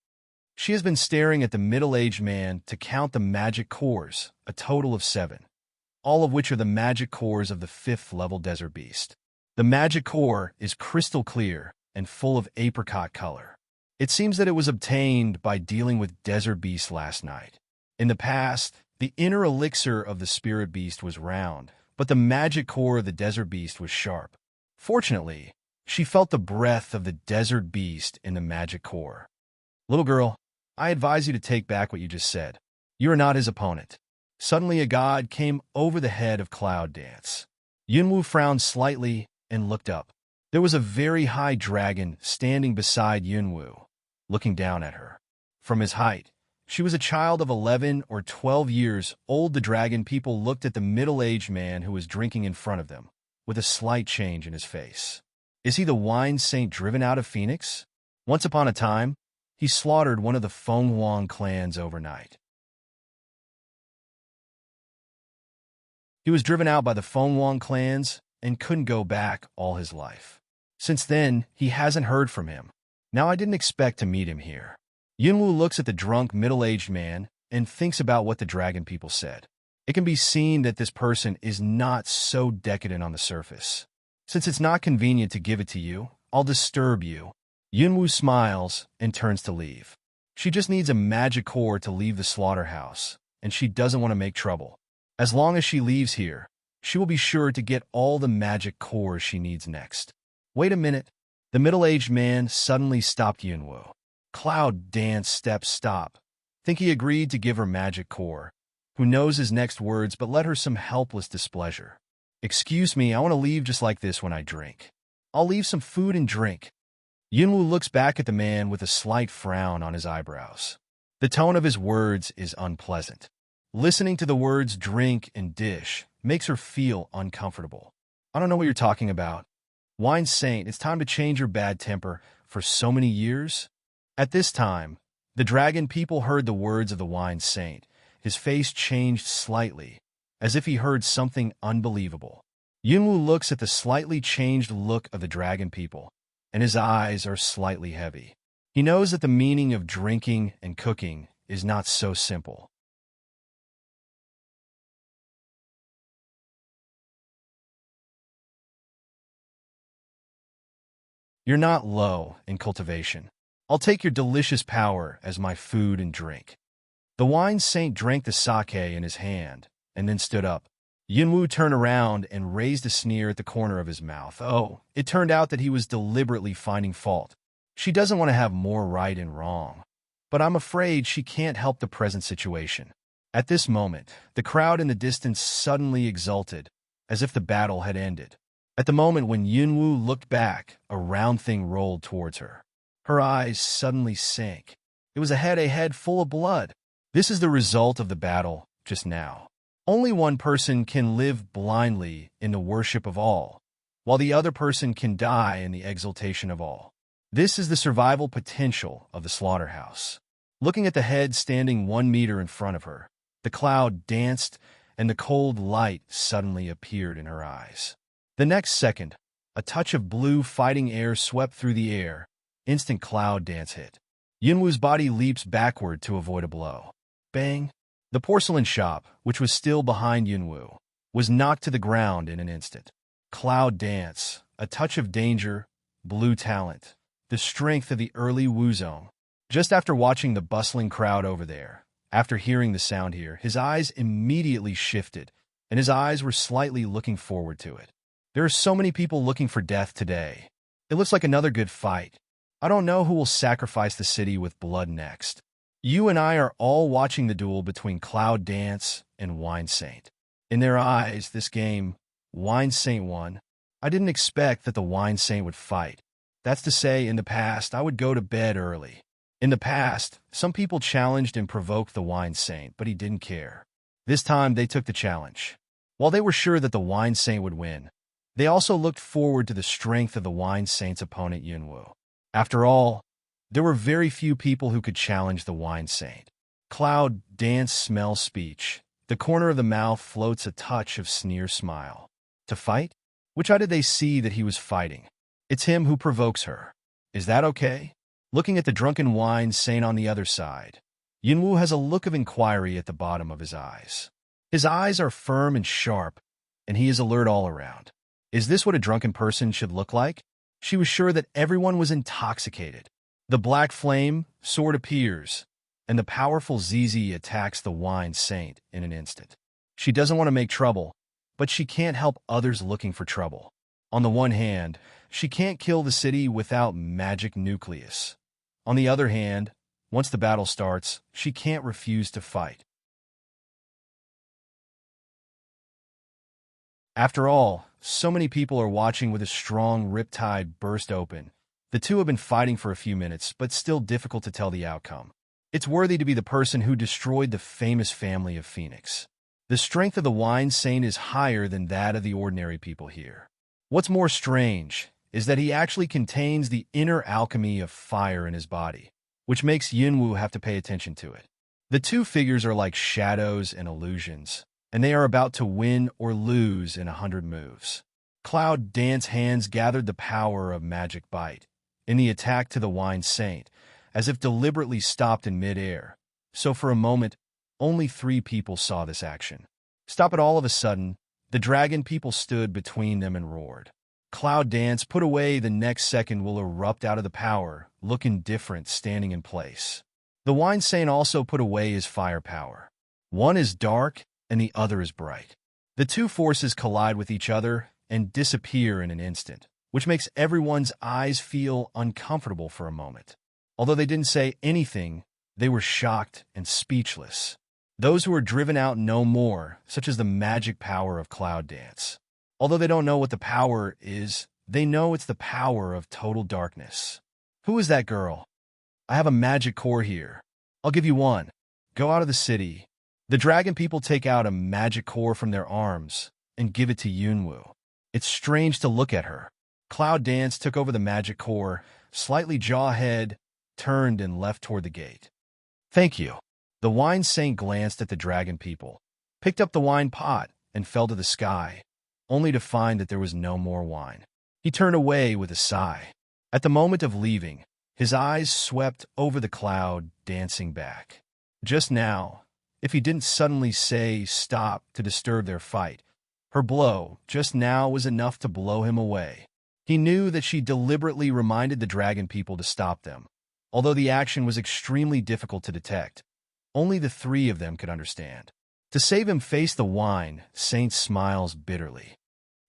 She has been staring at the middle-aged man to count the magic cores, a total of 7, all of which are the magic cores of the 5th-level desert beast. The magic core is crystal clear and full of apricot color. It seems that it was obtained by dealing with desert beasts last night. In the past, The inner elixir of the spirit beast was round, but the magic core of the desert beast was sharp. Fortunately, she felt the breath of the desert beast in the magic core. Little girl, I advise you to take back what you just said. You are not his opponent. Suddenly a god came over the head of Cloud Dance. Yunwu frowned slightly and looked up. There was a very high dragon standing beside Yunwu, looking down at her. From his height, she was a child of 11 or 12 years old. The dragon people looked at the middle-aged man who was drinking in front of them, with a slight change in his face. Is he the wine saint driven out of Phoenix? Once upon a time, he slaughtered one of the Fenghuang clans overnight. He was driven out by the Fenghuang clans and couldn't go back all his life. Since then, he hasn't heard from him. Now I didn't expect to meet him here. Yunwu looks at the drunk middle-aged man and thinks about what the dragon people said. It can be seen that this person is not so decadent on the surface. Since it's not convenient to give it to you, I'll disturb you. Yunwu smiles and turns to leave. She just needs a magic core to leave the slaughterhouse, and she doesn't want to make trouble. As long as she leaves here, she will be sure to get all the magic cores she needs next. Wait a minute. The middle-aged man suddenly stopped Yunwu. Cloud Dance steps stop. Think he agreed to give her magic core. Who knows his next words but let her some helpless displeasure. Excuse me, I want to leave just like this when I drink. I'll leave some food and drink. Yunwu looks back at the man with a slight frown on his eyebrows. The tone of his words is unpleasant. Listening to the words drink and dish makes her feel uncomfortable. I don't know what you're talking about. Wine Saint, it's time to change your bad temper for so many years. At this time, the dragon people heard the words of the Wine Saint. His face changed slightly, as if he heard something unbelievable. Yunwu looks at the slightly changed look of the dragon people, and his eyes are slightly heavy. He knows that the meaning of drinking and cooking is not so simple. You're not low in cultivation. I'll take your delicious power as my food and drink. The Wine Saint drank the sake in his hand, and then stood up. Yunwu turned around and raised a sneer at the corner of his mouth. Oh, it turned out that he was deliberately finding fault. She doesn't want to have more right and wrong, but I'm afraid she can't help the present situation. At this moment, the crowd in the distance suddenly exulted, as if the battle had ended. At the moment when Yunwu looked back, a round thing rolled towards her. Her eyes suddenly sank. It was a head full of blood. This is the result of the battle just now. Only one person can live blindly in the worship of all, while the other person can die in the exaltation of all. This is the survival potential of the slaughterhouse. Looking at the head standing 1 meter in front of her, the cloud danced and the cold light suddenly appeared in her eyes. The next second, a touch of blue fighting air swept through the air. Instant cloud dance hit. Yunwu's body leaps backward to avoid a blow. Bang! The porcelain shop, which was still behind Yunwu, was knocked to the ground in an instant. Cloud dance, a touch of danger, blue talent, the strength of the early Wuzong. Just after watching the bustling crowd over there, after hearing the sound here, his eyes immediately shifted, and his eyes were slightly looking forward to it. There are so many people looking for death today. It looks like another good fight. I don't know who will sacrifice the city with blood next. You and I are all watching the duel between Cloud Dance and Wine Saint. In their eyes, this game, Wine Saint won. I didn't expect that the Wine Saint would fight. That's to say, in the past, I would go to bed early. In the past, some people challenged and provoked the Wine Saint, but he didn't care. This time, they took the challenge. While they were sure that the Wine Saint would win, they also looked forward to the strength of the Wine Saint's opponent, Yunwu. After all, there were very few people who could challenge the Wine Saint. Cloud Dance smells speech. The corner of the mouth floats a touch of sneer smile. To fight? Which eye did they see that he was fighting? It's him who provokes her. Is that okay? Looking at the drunken Wine Saint on the other side, Yunwu has a look of inquiry at the bottom of his eyes. His eyes are firm and sharp, and he is alert all around. Is this what a drunken person should look like? She was sure that everyone was intoxicated. The black flame sword appears, and the powerful Zizi attacks the wine saint in an instant. She doesn't want to make trouble, but she can't help others looking for trouble. On the one hand, she can't kill the city without magic nucleus. On the other hand, once the battle starts, she can't refuse to fight. After all, so many people are watching with a strong riptide burst open. The two have been fighting for a few minutes, but still difficult to tell the outcome. It's worthy to be the person who destroyed the famous family of Phoenix. The strength of the wine saint is higher than that of the ordinary people here. What's more strange is that he actually contains the inner alchemy of fire in his body, which makes Yunwu have to pay attention to it. The two figures are like shadows and illusions, and they are about to win or lose in 100 moves. Cloud Dance hands gathered the power of Magic Bite in the attack to the wine saint, as if deliberately stopped in mid-air. So for a moment, only 3 people saw this action. Stop it all of a sudden, the dragon people stood between them and roared. Cloud Dance put away the next second will erupt out of the power, look indifferent standing in place. The wine saint also put away his firepower. One is dark and the other is bright. The two forces collide with each other and disappear in an instant, which makes everyone's eyes feel uncomfortable for a moment. Although they didn't say anything, they were shocked and speechless. Those who are driven out know more, such as the magic power of Cloud Dance. Although they don't know what the power is, they know it's the power of total darkness. Who is that girl? I have a magic core here. I'll give you one. Go out of the city. The dragon people take out a magic core from their arms and give it to Yunwu. It's strange to look at her. Cloud Dance took over the magic core, slightly jawhead, turned and left toward the gate. Thank you. The wine saint glanced at the dragon people, picked up the wine pot, and fell to the sky, only to find that there was no more wine. He turned away with a sigh. At the moment of leaving, his eyes swept over the cloud, dancing back. Just now, if he didn't suddenly say stop to disturb their fight, her blow just now was enough to blow him away. He knew that she deliberately reminded the dragon people to stop them. Although the action was extremely difficult to detect, only the 3 of them could understand. To save him face the wine, Saint smiles bitterly.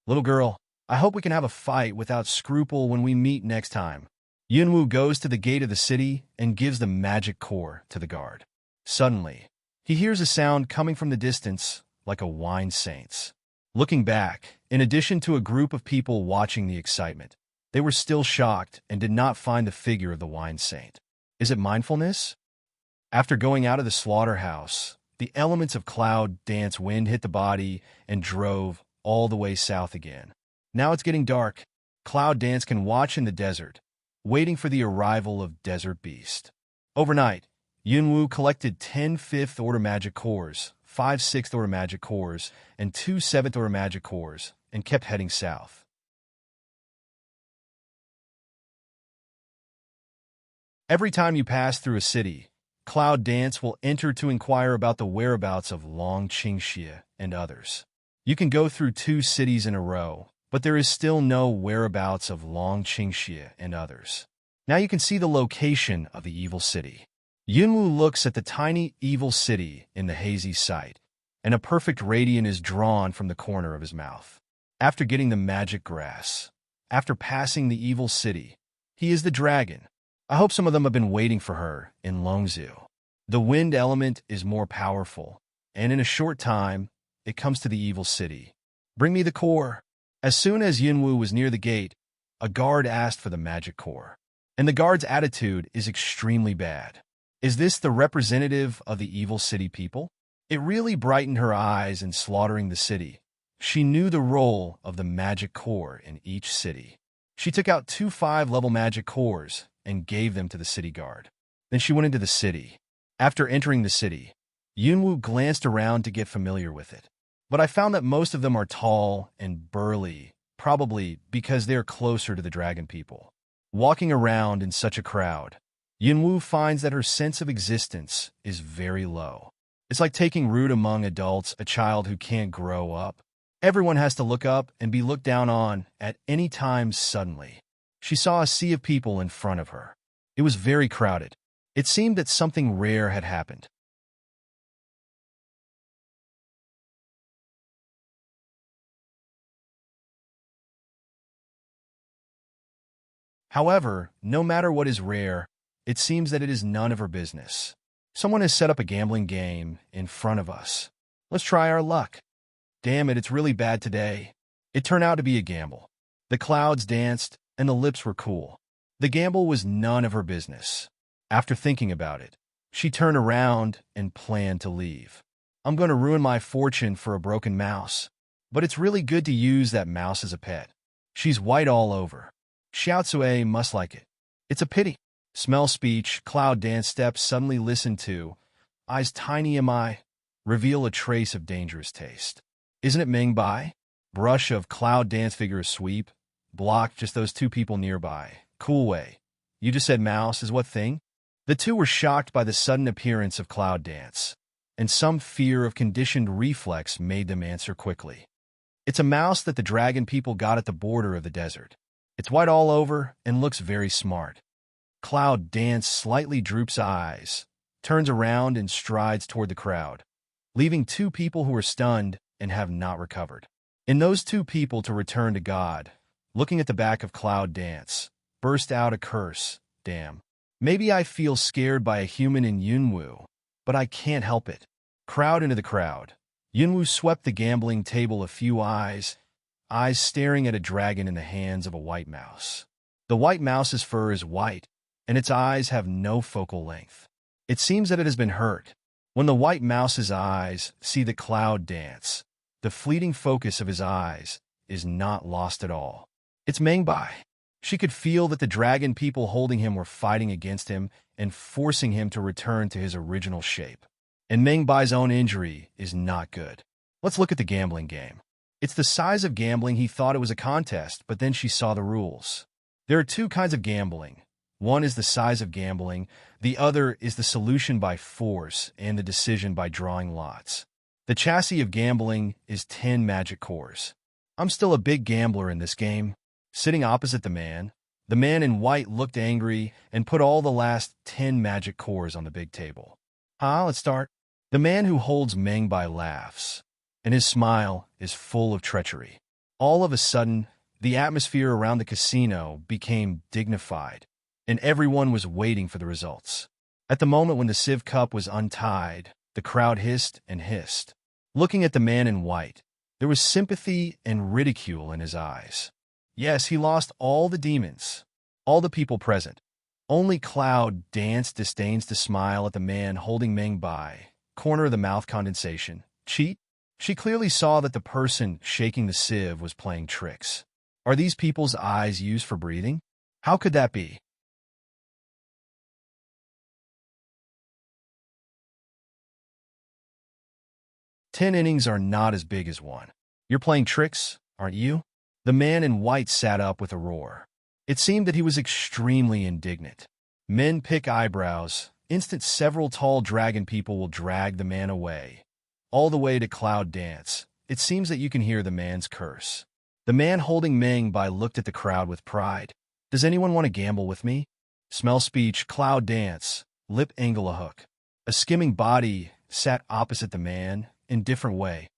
Little girl, I hope we can have a fight without scruple when we meet next time. Yunwu goes to the gate of the city and gives the magic core to the guard. Suddenly, he hears a sound coming from the distance, like a wine saint's. Looking back, in addition to a group of people watching the excitement, they were still shocked and did not find the figure of the wine saint. Is it mindfulness? After going out of the slaughterhouse, the elements of Cloud Dance wind hit the body and drove all the way south again. Now it's getting dark. Cloud Dance can watch in the desert, waiting for the arrival of Desert Beast. Overnight, Yunwu collected 10 5th-order magic cores, 5 6th-order magic cores, and 2 7th-order magic cores, and kept heading south. Every time you pass through a city, Cloud Dance will enter to inquire about the whereabouts of Long Qingxie and others. You can go through 2 cities in a row, but there is still no whereabouts of Long Qingxie and others. Now you can see the location of the evil city. Yunwu looks at the tiny evil city in the hazy sight, and a perfect radiant is drawn from the corner of his mouth. After getting the magic grass, after passing the evil city, he is the dragon. I hope some of them have been waiting for her in Longzhou. The wind element is more powerful, and in a short time, it comes to the evil city. Bring me the core. As soon as Yunwu was near the gate, a guard asked for the magic core. And the guard's attitude is extremely bad. Is this the representative of the evil city people? It really brightened her eyes in slaughtering the city. She knew the role of the magic core in each city. She took out 2 5-level magic cores and gave them to the city guard. Then she went into the city. After entering the city, Yunwu glanced around to get familiar with it. But I found that most of them are tall and burly, probably because they're closer to the dragon people. Walking around in such a crowd, Yunwu finds that her sense of existence is very low. It's like taking root among adults, a child who can't grow up. Everyone has to look up and be looked down on at any time suddenly. She saw a sea of people in front of her. It was very crowded. It seemed that something rare had happened. However, no matter what is rare, it seems that it is none of her business. Someone has set up a gambling game in front of us. Let's try our luck. Damn it, it's really bad today. It turned out to be a gamble. The clouds danced, and the lips were cool. The gamble was none of her business. After thinking about it, she turned around and planned to leave. I'm going to ruin my fortune for a broken mouse. But it's really good to use that mouse as a pet. She's white all over. Xiaotsue must like it. It's a pity. Smell speech, cloud dance steps suddenly listened to. Eyes tiny am I. Reveal a trace of dangerous taste. Isn't it Ming Bai? Brush of cloud dance figure sweep. Block just those two people nearby. Cool way. You just said mouse is what thing? The two were shocked by the sudden appearance of cloud dance, and some fear of conditioned reflex made them answer quickly. It's a mouse that the dragon people got at the border of the desert. It's white all over and looks very smart. Cloud dance slightly droops eyes, turns around and strides toward the crowd, leaving two people who are stunned and have not recovered. In those two people to return to God, looking at the back of Cloud Dance, burst out a curse. Damn. Maybe I feel scared by a human in Yunwu, but I can't help it. Crowd into the crowd. Yunwu swept the gambling table a few eyes staring at a dragon in the hands of a white mouse. The white mouse's fur is white, and its eyes have no focal length. It seems that it has been hurt. When the white mouse's eyes see the cloud dance, the fleeting focus of his eyes is not lost at all. It's Mengbai. She could feel that the dragon people holding him were fighting against him and forcing him to return to his original shape. And Mengbai's own injury is not good. Let's look at the gambling game. It's the size of gambling. He thought it was a contest, but then she saw the rules. There are two kinds of gambling. One is the size of gambling, the other is the solution by force and the decision by drawing lots. The chassis of gambling is 10 magic cores. I'm still a big gambler in this game. Sitting opposite the man in white looked angry and put all the last 10 magic cores on the big table. Let's start. The man who holds Mengbai laughs, and his smile is full of treachery. All of a sudden, the atmosphere around the casino became dignified, and everyone was waiting for the results. At the moment when the Civ Cup was untied, the crowd hissed and hissed. Looking at the man in white, there was sympathy and ridicule in his eyes. Yes, he lost all the demons, all the people present. Only Cloud Dance disdains to smile at the man holding Mengbai, corner of the mouth condensation. Cheat? She clearly saw that the person shaking the sieve was playing tricks. Are these people's eyes used for breathing? How could that be? Ten innings are not as big as one. You're playing tricks, aren't you? The man in white sat up with a roar. It seemed that he was extremely indignant. Men pick eyebrows. Instant several tall dragon people will drag the man away. All the way to Cloud Dance. It seems that you can hear the man's curse. The man holding Mengbai looked at the crowd with pride. Does anyone want to gamble with me? Smell speech, Cloud Dance, lip angle a hook. A skimming body sat opposite the man, in different way.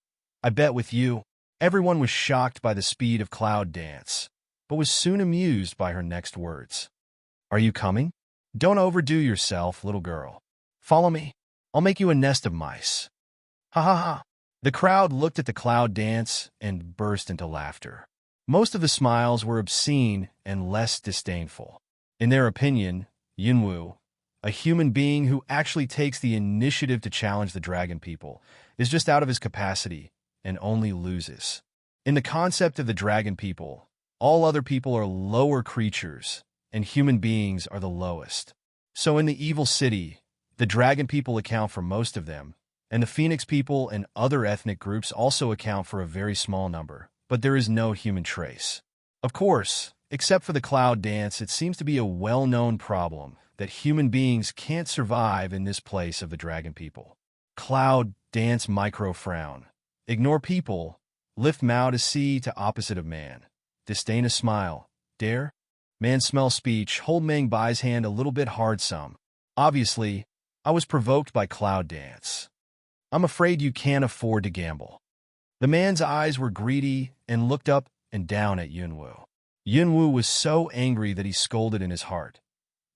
I bet with you. Everyone was shocked by the speed of Cloud Dance, but was soon amused by her next words. Are you coming? Don't overdo yourself, little girl. Follow me. I'll make you a nest of mice. Ha ha ha. The crowd looked at the Cloud Dance and burst into laughter. Most of the smiles were obscene and less disdainful. In their opinion, Yunwu, a human being who actually takes the initiative to challenge the dragon people, is just out of his capacity and only loses. In the concept of the dragon people, all other people are lower creatures, and human beings are the lowest. So in the evil city, the dragon people account for most of them, and the Phoenix people and other ethnic groups also account for a very small number, but there is no human trace. Of course, except for the Cloud Dance, it seems to be a well-known problem that human beings can't survive in this place of the dragon people. Cloud Dance micro-frown. Ignore people. Lift Mao to see to opposite of man. Disdain a smile. Dare? Man smell speech. Hold Mengbai's hand a little bit hard some. Obviously, I was provoked by Cloud Dance. I'm afraid you can't afford to gamble. The man's eyes were greedy and looked up and down at Yunwu. Yunwu was so angry that he scolded in his heart.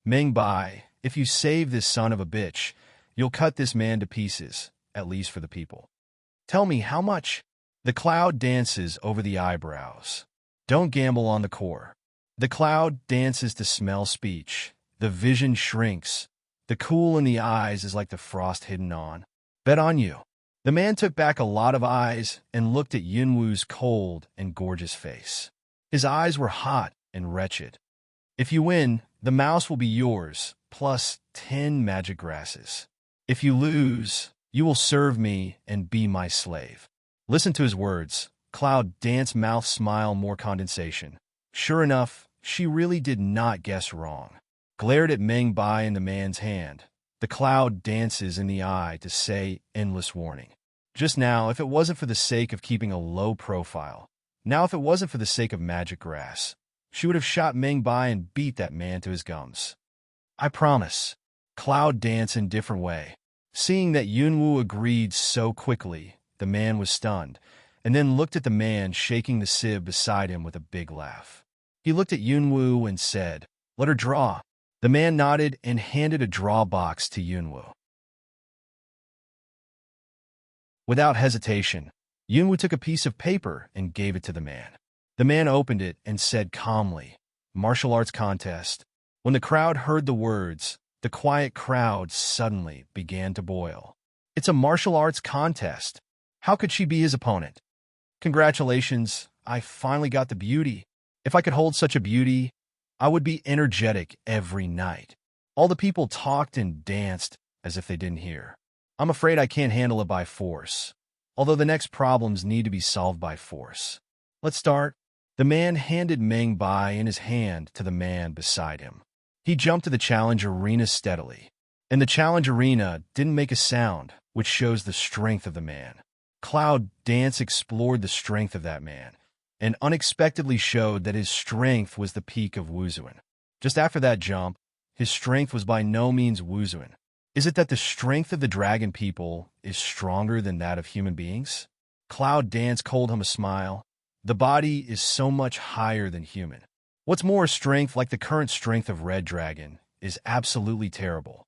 Meng Bai, if you save this son of a bitch, you'll cut this man to pieces, at least for the people. Tell me how much? The cloud dances over the eyebrows. Don't gamble on the core. The cloud dances to smell speech. The vision shrinks. The cool in the eyes is like the frost hidden on. Bet on you. The man took back a lot of eyes and looked at Yunwu's cold and gorgeous face. His eyes were hot and wretched. If you win, the mouse will be yours, plus 10 magic grasses. If you lose, you will serve me and be my slave. Listen to his words. Cloud Dance mouth smile more condensation. Sure enough, she really did not guess wrong. Glared at Meng Bai in the man's hand. The cloud dances in the eye to say endless warning. Just now, if it wasn't for the sake of keeping a low profile, now if it wasn't for the sake of magic grass, she would have shot Meng Bai and beat that man to his gums. I promise. Cloud Dance in different way. Seeing that Yunwu agreed so quickly, the man was stunned, and then looked at the man shaking the sieve beside him with a big laugh. He looked at Yunwu and said, "Let her draw." The man nodded and handed a draw box to Yunwu. Without hesitation, Yunwu took a piece of paper and gave it to the man. The man opened it and said calmly, "Martial arts contest." When the crowd heard the words, the quiet crowd suddenly began to boil. It's a martial arts contest. How could she be his opponent? Congratulations, I finally got the beauty. If I could hold such a beauty, I would be energetic every night. All the people talked and danced as if they didn't hear. I'm afraid I can't handle it by force, although the next problems need to be solved by force. Let's start. The man handed Meng Bai in his hand to the man beside him. He jumped to the challenge arena steadily, and the challenge arena didn't make a sound, which shows the strength of the man. Cloud Dance explored the strength of that man, and unexpectedly showed that his strength was the peak of Wuzuan. Just after that jump, his strength was by no means Wuzuan. Is it that the strength of the dragon people is stronger than that of human beings? Cloud Dance called him a smile. The body is so much higher than human. What's more, strength like the current strength of Red Dragon is absolutely terrible.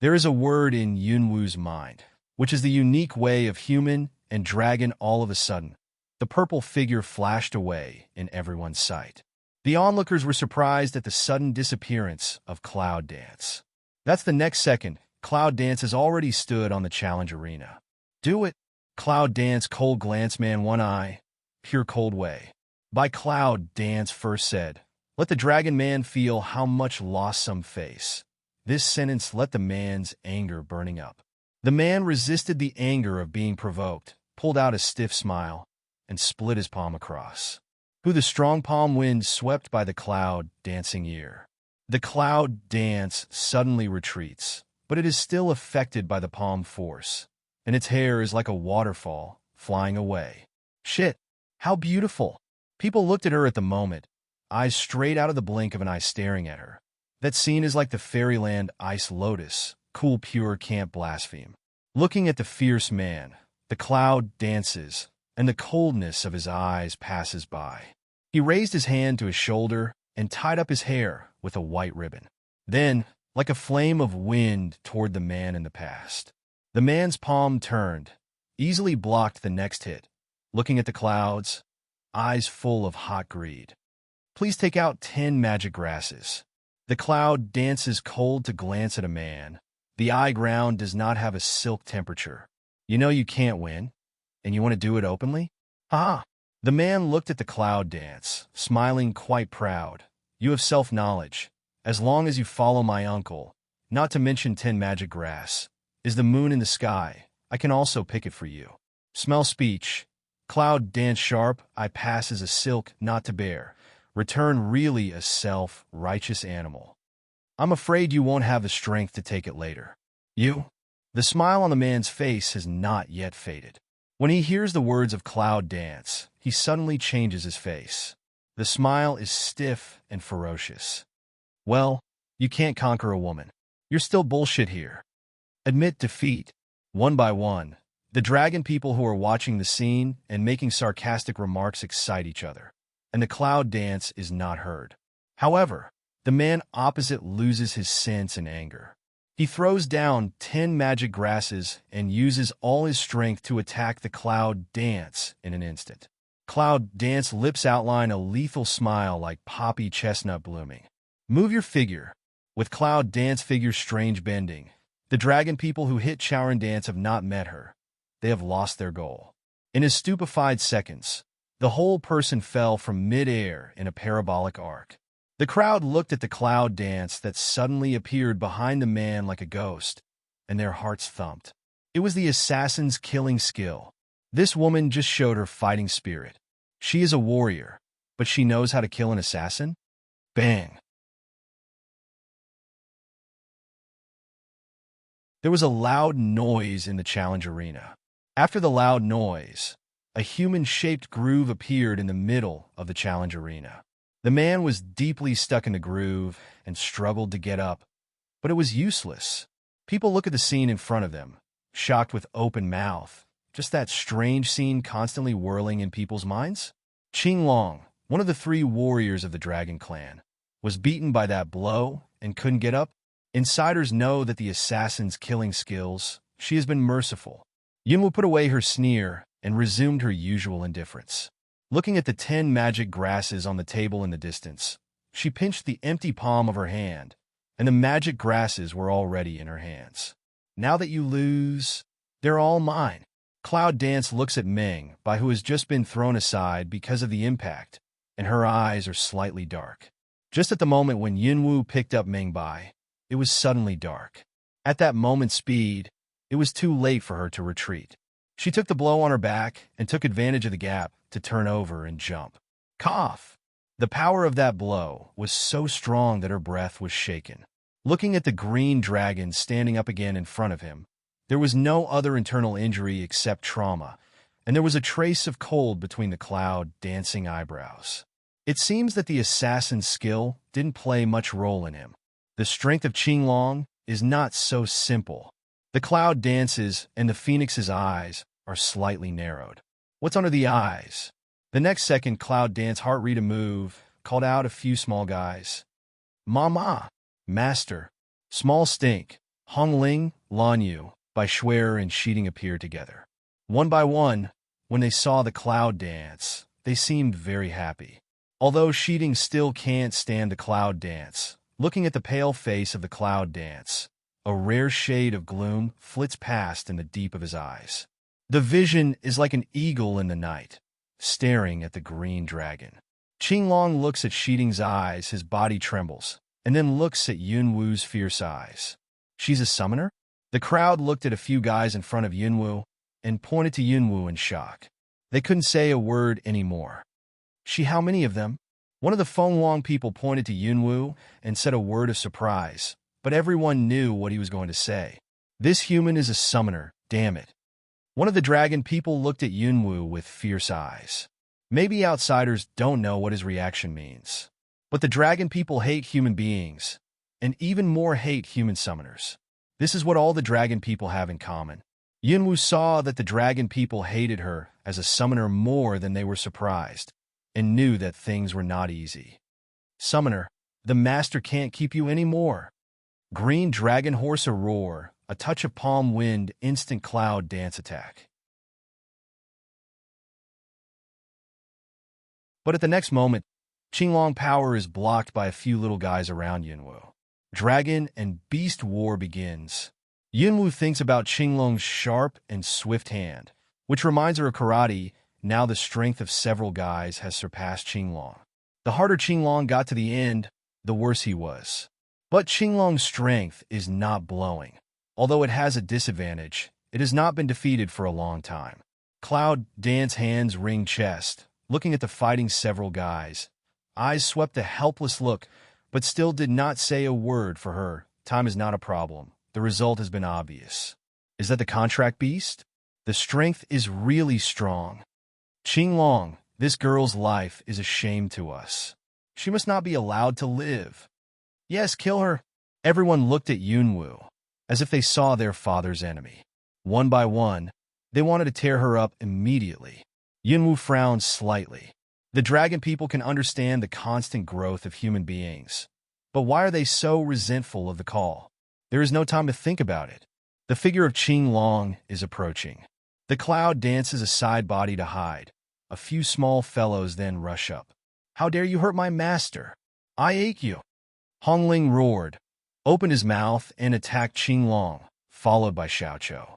There is a word in Yunwu's mind, which is the unique way of human and dragon all of a sudden. The purple figure flashed away in everyone's sight. The onlookers were surprised at the sudden disappearance of Cloud Dance. That's the next second, Cloud Dance has already stood on the challenge arena. Do it. Cloud Dance cold glance man one eye, pure cold way. By Cloud Dance first said, let the dragon man feel how much loss some face. This sentence let the man's anger burning up. The man resisted the anger of being provoked, pulled out a stiff smile, and split his palm across. Who the strong palm wind swept by the cloud dancing ear. The cloud dance suddenly retreats, but it is still affected by the palm force, and its hair is like a waterfall flying away. Shit, how beautiful. People looked at her at the moment, eyes straight out of the blink of an eye staring at her. That scene is like the fairyland ice lotus, cool pure can't blaspheme. Looking at the fierce man, the cloud dances, and the coldness of his eyes passes by. He raised his hand to his shoulder and tied up his hair with a white ribbon. Then, like a flame of wind toward the man in the past, the man's palm turned, easily blocked the next hit, looking at the clouds, eyes full of hot greed. Please take out 10 magic grasses. The cloud dances cold to glance at a man. The eye ground does not have a silk temperature. You know you can't win, and you want to do it openly? Ha! The man looked at the cloud dance, smiling quite proud. You have self-knowledge. As long as you follow my uncle, not to mention 10 magic grass, is the moon in the sky. I can also pick it for you. Smell speech. Cloud dance sharp, I pass as a silk not to bear. Return really a self-righteous animal. I'm afraid you won't have the strength to take it later. You? The smile on the man's face has not yet faded. When he hears the words of Cloud Dance, he suddenly changes his face. The smile is stiff and ferocious. Well, you can't conquer a woman. You're still bullshit here. Admit defeat. One by one, the dragon people who are watching the scene and making sarcastic remarks excite each other, and the Cloud Dance is not heard. However, the man opposite loses his sense in anger. He throws down 10 magic grasses and uses all his strength to attack the Cloud Dance in an instant. Cloud Dance lips outline a lethal smile like poppy chestnut blooming. Move your figure. With Cloud Dance figure's strange bending, the dragon people who hit Charon Dance have not met her. They have lost their goal. In his stupefied seconds, the whole person fell from mid-air in a parabolic arc. The crowd looked at the Cloud Dance that suddenly appeared behind the man like a ghost, and their hearts thumped. It was the assassin's killing skill. This woman just showed her fighting spirit. She is a warrior, but she knows how to kill an assassin? Bang! There was a loud noise in the challenge arena. After the loud noise, a human-shaped groove appeared in the middle of the challenge arena. The man was deeply stuck in the groove and struggled to get up, but it was useless. People look at the scene in front of them, shocked with open mouth. Just that strange scene constantly whirling in people's minds? Qinglong, one of the 3 warriors of the Dragon Clan, was beaten by that blow and couldn't get up. Insiders know that the assassin's killing skills, she has been merciful. Yunwu put away her sneer and resumed her usual indifference. Looking at the 10 magic grasses on the table in the distance, she pinched the empty palm of her hand, and the magic grasses were already in her hands. Now that you lose, they're all mine. Cloud Dance looks at Meng Bai, who has just been thrown aside because of the impact, and her eyes are slightly dark. Just at the moment when Yunwu picked up Meng Bai, it was suddenly dark. At that moment's speed, it was too late for her to retreat. She took the blow on her back and took advantage of the gap to turn over and jump. Cough! The power of that blow was so strong that her breath was shaken. Looking at the green dragon standing up again in front of him, there was no other internal injury except trauma, and there was a trace of cold between the Cloud Dancing eyebrows. It seems that the assassin's skill didn't play much role in him. The strength of Qinglong is not so simple. The Cloud Dance's and the Phoenix's eyes are slightly narrowed. What's under the eyes? The next second, Cloud Dance heart read a move, called out a few small guys. Mama, Master, Small Stink, Hongling, Lanyu, Bai Shuer and Sheeting appeared together. One by one, when they saw the Cloud Dance, they seemed very happy. Although Sheeting still can't stand the Cloud Dance, looking at the pale face of the Cloud Dance, a rare shade of gloom flits past in the deep of his eyes. The vision is like an eagle in the night, staring at the green dragon. Qinglong looks at Sheeting's eyes, his body trembles, and then looks at Yunwu's fierce eyes. She's a summoner? The crowd looked at a few guys in front of Yunwu and pointed to Yunwu in shock. They couldn't say a word anymore. How many of them? One of the Fenghuang people pointed to Yunwu and said a word of surprise, but everyone knew what he was going to say. This human is a summoner, damn it. One of the dragon people looked at Yunwu with fierce eyes. Maybe outsiders don't know what his reaction means. But the dragon people hate human beings, and even more hate human summoners. This is what all the dragon people have in common. Yunwu saw that the dragon people hated her as a summoner more than they were surprised, and knew that things were not easy. Summoner, the master can't keep you anymore. Green dragon horse a roar, a touch of palm wind, instant Cloud Dance attack. But at the next moment, Qinglong power is blocked by a few little guys around Yunwu. Dragon and beast war begins. Yunwu thinks about Qinglong's sharp and swift hand, which reminds her of karate. Now the strength of several guys has surpassed Qinglong. The harder Qinglong got to the end, the worse he was. But Qinglong's strength is not blowing. Although it has a disadvantage, it has not been defeated for a long time. Cloud Dance hands ring chest, looking at the fighting several guys. Eyes swept a helpless look, but still did not say a word for her. Time is not a problem. The result has been obvious. Is that the contract beast? The strength is really strong. Qinglong, this girl's life is a shame to us. She must not be allowed to live. Yes, kill her. Everyone looked at Yunwu, as if they saw their father's enemy. One by one, they wanted to tear her up immediately. Yunwu frowned slightly. The dragon people can understand the constant growth of human beings. But why are they so resentful of the call? There is no time to think about it. The figure of Qinglong is approaching. The cloud dances a side body to hide. A few small fellows then rush up. How dare you hurt my master? I ate you. Hongling roared, opened his mouth, and attacked Qinglong, followed by Xiaoqiu.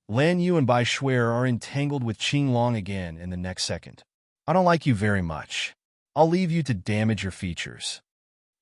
Lan Yu and Bai Shuer are entangled with Qinglong again in the next second. I don't like you very much. I'll leave you to damage your features.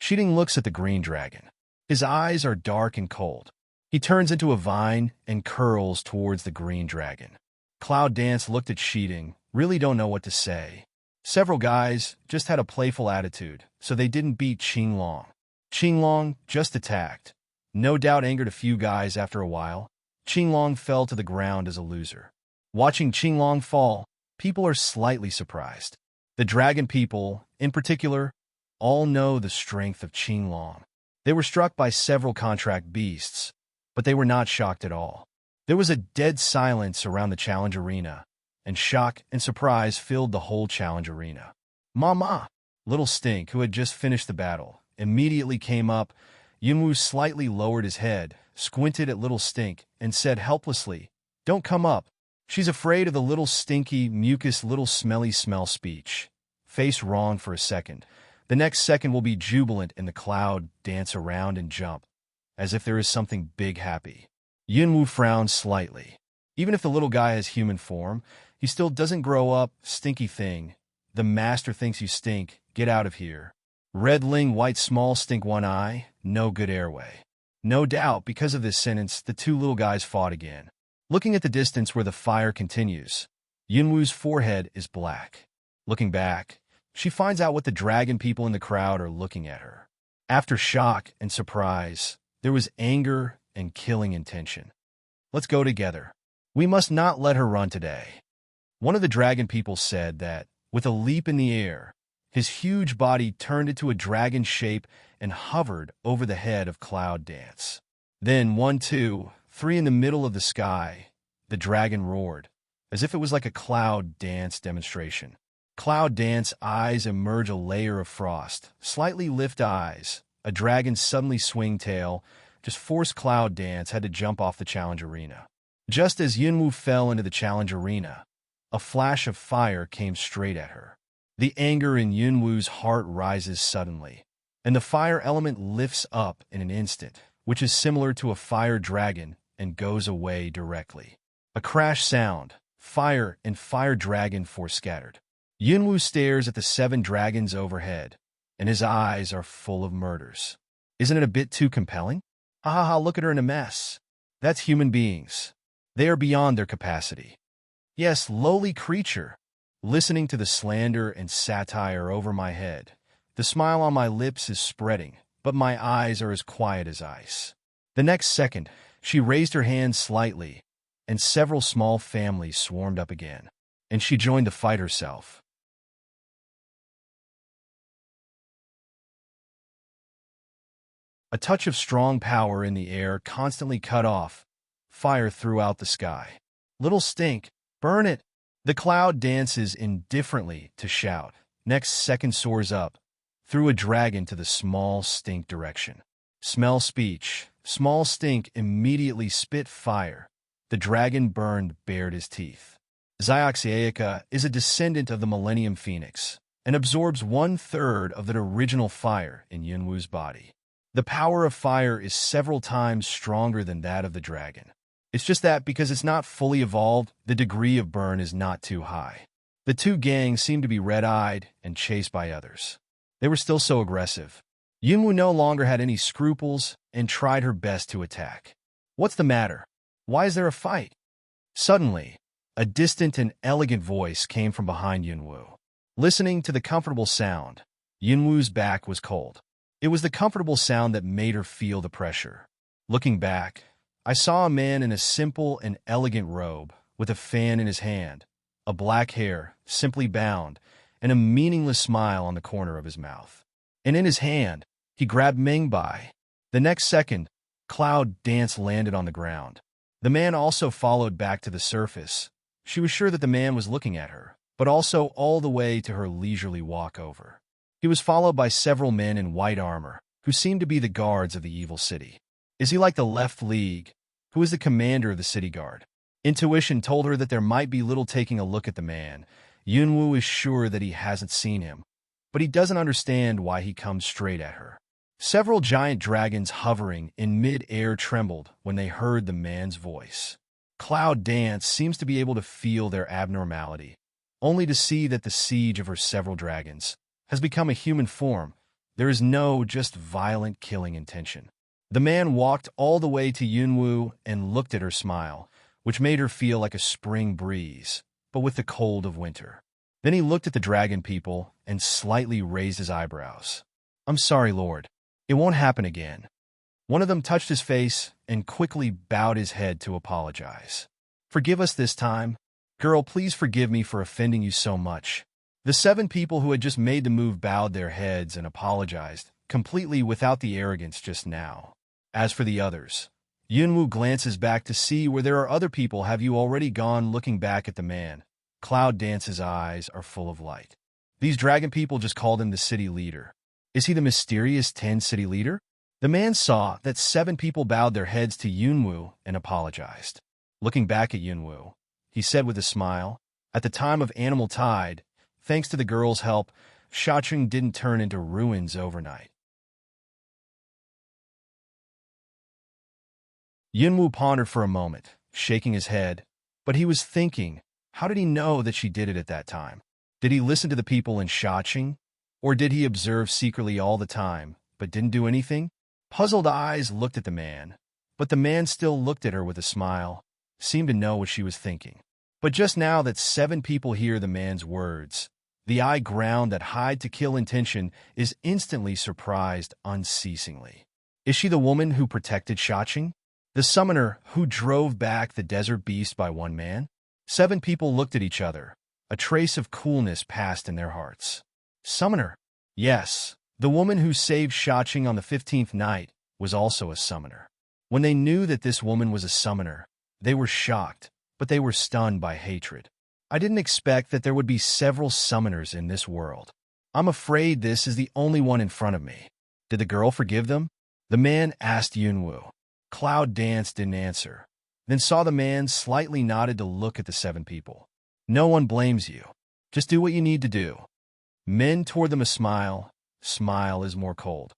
Shiding looks at the green dragon. His eyes are dark and cold. He turns into a vine and curls towards the green dragon. Cloud Dance looked at Shiding, really don't know what to say. Several guys just had a playful attitude, so they didn't beat Qinglong. Qinglong just attacked. No doubt angered a few guys after a while. Qinglong fell to the ground as a loser. Watching Qinglong fall, people are slightly surprised. The dragon people, in particular, all know the strength of Qinglong. They were struck by several contract beasts, but they were not shocked at all. There was a dead silence around the challenge arena, and shock and surprise filled the whole challenge arena. Mama! Little Stink, who had just finished the battle, immediately came up. Yunwu slightly lowered his head, squinted at Little Stink, and said helplessly, "Don't come up." She's afraid of the little stinky, mucus, little smelly smell speech. Face wrong for a second. The next second will be jubilant in the cloud, dance around and jump, as if there is something big happy. Yunwu frowned slightly. Even if the little guy has human form, he still doesn't grow up, stinky thing. The master thinks you stink, get out of here. Red Ling White Small Stink One Eye, no good airway. No doubt, because of this sentence, the two little guys fought again. Looking at the distance where the fire continues, Yunwu's forehead is black. Looking back, she finds out what the dragon people in the crowd are looking at her. After shock and surprise, there was anger and killing intention. Let's go together. We must not let her run today. One of the dragon people said that, with a leap in the air, his huge body turned into a dragon shape and hovered over the head of Cloud Dance. Then 1, 2, 3 in the middle of the sky, the dragon roared, as if it was like a Cloud Dance demonstration. Cloud Dance eyes emerge a layer of frost, slightly lift eyes, a dragon suddenly swing tail, just forced Cloud Dance had to jump off the challenge arena. Just as Yunwu fell into the challenge arena, a flash of fire came straight at her. The anger in Yunwu's heart rises suddenly, and the fire element lifts up in an instant, which is similar to a fire dragon, and goes away directly. A crash sound, fire and fire dragon force scattered. Yunwu stares at the 7 dragons overhead, and his eyes are full of murders. Isn't it a bit too compelling? Ha ha ha, look at her in a mess. That's human beings. They are beyond their capacity. Yes, lowly creature. Listening to the slander and satire over my head, the smile on my lips is spreading, but my eyes are as quiet as ice. The next second, she raised her hand slightly, and several small families swarmed up again, and she joined the fight herself. A touch of strong power in the air constantly cut off fire throughout the sky. Little Stink, burn it! The cloud dances indifferently to shout. Next second soars up, through a dragon to the Small Stink direction. Smell speech. Small Stink immediately spit fire. The dragon burned bared his teeth. Zioxiaica is a descendant of the Millennium Phoenix and absorbs 1/3 of the original fire in Yunwu's body. The power of fire is several times stronger than that of the dragon. It's just that because it's not fully evolved, the degree of burn is not too high. The two gangs seemed to be red-eyed and chased by others. They were still so aggressive. Yunwu no longer had any scruples and tried her best to attack. What's the matter? Why is there a fight? Suddenly, A distant and elegant voice came from behind Yunwu. Listening to the comfortable sound, Yunwu's back was cold. It was the comfortable sound that made her feel the pressure. Looking back, I saw a man in a simple and elegant robe, with a fan in his hand, a black hair, simply bound, and a meaningless smile on the corner of his mouth. And in his hand, he grabbed Mingbai. The next second, Cloud Dance landed on the ground. The man also followed back to the surface. She was sure that the man was looking at her, but also all the way to her leisurely walk over. He was followed by several men in white armor, who seemed to be the guards of the evil city. Is he like the Left League, who is the commander of the city guard? Intuition told her that there might be little taking a look at the man. Yunwu is sure that he hasn't seen him, but he doesn't understand why he comes straight at her. Several giant dragons hovering in mid-air trembled when they heard the man's voice. Cloud Dance seems to be able to feel their abnormality, only to see that the siege of her several dragons has become a human form. There is no just violent killing intention. The man walked all the way to Yunwu and looked at her smile, which made her feel like a spring breeze, but with the cold of winter. Then he looked at the dragon people and slightly raised his eyebrows. I'm sorry, Lord. It won't happen again. One of them touched his face and quickly bowed his head to apologize. Forgive us this time. Girl, please forgive me for offending you so much. The 7 people who had just made the move bowed their heads and apologized, completely without the arrogance just now. As for the others, Yunwu glances back to see where there are other people. Have you already gone? Looking back at the man, Cloud Dance's eyes are full of light. These dragon people just called him the city leader. Is he the mysterious 10 city leader? The man saw that 7 people bowed their heads to Yunwu and apologized. Looking back at Yunwu, he said with a smile, at the time of Animal Tide, thanks to the girl's help, Shacheng didn't turn into ruins overnight. Yunwu pondered for a moment, shaking his head, but he was thinking, how did he know that she did it at that time? Did he listen to the people in Shacheng? Or did he observe secretly all the time, but didn't do anything? Puzzled eyes looked at the man, but the man still looked at her with a smile, seemed to know what she was thinking. But just now that 7 people hear the man's words, the eye ground that hide to kill intention is instantly surprised unceasingly. Is she the woman who protected Shacheng? The summoner who drove back the desert beast by one man? 7 people looked at each other. A trace of coolness passed in their hearts. Summoner? Yes, the woman who saved Shacheng on the 15th night was also a summoner. When they knew that this woman was a summoner, they were shocked, but they were stunned by hatred. I didn't expect that there would be several summoners in this world. I'm afraid this is the only one in front of me. Did the girl forgive them? The man asked Yunwu. Cloud Dance didn't answer, then saw the man slightly nodded to look at the 7 people. No one blames you. Just do what you need to do. Men toward them a smile. Smile is more cold.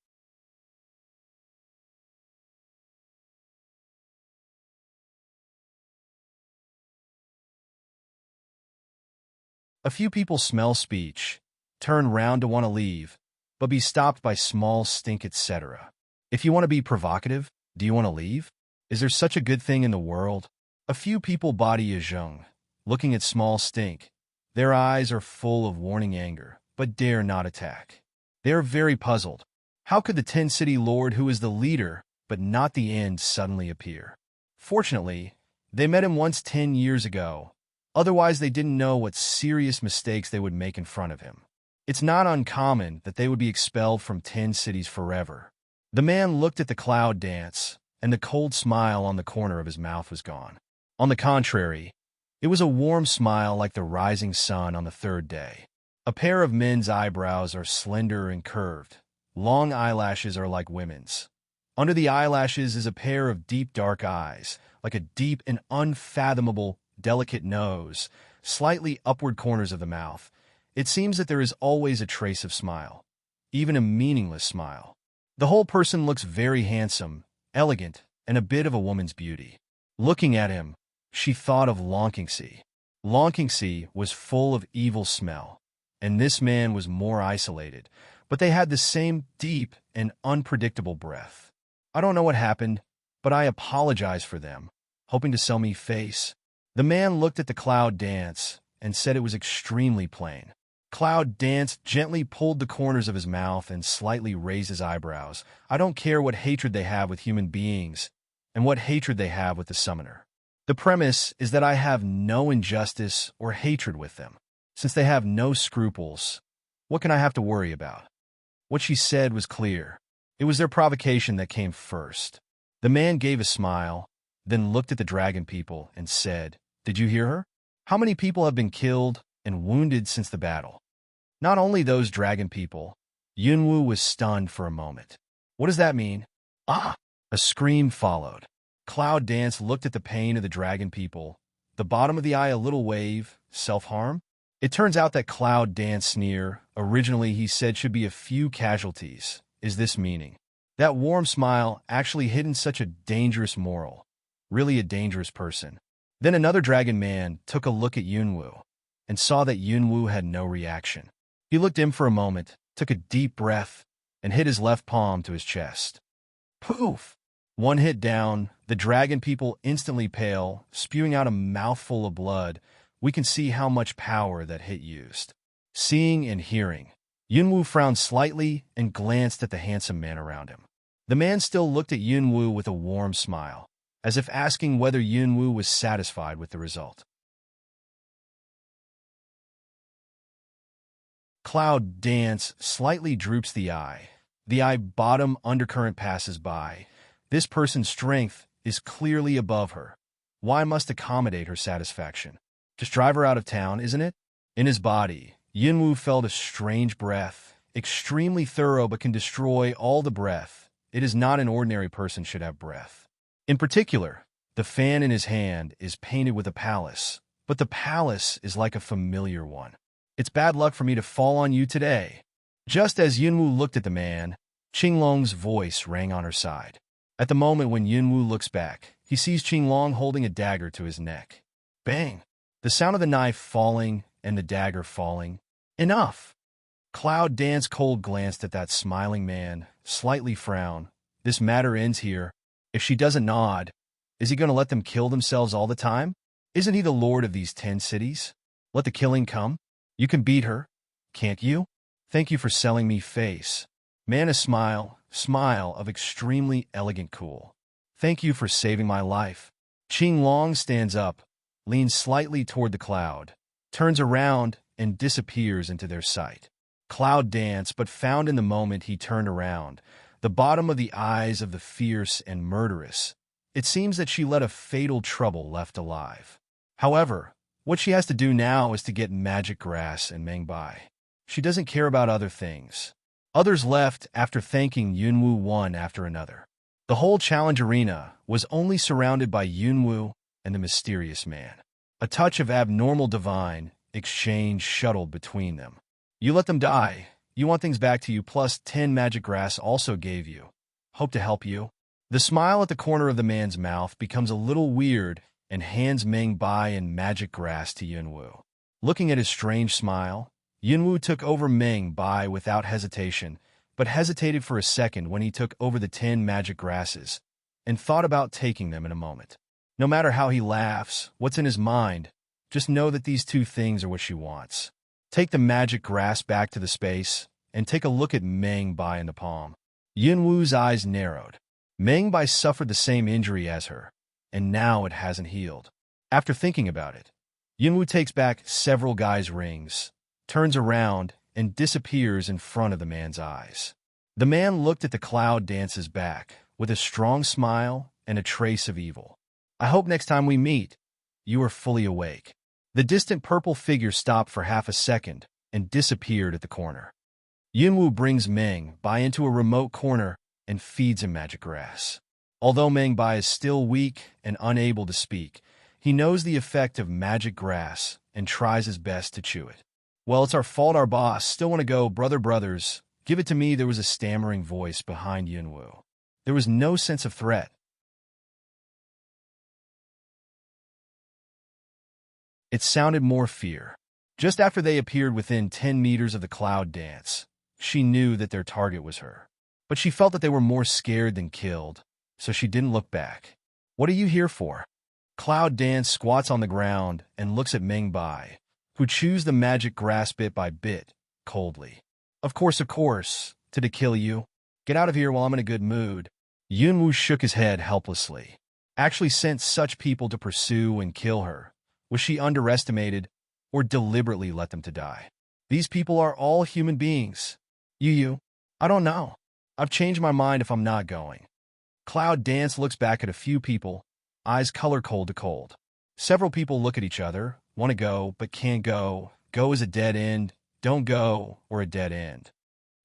A few people smell speech, turn round to want to leave, but be stopped by small stink, etc. If you want to be provocative, do you want to leave? Is there such a good thing in the world? A few people body Yezheng, looking at small stink. Their eyes are full of warning anger, but dare not attack. They are very puzzled. How could the 10-city lord who is the leader, but not the end, suddenly appear? Fortunately, they met him once 10 years ago. Otherwise, they didn't know what serious mistakes they would make in front of him. It's not uncommon that they would be expelled from 10 cities forever. The man looked at the Cloud Dance, and the cold smile on the corner of his mouth was gone. On the contrary, it was a warm smile like the rising sun on the 3rd day. A pair of men's eyebrows are slender and curved. Long eyelashes are like women's. Under the eyelashes is a pair of deep dark eyes, like a deep and unfathomable, delicate nose, slightly upward corners of the mouth. It seems that there is always a trace of smile, even a meaningless smile. The whole person looks very handsome, elegant, and a bit of a woman's beauty. Looking at him, she thought of Longqingxi. Longqingxi was full of evil smell, and this man was more isolated, but they had the same deep and unpredictable breath. I don't know what happened, but I apologize for them, hoping to sell me face. The man looked at the cloud dance and said it was extremely plain. Cloud Dance gently pulled the corners of his mouth and slightly raised his eyebrows. I don't care what hatred they have with human beings and what hatred they have with the summoner. The premise is that I have no injustice or hatred with them. Since they have no scruples, what can I have to worry about? What she said was clear. It was their provocation that came first. The man gave a smile, then looked at the dragon people and said, "Did you hear her? How many people have been killed and wounded since the battle?" Not only those dragon people. Yunwu was stunned for a moment. What does that mean? Ah! A scream followed. Cloud Dance looked at the pain of the dragon people. The bottom of the eye a little wave. Self-harm? It turns out that Cloud Dance sneer, originally he said should be a few casualties, is this meaning. That warm smile actually hidden such a dangerous moral. Really a dangerous person. Then another dragon man took a look at Yunwu and saw that Yunwu had no reaction. He looked in for a moment, took a deep breath, and hit his left palm to his chest. Poof! One hit down, the dragon people instantly pale, spewing out a mouthful of blood. We can see how much power that hit used. Seeing and hearing. Yunwu frowned slightly and glanced at the handsome man around him. The man still looked at Yunwu with a warm smile, as if asking whether Yunwu was satisfied with the result. Cloud Dance slightly droops the eye. The eye bottom undercurrent passes by. This person's strength is clearly above her. Why must accommodate her satisfaction? Just drive her out of town, isn't it? In his body, Yunwu felt a strange breath, extremely thorough but can destroy all the breath. It is not an ordinary person should have breath. In particular, the fan in his hand is painted with a palace, but the palace is like a familiar one. It's bad luck for me to fall on you today. Just as Yunwu looked at the man, Qinglong's voice rang on her side. At the moment when Yunwu looks back, he sees Qinglong holding a dagger to his neck. Bang! The sound of the knife falling and the dagger falling. Enough! Cloud Dance cold glanced at that smiling man, slightly frowned. This matter ends here. If she doesn't nod, is he going to let them kill themselves all the time? Isn't he the lord of these 10 cities? Let the killing come. You can beat her, can't you? Thank you for selling me face. Man, a smile of extremely elegant cool. Thank you for saving my life. Qinglong stands up, leans slightly toward the cloud, turns around and disappears into their sight. Cloud Dance, but found in the moment he turned around, the bottom of the eyes of the fierce and murderous. It seems that she led a fatal trouble left alive. However, what she has to do now is to get magic grass and Mengbai. She doesn't care about other things. Others left after thanking Yunwu one after another. The whole challenge arena was only surrounded by Yunwu and the mysterious man. A touch of abnormal divine exchange shuttled between them. You let them die. You want things back to you, plus 10 magic grass also gave you. Hope to help you. The smile at the corner of the man's mouth becomes a little weird and hands Meng Bai and magic grass to Yunwu. Looking at his strange smile, Yunwu took over Meng Bai without hesitation, but hesitated for a second when he took over the 10 magic grasses, and thought about taking them in a moment. No matter how he laughs, what's in his mind, just know that these 2 things are what she wants. Take the magic grass back to the space, and take a look at Meng Bai in the palm. Yunwu's eyes narrowed. Meng Bai suffered the same injury as her, and now it hasn't healed. After thinking about it, Yunwu takes back several guys' rings, turns around, and disappears in front of the man's eyes. The man looked at the Cloud Dance's back with a strong smile and a trace of evil. I hope next time we meet, you are fully awake. The distant purple figure stopped for half a second and disappeared at the corner. Yunwu brings Meng Bai into a remote corner and feeds him magic grass. Although Meng Bai is still weak and unable to speak, he knows the effect of magic grass and tries his best to chew it. Well, it's our fault our boss still want to go, brothers, give it to me. There was a stammering voice behind Yunwu. There was no sense of threat. It sounded more fear. Just after they appeared within 10 meters of the Cloud Dance, she knew that their target was her. But she felt that they were more scared than killed, so she didn't look back. What are you here for? Cloud Dance squats on the ground and looks at Ming Bai, who chews the magic grass bit by bit, coldly. Of course, to kill you. Get out of here while I'm in a good mood. Yunwu shook his head helplessly. Actually sent such people to pursue and kill her. Was she underestimated or deliberately let them to die? These people are all human beings. I don't know. I've changed my mind if I'm not going. Cloud Dance looks back at a few people, eyes color cold to cold. Several people look at each other, want to go, but can't go. Go is a dead end, don't go, or a dead end.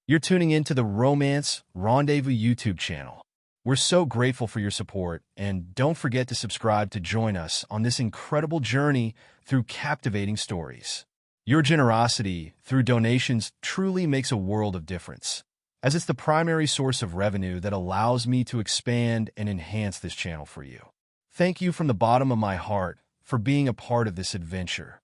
You're tuning into the Romance Rendezvous YouTube channel. We're so grateful for your support, and don't forget to subscribe to join us on this incredible journey through captivating stories. Your generosity through donations truly makes a world of difference, as it's the primary source of revenue that allows me to expand and enhance this channel for you. Thank you from the bottom of my heart for being a part of this adventure.